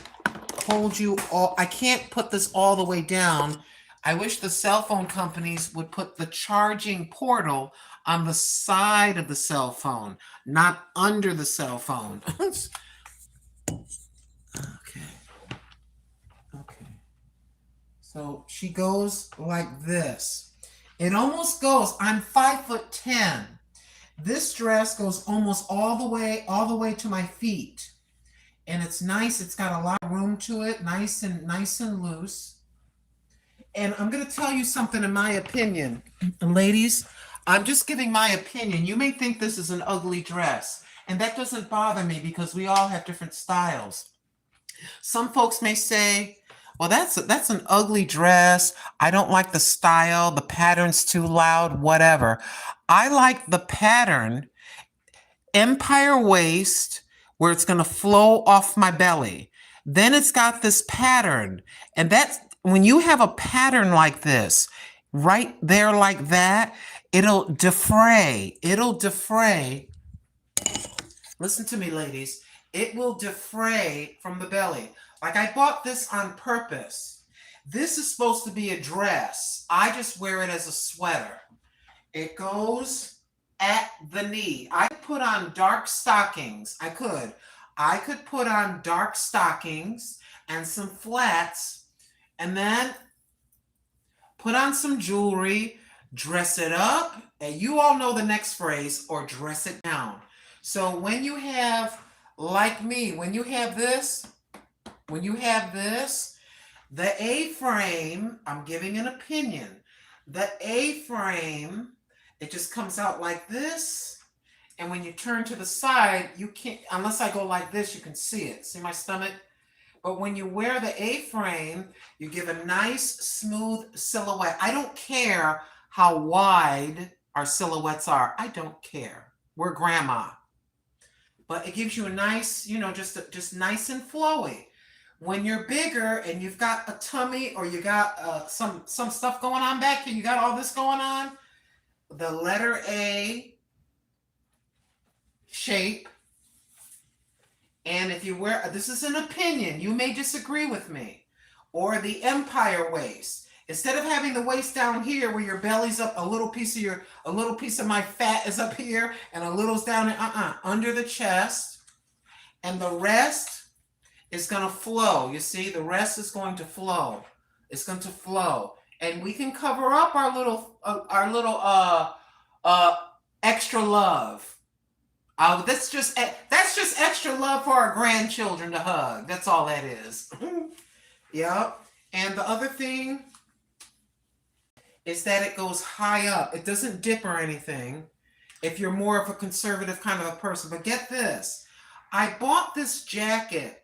hold you all. I can't put this all the way down. I wish the cell phone companies would put the charging portal on the side of the cell phone, not under the cell phone. Okay. So she goes like this. It almost goes, I'm 5'10". This dress goes almost all the way to my feet. And it's nice. It's got a lot of room to it, nice and loose. And I'm going to tell you something in my opinion. And ladies, I'm just giving my opinion. You may think this is an ugly dress, and that doesn't bother me because we all have different styles. Some folks may say, well, that's an ugly dress. I don't like the style. The pattern's too loud, whatever. I like the pattern, empire waist, where it's going to flow off my belly. Then it's got this pattern. And that's when you have a pattern like this, right there like that, it'll defray. It'll defray. Listen to me, ladies. It will defray from the belly. Like I bought this on purpose. This is supposed to be a dress. I just wear it as a sweater. It goes at the knee. I could put on dark stockings. I could put on dark stockings and some flats and then put on some jewelry, dress it up, and you all know the next phrase, or dress it down. So when you have, like me, when you have this, the A-frame, I'm giving an opinion. The A-frame, it just comes out like this. And when you turn to the side, you can't, unless I go like this, you can see it. See my stomach? But when you wear the A-frame, you give a nice, smooth silhouette. I don't care how wide our silhouettes are. I don't care. We're grandma. But it gives you a nice, just nice and flowy. When you're bigger and you've got a tummy or you got some stuff going on back here, you got all this going on, the letter A shape. And if you wear, this is an opinion, you may disagree with me, or the empire waist. Instead of having the waist down here where your belly's up, a little piece of my fat is up here and a little's down under the chest, and the rest is going to flow. You see, the rest is going to flow. It's going to flow, and we can cover up our little extra love. Oh, that's just extra love for our grandchildren to hug. That's all that is. Yep. And the other thing is that it goes high up. It doesn't dip or anything. If you're more of a conservative kind of a person. But get this. I bought this jacket.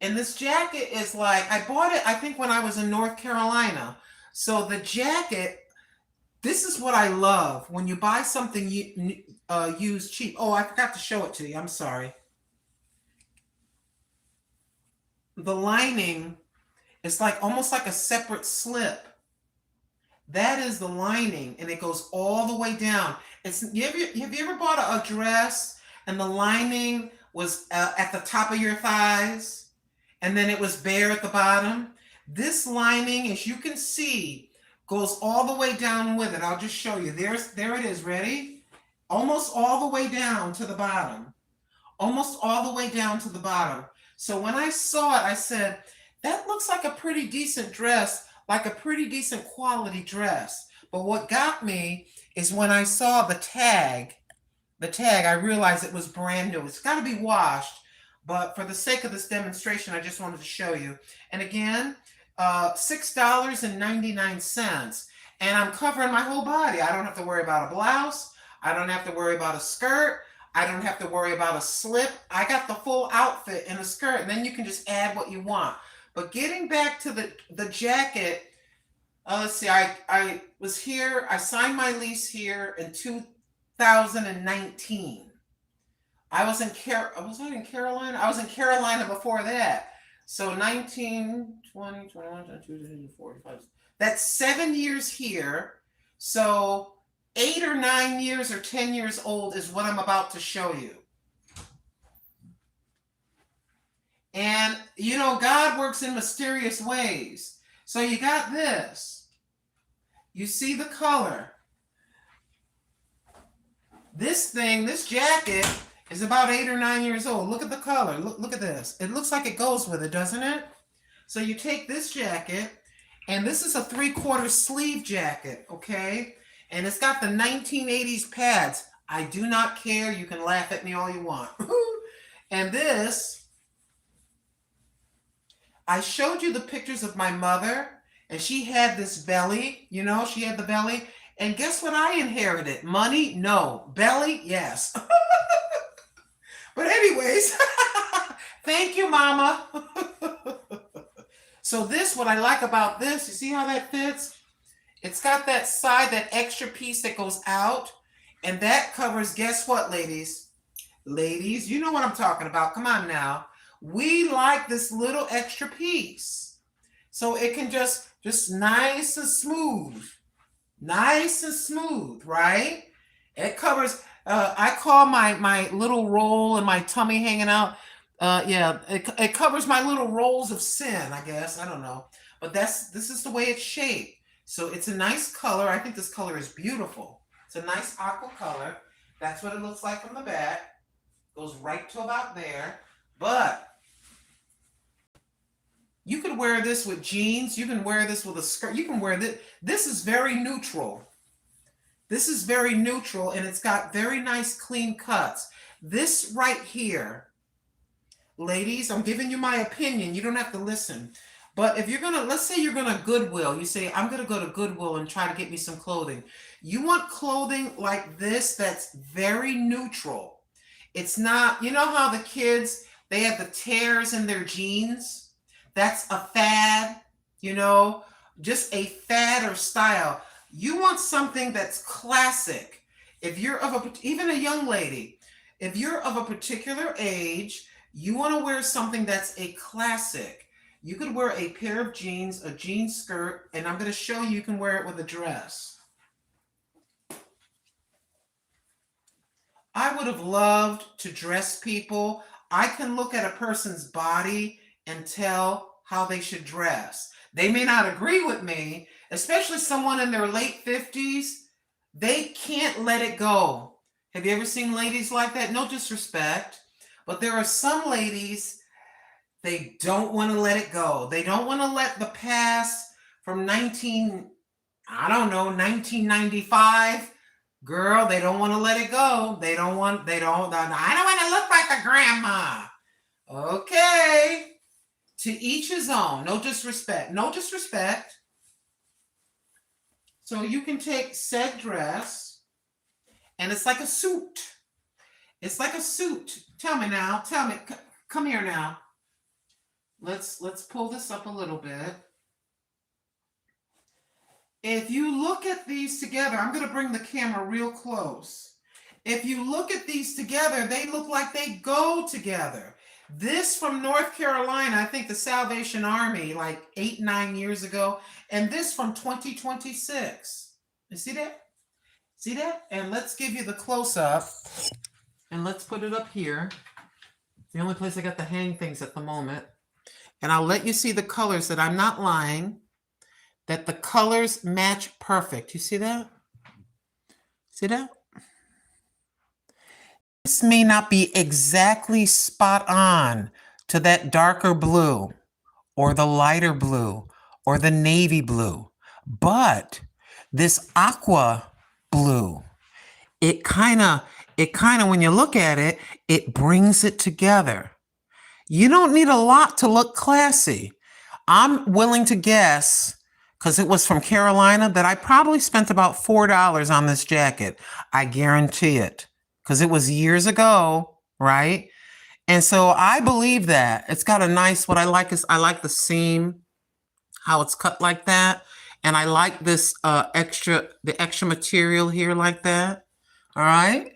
And this jacket is like, I bought it, I think, when I was in North Carolina. So the jacket, this is what I love. When you buy something used cheap. Oh, I forgot to show it to you. I'm sorry. The lining is like almost like a separate slip. That is the lining, and it goes all the way down. Have you ever bought a dress and the lining was at the top of your thighs, and then it was bare at the bottom? This lining, as you can see, goes all the way down with it. I'll just show you. There it is. Ready? Almost all the way down to the bottom. Almost all the way down to the bottom. So when I saw it, I said, that looks like a pretty decent dress, like a pretty decent quality dress. But what got me is when I saw the tag, I realized it was brand new. It's got to be washed, but for the sake of this demonstration, I just wanted to show you. And again, $6.99, and I'm covering my whole body. I don't have to worry about a blouse. I don't have to worry about a skirt. I don't have to worry about a slip. I got the full outfit in a skirt, and then you can just add what you want. But getting back to the jacket, let's see, I was here, I signed my lease here in 2019. Was I in Carolina? I was in Carolina before that. So 19, 20, 21, 22, 23, 24, 25. That's 7 years here. So 8 or 9 years or 10 years old is what I'm about to show you. And, you know, God works in mysterious ways. So you got this. You see the color. This jacket is about 8 or 9 years old. Look at the color. Look at this. It looks like it goes with it, doesn't it? So you take this jacket, and this is a 3/4 sleeve jacket, okay? And it's got the 1980s pads. I do not care. You can laugh at me all you want. And this, I showed you the pictures of my mother, and she had this belly, you know, she had the belly. And guess what I inherited? Money? No. Belly? Yes. But anyways, thank you, Mama. So this, what I like about this, you see how that fits? It's got that side, that extra piece that goes out, and that covers, guess what, ladies? Ladies, you know what I'm talking about. Come on now. We like this little extra piece. So it can just nice and smooth. Nice and smooth, right? It covers, I call my little roll and my tummy hanging out. Yeah, it covers my little rolls of sin, I guess. I don't know. But this is the way it's shaped. So it's a nice color. I think this color is beautiful. It's a nice aqua color. That's what it looks like from the back. Goes right to about there. But you could wear this with jeans. You can wear this with a skirt. You can wear this. This is very neutral. This is very neutral, and it's got very nice clean cuts. This right here, ladies, I'm giving you my opinion. You don't have to listen. But if you're going to, let's say you're going to Goodwill. You say, I'm going to go to Goodwill and try to get me some clothing. You want clothing like this that's very neutral. It's not, you know how the kids, they have the tears in their jeans? That's a fad, you know, just a fad or style. You want something that's classic. If you're even a young lady, if you're of a particular age, you want to wear something that's a classic. You could wear a pair of jeans, a jean skirt, and I'm going to show you can wear it with a dress. I would have loved to dress people. I can look at a person's body and tell how they should dress. They may not agree with me, especially someone in their late 50s. They can't let it go. Have you ever seen ladies like that? No disrespect, but there are some ladies, they don't want to let it go. They don't want to let the past from 1995, Girl, they don't want to let it go. I don't want to look like a grandma. Okay. To each his own. No disrespect. No disrespect. So you can take said dress, and it's like a suit. It's like a suit. Tell me now. Tell me. Come here now. Let's pull this up a little bit. If you look at these together, I'm going to bring the camera real close. If you look at these together, they look like they go together. This from North Carolina, I think the Salvation Army, like 8-9 years ago, and this from 2026. You see that? See that? And let's give you the close-up, and let's put it up here. It's the only place I got to hang things at the moment. And I'll let you see the colors that I'm not lying, that the colors match perfect. You see that? See that? This may not be exactly spot on to that darker blue or the lighter blue or the navy blue, but this aqua blue, it kind of, when you look at it, it brings it together. You don't need a lot to look classy. I'm willing to guess, because it was from Carolina, that I probably spent about $4 on this jacket. I guarantee it. Because it was years ago, right? And so I believe that. It's got a nice, what I like is I like the seam, how it's cut like that. And I like this extra material here like that. All right.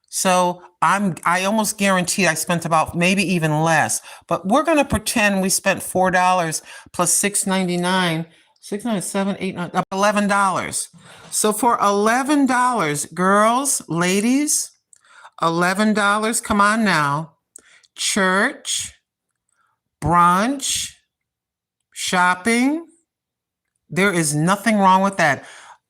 So I almost guarantee I spent about maybe even less, but we're going to pretend we spent $4 plus $6.99, $6.97, $8, $11. So for $11, girls, ladies, $11, come on now, church, brunch, shopping, there is nothing wrong with that.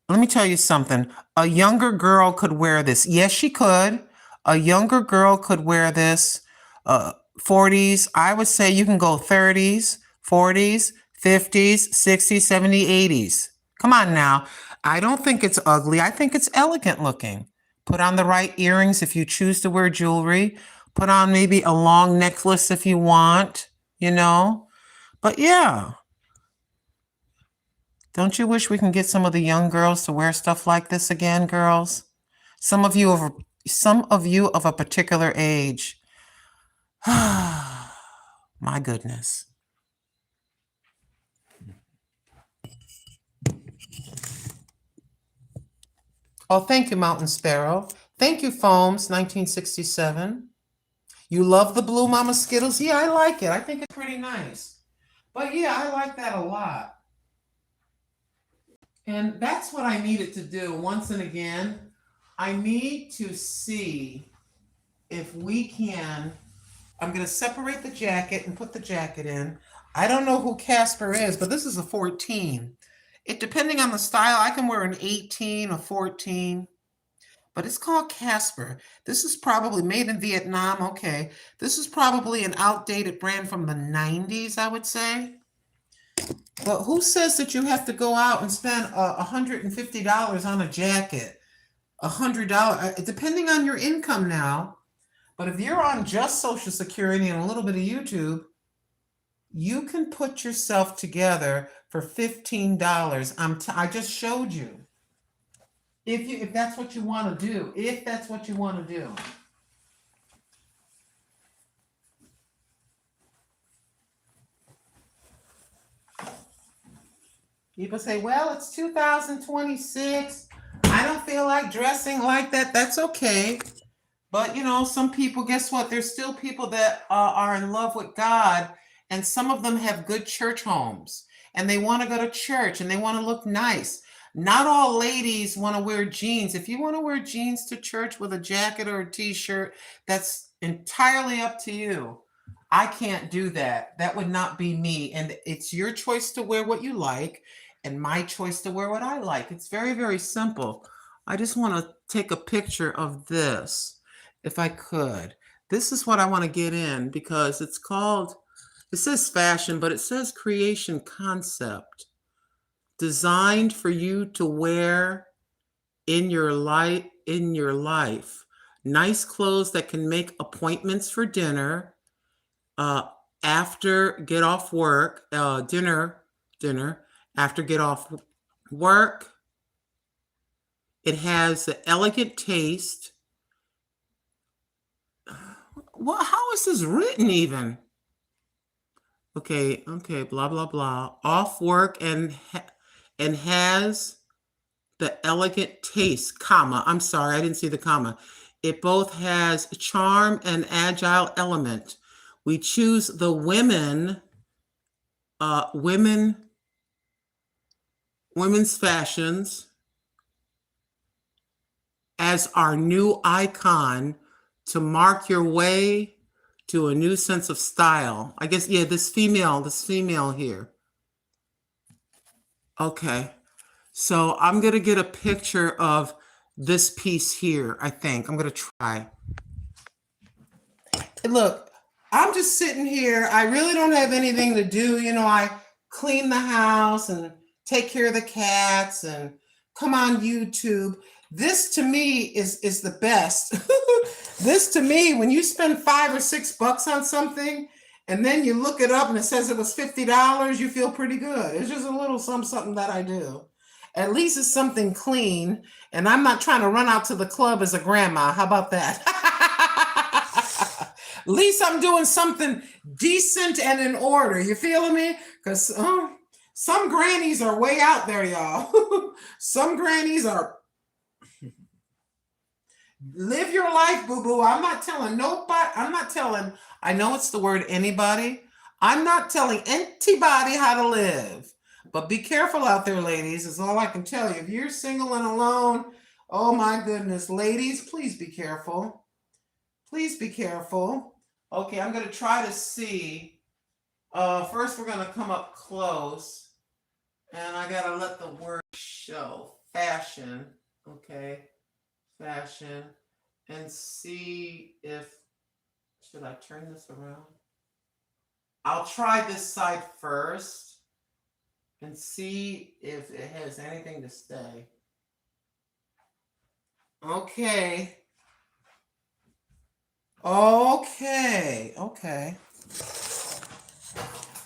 Let me tell you something. A younger girl could wear this. Yes, she could. A younger girl could wear this. 40s, I would say you can go 30s, 40s, 50s, 60s, 70s, 80s. Come on now. I don't think it's ugly. I think it's elegant looking. Put on the right earrings if you choose to wear jewelry. Put on maybe a long necklace if you want, you know. But yeah. Don't you wish we can get some of the young girls to wear stuff like this again, girls? Some of you of a particular age. My goodness. Oh, thank you, Mountain Sparrow. Thank you, Foams, 1967. You love the blue Mama Skittles? Yeah, I like it. I think it's pretty nice. But yeah, I like that a lot. And that's what I needed to do once and again. I need to see if we can, I'm going to separate the jacket and put the jacket in. I don't know who Casper is, but this is a 14. It, depending on the style, I can wear an 18, a 14, but it's called Casper. This is probably made in Vietnam. Okay. This is probably an outdated brand from the 90s, I would say. But who says that you have to go out and spend $150 on a jacket? $100, depending on your income now. But if you're on just Social Security and a little bit of YouTube, you can put yourself together for $15. I just showed you. If that's what you want to do. If that's what you want to do. People say, well, it's 2026. I don't feel like dressing like that. That's okay. But, you know, some people, guess what? There's still people that are in love with God, and some of them have good church homes, and they want to go to church, and they want to look nice. Not all ladies want to wear jeans. If you want to wear jeans to church with a jacket or a t-shirt, that's entirely up to you. I can't do that. That would not be me. And it's your choice to wear what you like, and my choice to wear what I like. It's very, very simple. I just want to take a picture of this, if I could. This is what I want to get in, because it's called, it says fashion, but it says creation concept. Designed for you to wear in your life. Nice clothes that can make appointments for dinner, after get off work, dinner after get off work. It has the elegant taste. Well, how is this written even? Okay, blah blah blah. Off work and has the elegant taste, comma. I'm sorry, I didn't see the comma. It both has charm and agile element. We choose the women's fashions as our new icon to mark your way to a new sense of style. I guess, yeah, this female here. Okay. So I'm going to get a picture of this piece here, I think. I'm going to try. Look, I'm just sitting here. I really don't have anything to do. I clean the house and take care of the cats and come on YouTube. This to me is the best. This to me, when you spend $5 or $6 on something and then you look it up and it says it was $50, you feel pretty good. It's just a little something that I do. At least it's something clean, and I'm not trying to run out to the club as a grandma. How about that? At least I'm doing something decent and in order. You feeling me? Because some grannies are way out there, y'all. Some grannies are... Live your life, boo-boo. I'm not telling nobody. I know it's the word anybody. I'm not telling anybody how to live. But be careful out there, ladies, is all I can tell you. If you're single and alone, oh my goodness. Ladies, please be careful. Please be careful. Okay, I'm going to try to see. First, we're going to come up close. And I got to let the word show. Fashion. Okay. Fashion. And see if... Should I turn this around? I'll try this side first. And see if it has anything to say. Okay.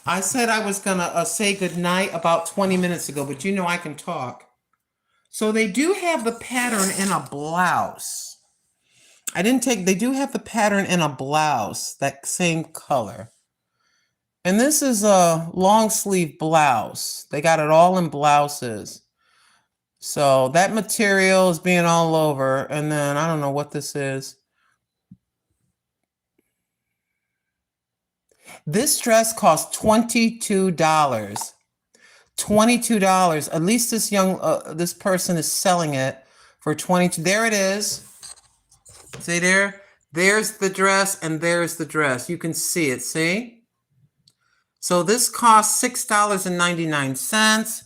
I said I was going to say goodnight about 20 minutes ago, but I can talk. So they do have the pattern in a blouse. They do have the pattern in a blouse, that same color. And this is a long sleeve blouse. They got it all in blouses. So that material is being all over. And then I don't know what this is. This dress cost $22. $22. At least this person is selling it for $22. There it is. See there? There's the dress and there's the dress. You can see it, see? So this costs $6.99.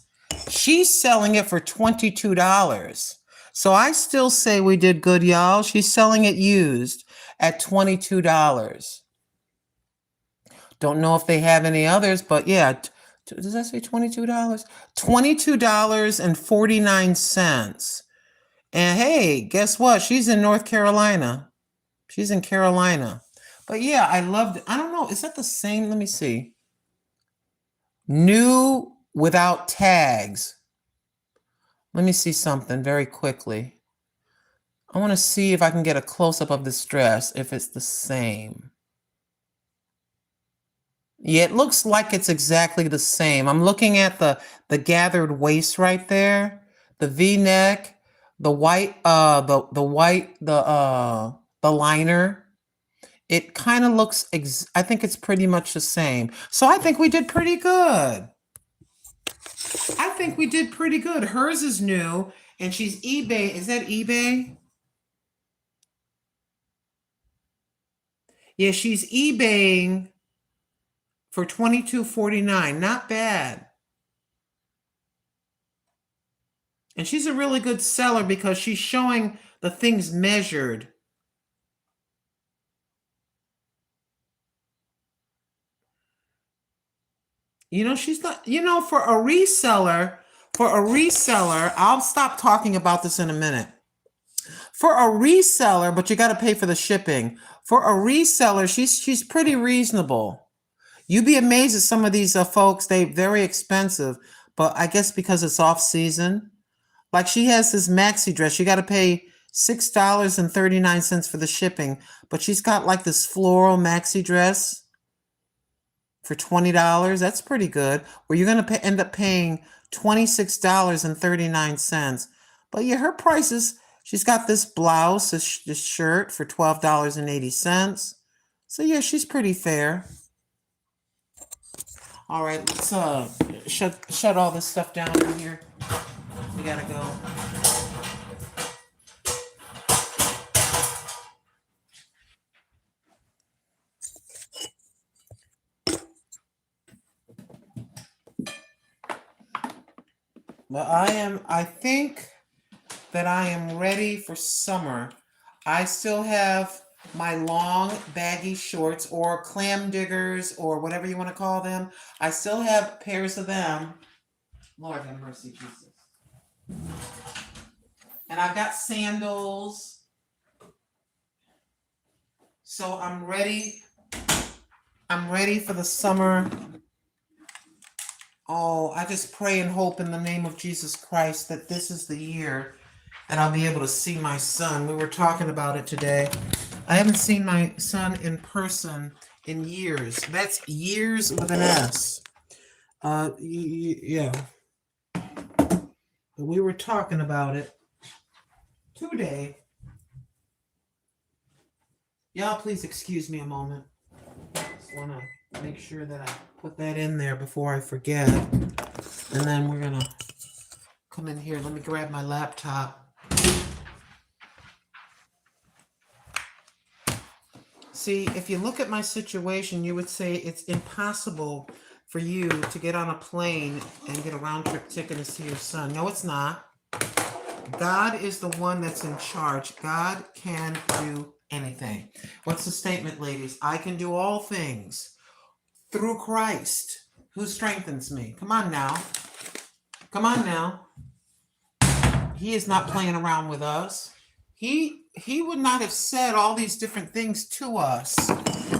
She's selling it for $22. So I still say we did good, y'all. She's selling it used at $22. Don't know if they have any others, but yeah. Does that say $22? $22.49. And hey, guess what? She's in North Carolina. She's in Carolina. But yeah, I loved it. I don't know. Is that the same? Let me see. New without tags. Let me see something very quickly. I want to see if I can get a close-up of this dress, if it's the same. Yeah, it looks like it's exactly the same. I'm looking at the gathered waist right there, the V-neck, the white, the liner. It kind of looks, I think it's pretty much the same. So I think we did pretty good. Hers is new, and she's eBay. Is that eBay? Yeah, she's eBaying for $22.49. Not bad. And she's a really good seller because she's showing the things measured. She's not, for a reseller, For a reseller, I'll stop talking about this in a minute. For a reseller, but you got to pay for the shipping. For a reseller, she's pretty reasonable. You'd be amazed at some of these folks. They're very expensive, but I guess because it's off season. Like she has this maxi dress. You got to pay $6.39 for the shipping, but she's got like this floral maxi dress for $20. That's pretty good. Where you're going to end up paying $26.39. But yeah, her prices. She's got this blouse, this shirt for $12.80. So yeah, she's pretty fair. All right, let's shut all this stuff down in here. We gotta go. Well, I think that I am ready for summer. I still have my long baggy shorts or clam diggers or whatever you want to call them. I still have pairs of them. Lord have mercy, Jesus. And I've got sandals. So I'm ready. I'm ready for the summer. Oh, I just pray and hope in the name of Jesus Christ that this is the year that I'll be able to see my son. We were talking about it today. I haven't seen my son in person in years. That's years with an S. Yeah. We were talking about it today. Y'all, please excuse me a moment. Just want to make sure that I put that in there before I forget. And then we're going to come in here. Let me grab my laptop. See, if you look at my situation, you would say it's impossible for you to get on a plane and get a round-trip ticket to see your son. No, it's not. God is the one that's in charge. God can do anything. What's the statement, ladies? I can do all things through Christ who strengthens me. Come on now. Come on now. He is not playing around with us. He would not have said all these different things to us.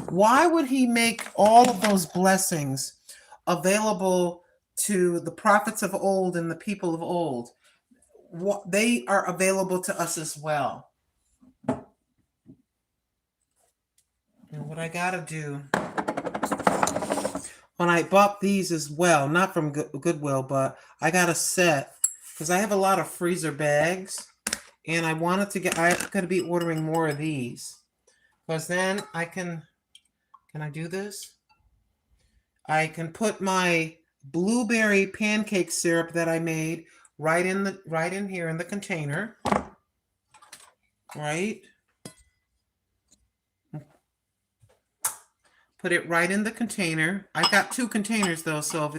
Why would he make all of those blessings available to the prophets of old and the people of old? They are available to us as well. And what I got to do, when I bought these as well, not from Goodwill, but I got a set because I have a lot of freezer bags. And I wanted to I'm going to be ordering more of these because then I can I do this? I can put my blueberry pancake syrup that I made right in here in the container. Right? Put it right in the container. I got 2 containers though, so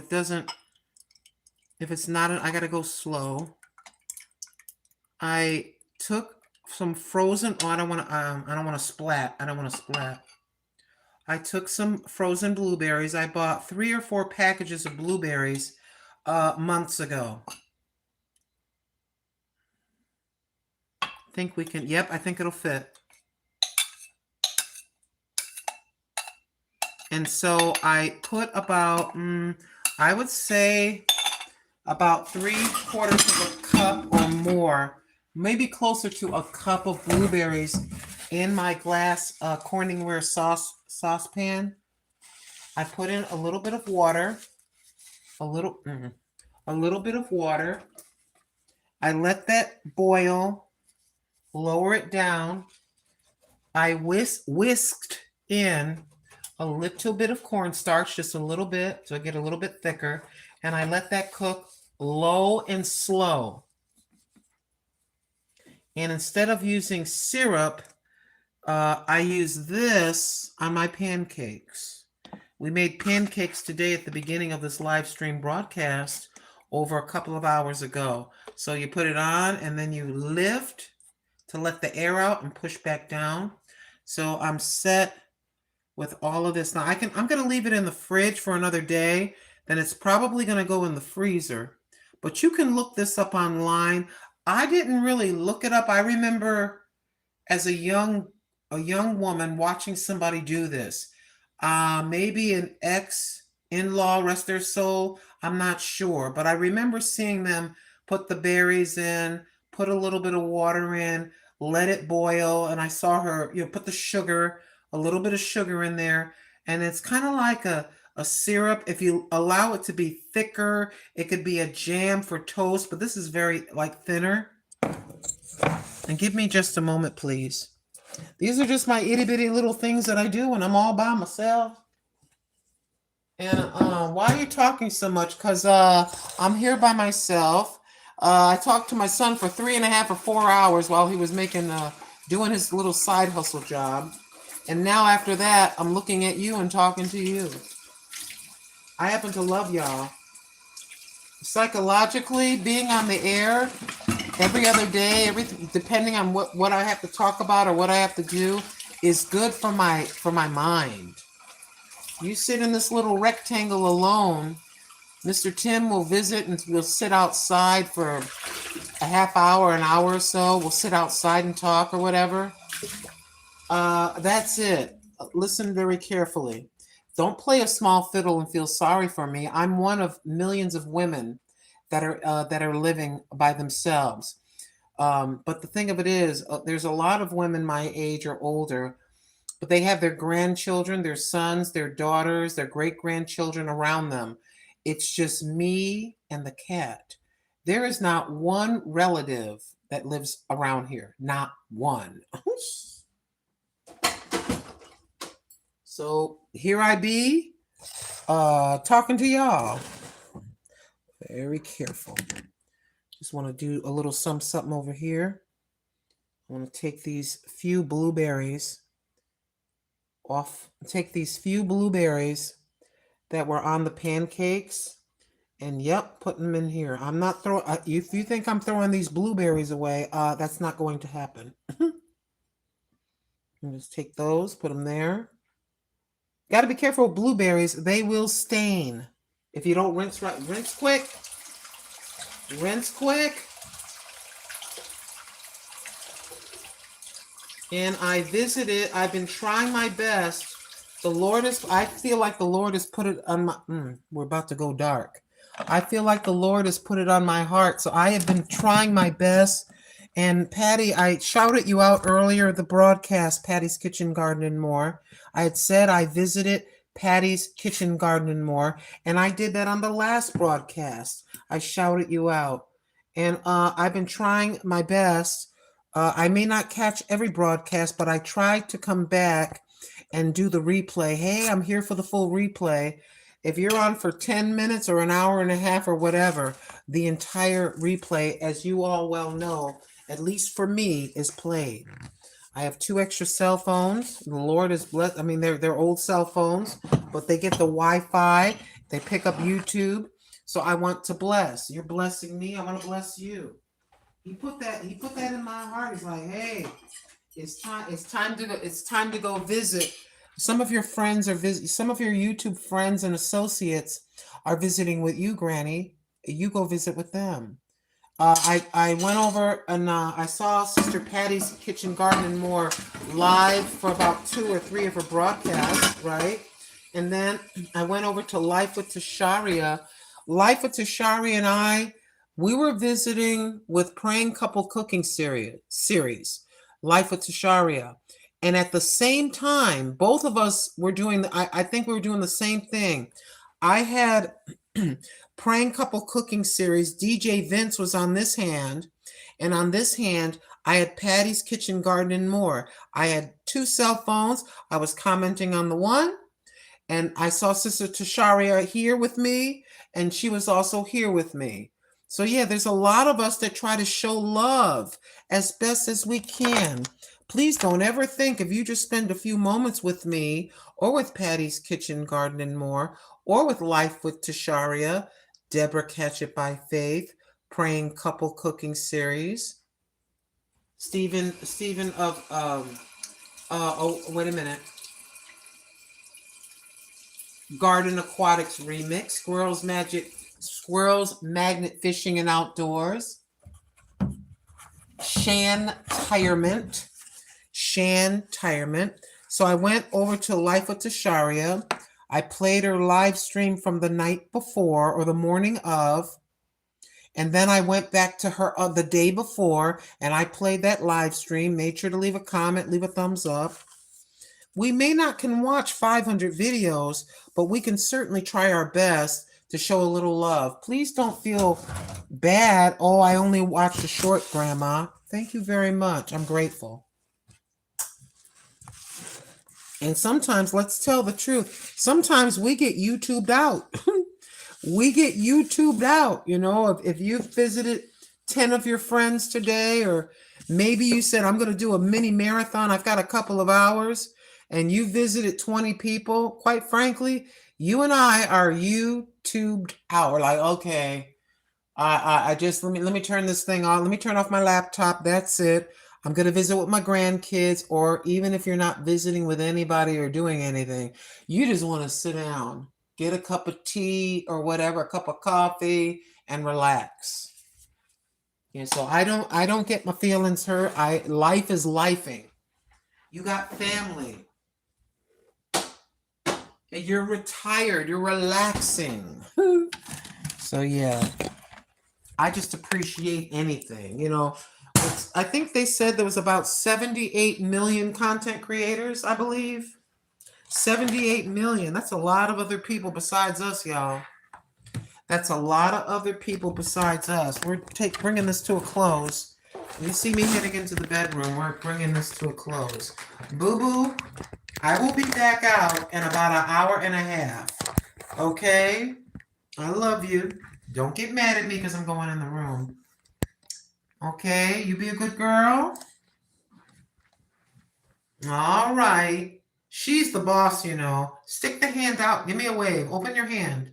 if it's not, I got to go slow. I took some frozen. Oh, I don't want to splat. I took some frozen blueberries. I bought 3 or 4 packages of blueberries months ago. Think we can. Yep, I think it'll fit. And so I put about, I would say about 3/4 of a cup or more, maybe closer to a cup of blueberries in my glass Corningware saucepan. I put in a little bit of water, a little bit of water. I let that boil, lower it down. I whisked in a little bit of cornstarch, just a little bit, so I get a little bit thicker, and I let that cook low and slow. And instead of using syrup, I use this on my pancakes. We made pancakes today at the beginning of this live stream broadcast over a couple of hours ago. So you put it on and then you lift to let the air out and push back down. So I'm set with all of this. Now I'm going to leave it in the fridge for another day. Then it's probably going to go in the freezer. but you can look this up online. I didn't really look it up. I remember as a young woman watching somebody do this. Maybe an ex-in-law, rest their soul. I'm not sure, but I remember seeing them put the berries in, put a little bit of water in, let it boil, and I saw her, put the sugar, a little bit of sugar in there, and it's kind of like a syrup. If you allow it to be thicker, it could be a jam for toast, but this is very like thinner. And give me just a moment, please. These are just my itty bitty little things that I do when I'm all by myself. And why are you talking so much? Because I'm here by myself. I talked to my son for 3.5 or 4 hours while he was doing his little side hustle job. And now after that, I'm looking at you and talking to you. I happen to love y'all. Psychologically, being on the air every other day, everything, depending on what I have to talk about or what I have to do, is good for my mind. You sit in this little rectangle alone, Mr. Tim will visit and we'll sit outside for a half hour, an hour or so. We'll sit outside and talk or whatever. That's it. Listen very carefully. Don't play a small fiddle and feel sorry for me. I'm one of millions of women that are living by themselves. But the thing of it is, there's a lot of women my age or older, but they have their grandchildren, their sons, their daughters, their great-grandchildren around them. It's just me and the cat. There is not one relative that lives around here. Not one. So here I be, talking to y'all. Very careful. Just want to do a little something over here. I want to take these few blueberries off. Take these few blueberries that were on the pancakes, and put them in here. I'm not throwing. If you think I'm throwing these blueberries away, that's not going to happen. Just take those, put them there. Got to be careful with blueberries. They will stain if you don't rinse right. Rinse quick. Rinse quick. And I visited. I've been trying my best. I feel like the Lord has put it on my, we're about to go dark. I feel like the Lord has put it on my heart. So I have been trying my best. And Patty, I shouted you out earlier, the broadcast, Patty's Kitchen Garden and More. I had said I visited Patty's Kitchen Garden and More, and I did that on the last broadcast. I shouted you out. And I've been trying my best. I may not catch every broadcast, but I tried to come back and do the replay. Hey, I'm here for the full replay. If you're on for 10 minutes or an hour and a half or whatever, the entire replay, as you all well know, at least for me, is played. I have 2 extra cell phones. The Lord is blessed. I mean, they're old cell phones, but they get the Wi-Fi. They pick up YouTube. So I want to bless. You're blessing me. I want to bless you. He put that in my heart. He's like, hey, it's time to go visit. Some of your friends some of your YouTube friends and associates are visiting with you, Granny. You go visit with them. I went over and I saw Sister Patty's Kitchen Garden and More live for about 2 or 3 of her broadcasts, right? And then I went over to Life with Tasharia. Life with Tasharia and we were visiting with Praying Couple Cooking series, Life with Tasharia. And at the same time, both of us were doing, I think we were doing the same thing. I had Praying Couple Cooking series. DJ Vince was on this hand. And on this hand, I had Patty's Kitchen Garden and More. I had 2 cell phones. I was commenting on the one. And I saw Sister Tasharia here with me. And she was also here with me. So yeah, there's a lot of us that try to show love as best as we can. Please don't ever think if you just spend a few moments with me or with Patty's Kitchen Garden and More or with Life with Tasharia, Deborah Catch It by Faith, Praying Couple Cooking series, Stephen of, wait a minute. Garden Aquatics Remix, Squirrels Magnet Fishing and Outdoors, Shan Tirement. So I went over to Life with Tasharia. I played her live stream from the night before or the morning of. And then I went back to her the day before and I played that live stream. Made sure to leave a comment, leave a thumbs up. We may not can watch 500 videos, but we can certainly try our best to show a little love. Please don't feel bad. Oh, I only watched a short, Grandma. Thank you very much. I'm grateful. And sometimes, let's tell the truth, sometimes we get YouTubed out. We get YouTubed out. You know, if you've visited 10 of your friends today, or maybe you said, I'm going to do a mini marathon, I've got a couple of hours, and you visited 20 people, quite frankly, you and I are YouTubed out. We're like, okay, I just, let me turn this thing on. Let me turn off my laptop. That's it. I'm going to visit with my grandkids, or even if you're not visiting with anybody or doing anything, you just want to sit down, get a cup of tea or whatever, a cup of coffee, and relax. Yeah, so I don't get my feelings hurt. Life is lifing. You got family. You're retired. You're relaxing. So yeah, I just appreciate anything. You know, I think they said there was about 78 million content creators, I believe. 78 million. That's a lot of other people besides us, y'all. That's a lot of other people besides us. We're bringing this to a close. You see me heading into the bedroom. We're bringing this to a close. Boo-boo, I will be back out in about an hour and a half. Okay? I love you. Don't get mad at me because I'm going in the room. Okay? You be a good girl? All right. She's the boss, you know. Stick the hand out. Give me a wave. Open your hand.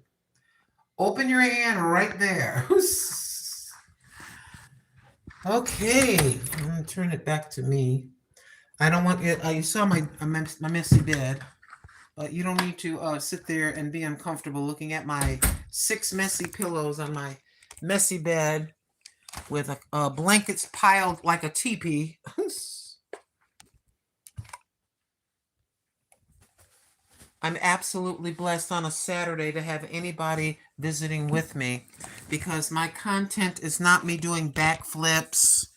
Open your hand right there. Okay. I'm going to turn it back to me. I don't want it. You saw my messy bed. But you don't need to sit there and be uncomfortable looking at my 6 messy pillows on my messy bed with blankets piled like a teepee. I'm absolutely blessed on a Saturday to have anybody visiting with me because my content is not me doing backflips.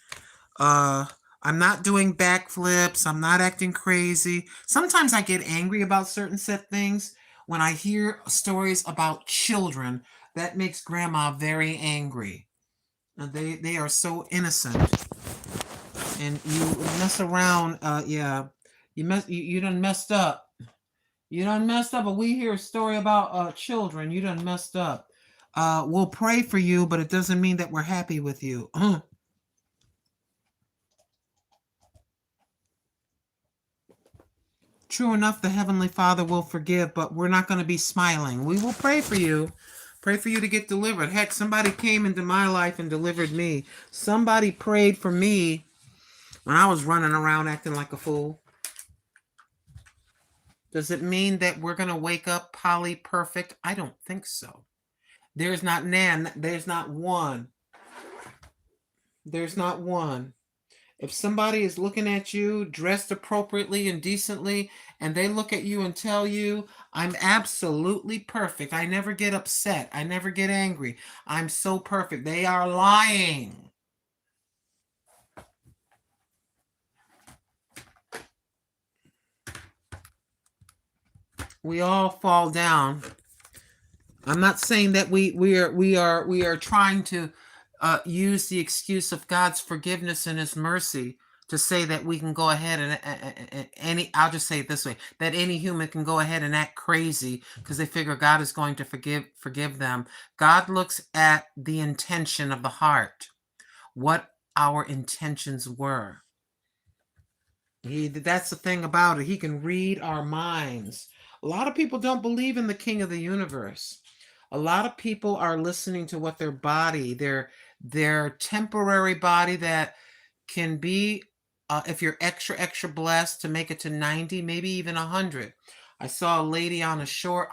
I'm not doing backflips. I'm not acting crazy. Sometimes I get angry about certain set things. When I hear stories about children, that makes Grandma very angry. They are so innocent. And you mess around, yeah. You done messed up. You done messed up, but we hear a story about children. You done messed up. We'll pray for you, but it doesn't mean that we're happy with you. True enough, the Heavenly Father will forgive, but we're not going to be smiling. We will pray for you. Pray for you to get delivered. Heck, somebody came into my life and delivered me. Somebody prayed for me when I was running around acting like a fool. Does it mean that we're going to wake up poly perfect? I don't think so. There's not one. There's not one. If somebody is looking at you dressed appropriately and decently, and they look at you and tell you, I'm absolutely perfect. I never get upset. I never get angry. I'm so perfect. They are lying. We all fall down. I'm not saying that we are trying to use the excuse of God's forgiveness and His mercy to say that we can go ahead and I'll just say it this way, that any human can go ahead and act crazy because they figure God is going to forgive them. God looks at the intention of the heart, what our intentions were. That's the thing about it. He can read our minds. A lot of people don't believe in the King of the universe. A lot of people are listening to what their body, their temporary body that can be, if you're extra blessed to make it to 90, maybe even 100. I saw a lady on the short,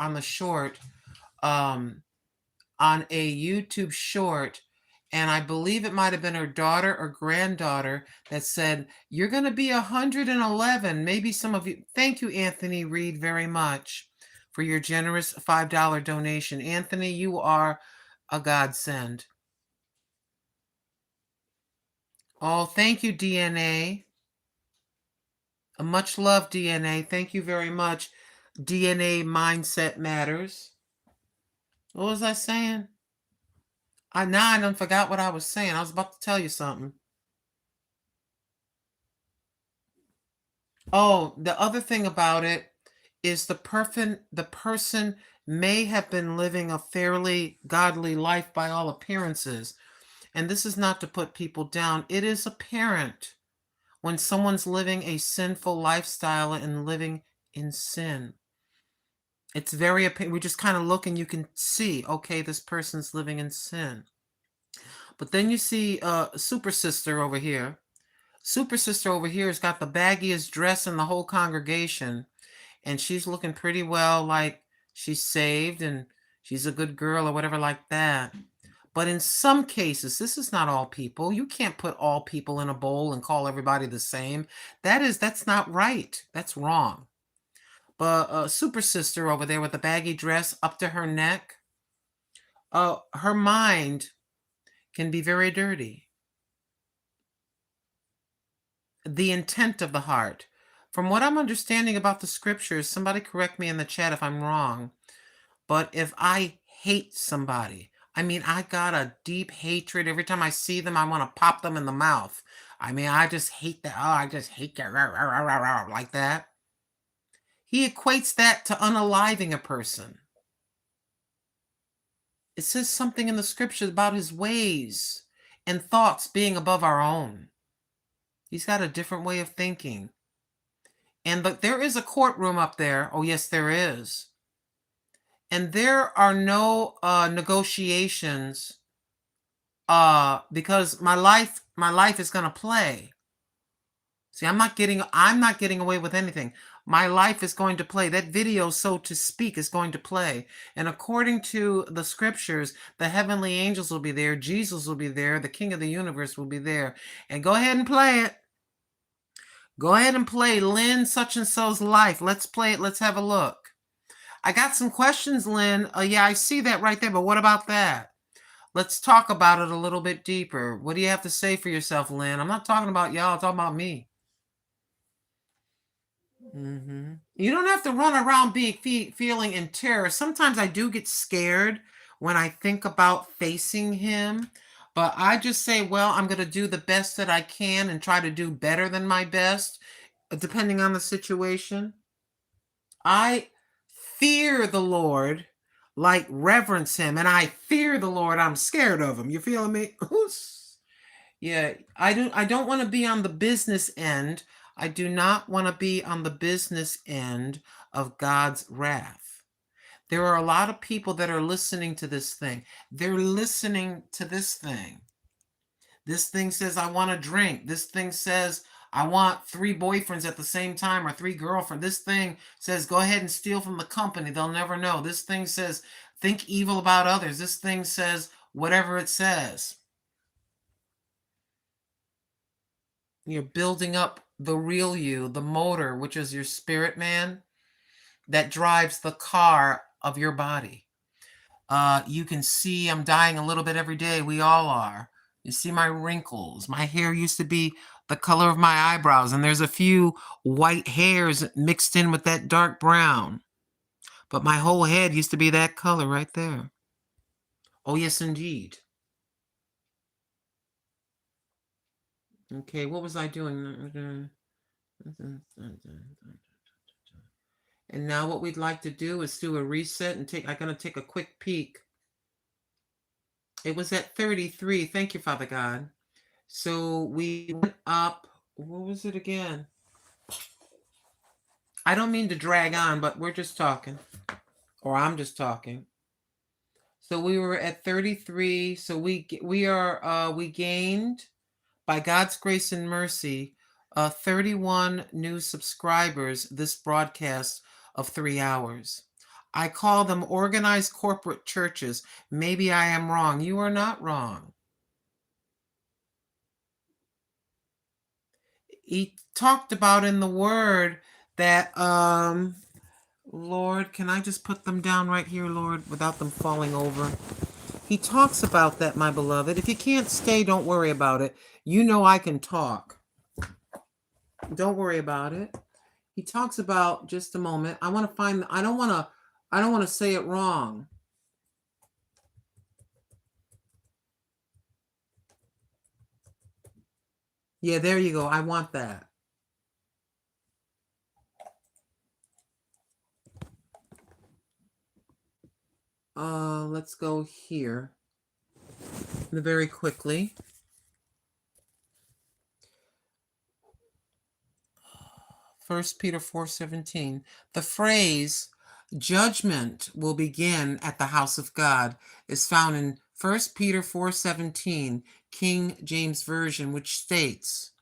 on a YouTube short, and I believe it might have been her daughter or granddaughter that said, "You're going to be 111." Maybe some of you. Thank you, Anthony Reed, very much for your generous $5 donation. Anthony, you are a godsend. Oh, thank you, DNA. Much love, DNA. Thank you very much. DNA Mindset Matters. What was I saying? I done forgot what I was saying. I was about to tell you something. Oh, the other thing about it is the person may have been living a fairly godly life by all appearances. And this is not to put people down. It is apparent when someone's living a sinful lifestyle and living in sin. It's very apparent. We just kind of look and you can see, okay, this person's living in sin. But then you see Super Sister over here. Super Sister over here has got the baggiest dress in the whole congregation, and she's looking pretty well, like she's saved and she's a good girl or whatever like that. But in some cases, this is not all people. You can't put all people in a bowl and call everybody the same. That's not right. That's wrong. But Super Sister over there with the baggy dress up to her neck, her mind can be very dirty. The intent of the heart. From what I'm understanding about the scriptures, somebody correct me in the chat if I'm wrong, but if I hate somebody, I mean, I got a deep hatred. Every time I see them, I want to pop them in the mouth. I mean, I just hate that. Oh, I just hate that. Like that. He equates that to unaliving a person. It says something in the scriptures about his ways and thoughts being above our own. He's got a different way of thinking. And there is a courtroom up there. Oh, yes, there is. And there are no negotiations because my life is going to play. See, I'm not getting away with anything. My life is going to play. That video, so to speak, is going to play. And according to the scriptures, the heavenly angels will be there. Jesus will be there. The King of the universe will be there. And go ahead and play it. Go ahead and play Lynn such and so's life. Let's play it. Let's have a look. I got some questions, Lynn. Yeah, I see that right there. But what about that? Let's talk about it a little bit deeper. What do you have to say for yourself, Lynn? I'm not talking about y'all. I'm talking about me. You don't have to run around feeling in terror. Sometimes I do get scared when I think about facing him. But I just say, well, I'm going to do the best that I can and try to do better than my best, depending on the situation. I fear the Lord, like reverence him, and I fear the Lord. I'm scared of him. You feeling me? Yeah, I don't want to be on the business end. I do not want to be on the business end of God's wrath. There are a lot of people that are listening to this thing. They're listening to this thing. This thing says, I want to drink. This thing says, I want 3 boyfriends at the same time or 3 girlfriends. This thing says, go ahead and steal from the company. They'll never know. This thing says, think evil about others. This thing says, whatever it says. You're building up the real you, the motor, which is your spirit man, that drives the car of your body. You can see I'm dying a little bit every day. We all are. You see my wrinkles. My hair used to be the color of my eyebrows, and there's a few white hairs mixed in with that dark brown. But my whole head used to be that color right there. Oh, yes, indeed. Okay, what was I doing? And now what we'd like to do is do a reset and I'm going to take a quick peek. It was at 33. Thank you, Father God. So we went up. What was it again? I don't mean to drag on, but we're just talking. Or I'm just talking. So we were at 33. So we gained, by God's grace and mercy, 31 new subscribers this broadcast of 3 hours. I call them organized corporate churches. Maybe I am wrong. You are not wrong. He talked about in the word that, Lord, can I just put them down right here, Lord, without them falling over? He talks about that, my beloved. If you can't stay, don't worry about it. You know I can talk. Don't worry about it. He talks about, just a moment. I want to find, I don't want to say it wrong. Yeah, there you go. I want that. Let's go here. Very quickly. First Peter 4:17. The phrase judgment will begin at the house of God is found in 1 Peter 4:17, King James Version, which states,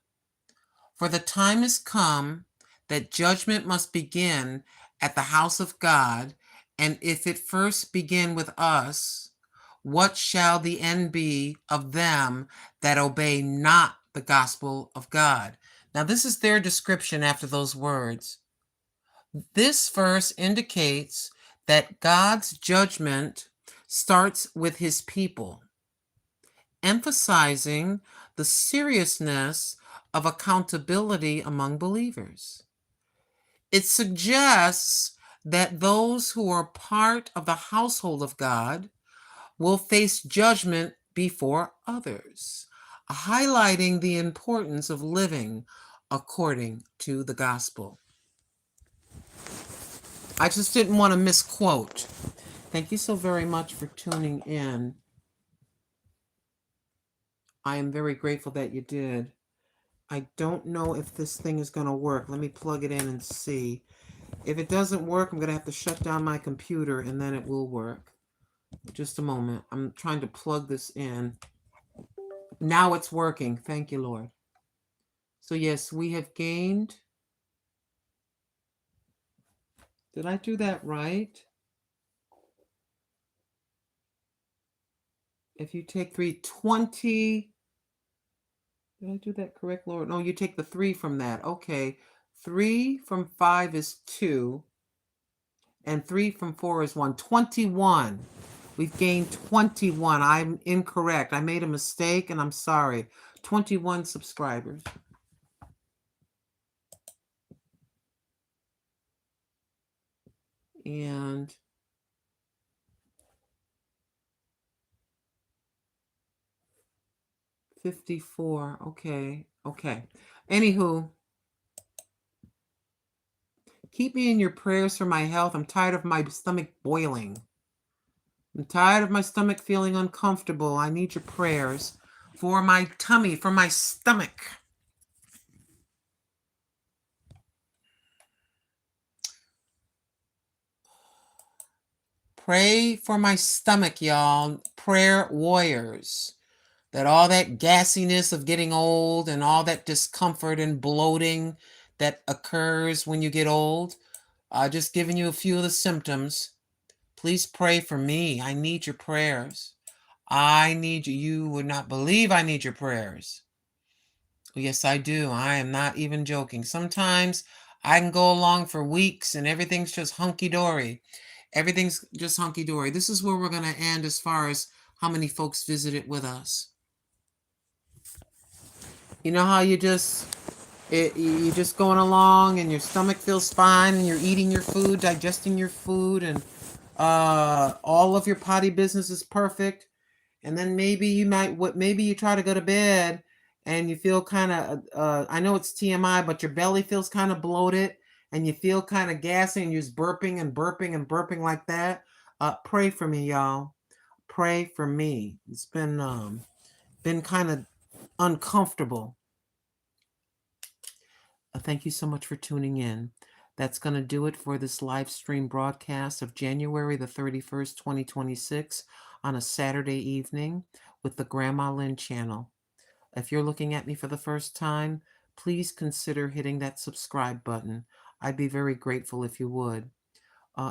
"For the time is come that judgment must begin at the house of God, and if it first begin with us, what shall the end be of them that obey not the gospel of God?" Now, this is their description after those words. This verse indicates that God's judgment starts with his people, emphasizing the seriousness of accountability among believers. It suggests that those who are part of the household of God will face judgment before others, highlighting the importance of living according to the gospel. I just didn't want to misquote. Thank you so very much for tuning in. I am very grateful that you did. I don't know if this thing is going to work. Let me plug it in and see. If it doesn't work, I'm going to have to shut down my computer and then it will work. Just a moment. I'm trying to plug this in. Now it's working. Thank you, Lord. So yes, we have gained. Did I do that right? If you take 320, did I do that correct, Lord? No, you take the 3 from that. Okay. 3 from 5 is 2. And 3 from 4 is 1. 21. We've gained 21. I'm incorrect. I made a mistake and I'm sorry. 21 subscribers. And $54. Okay. Anywho, keep me in your prayers for my health. I'm tired of my stomach boiling. I'm tired of my stomach feeling uncomfortable. I need your prayers for my tummy, for my stomach. Pray for my stomach, y'all. Prayer warriors. That all that gassiness of getting old and all that discomfort and bloating that occurs when you get old. Just giving you a few of the symptoms. Please pray for me. I need your prayers. I need you. You would not believe I need your prayers. Yes, I do. I am not even joking. Sometimes I can go along for weeks and everything's just hunky-dory. Everything's just hunky-dory. This is where we're going to end as far as how many folks visited with us. You know how you're just going along and your stomach feels fine and you're eating your food, digesting your food, and all of your potty business is perfect. And then maybe you try to go to bed and you feel kind of, I know it's TMI, but your belly feels kind of bloated and you feel kind of gassy and you're just burping and burping and burping like that. Pray for me, y'all. Pray for me. It's been kind of uncomfortable. Thank you so much for tuning in. That's going to do it for this live stream broadcast of January the 31st, 2026 on a Saturday evening with the Grandma Lynn channel. If you're looking at me for the first time, please consider hitting that subscribe button. I'd be very grateful if you would.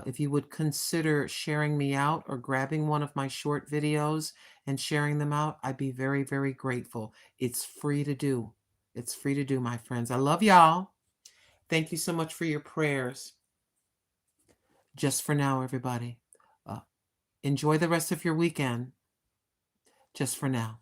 If you would consider sharing me out or grabbing one of my short videos and sharing them out, I'd be very, very grateful. It's free to do. It's free to do, my friends. I love y'all. Thank you so much for your prayers. Just for now, everybody. Enjoy the rest of your weekend. Just for now.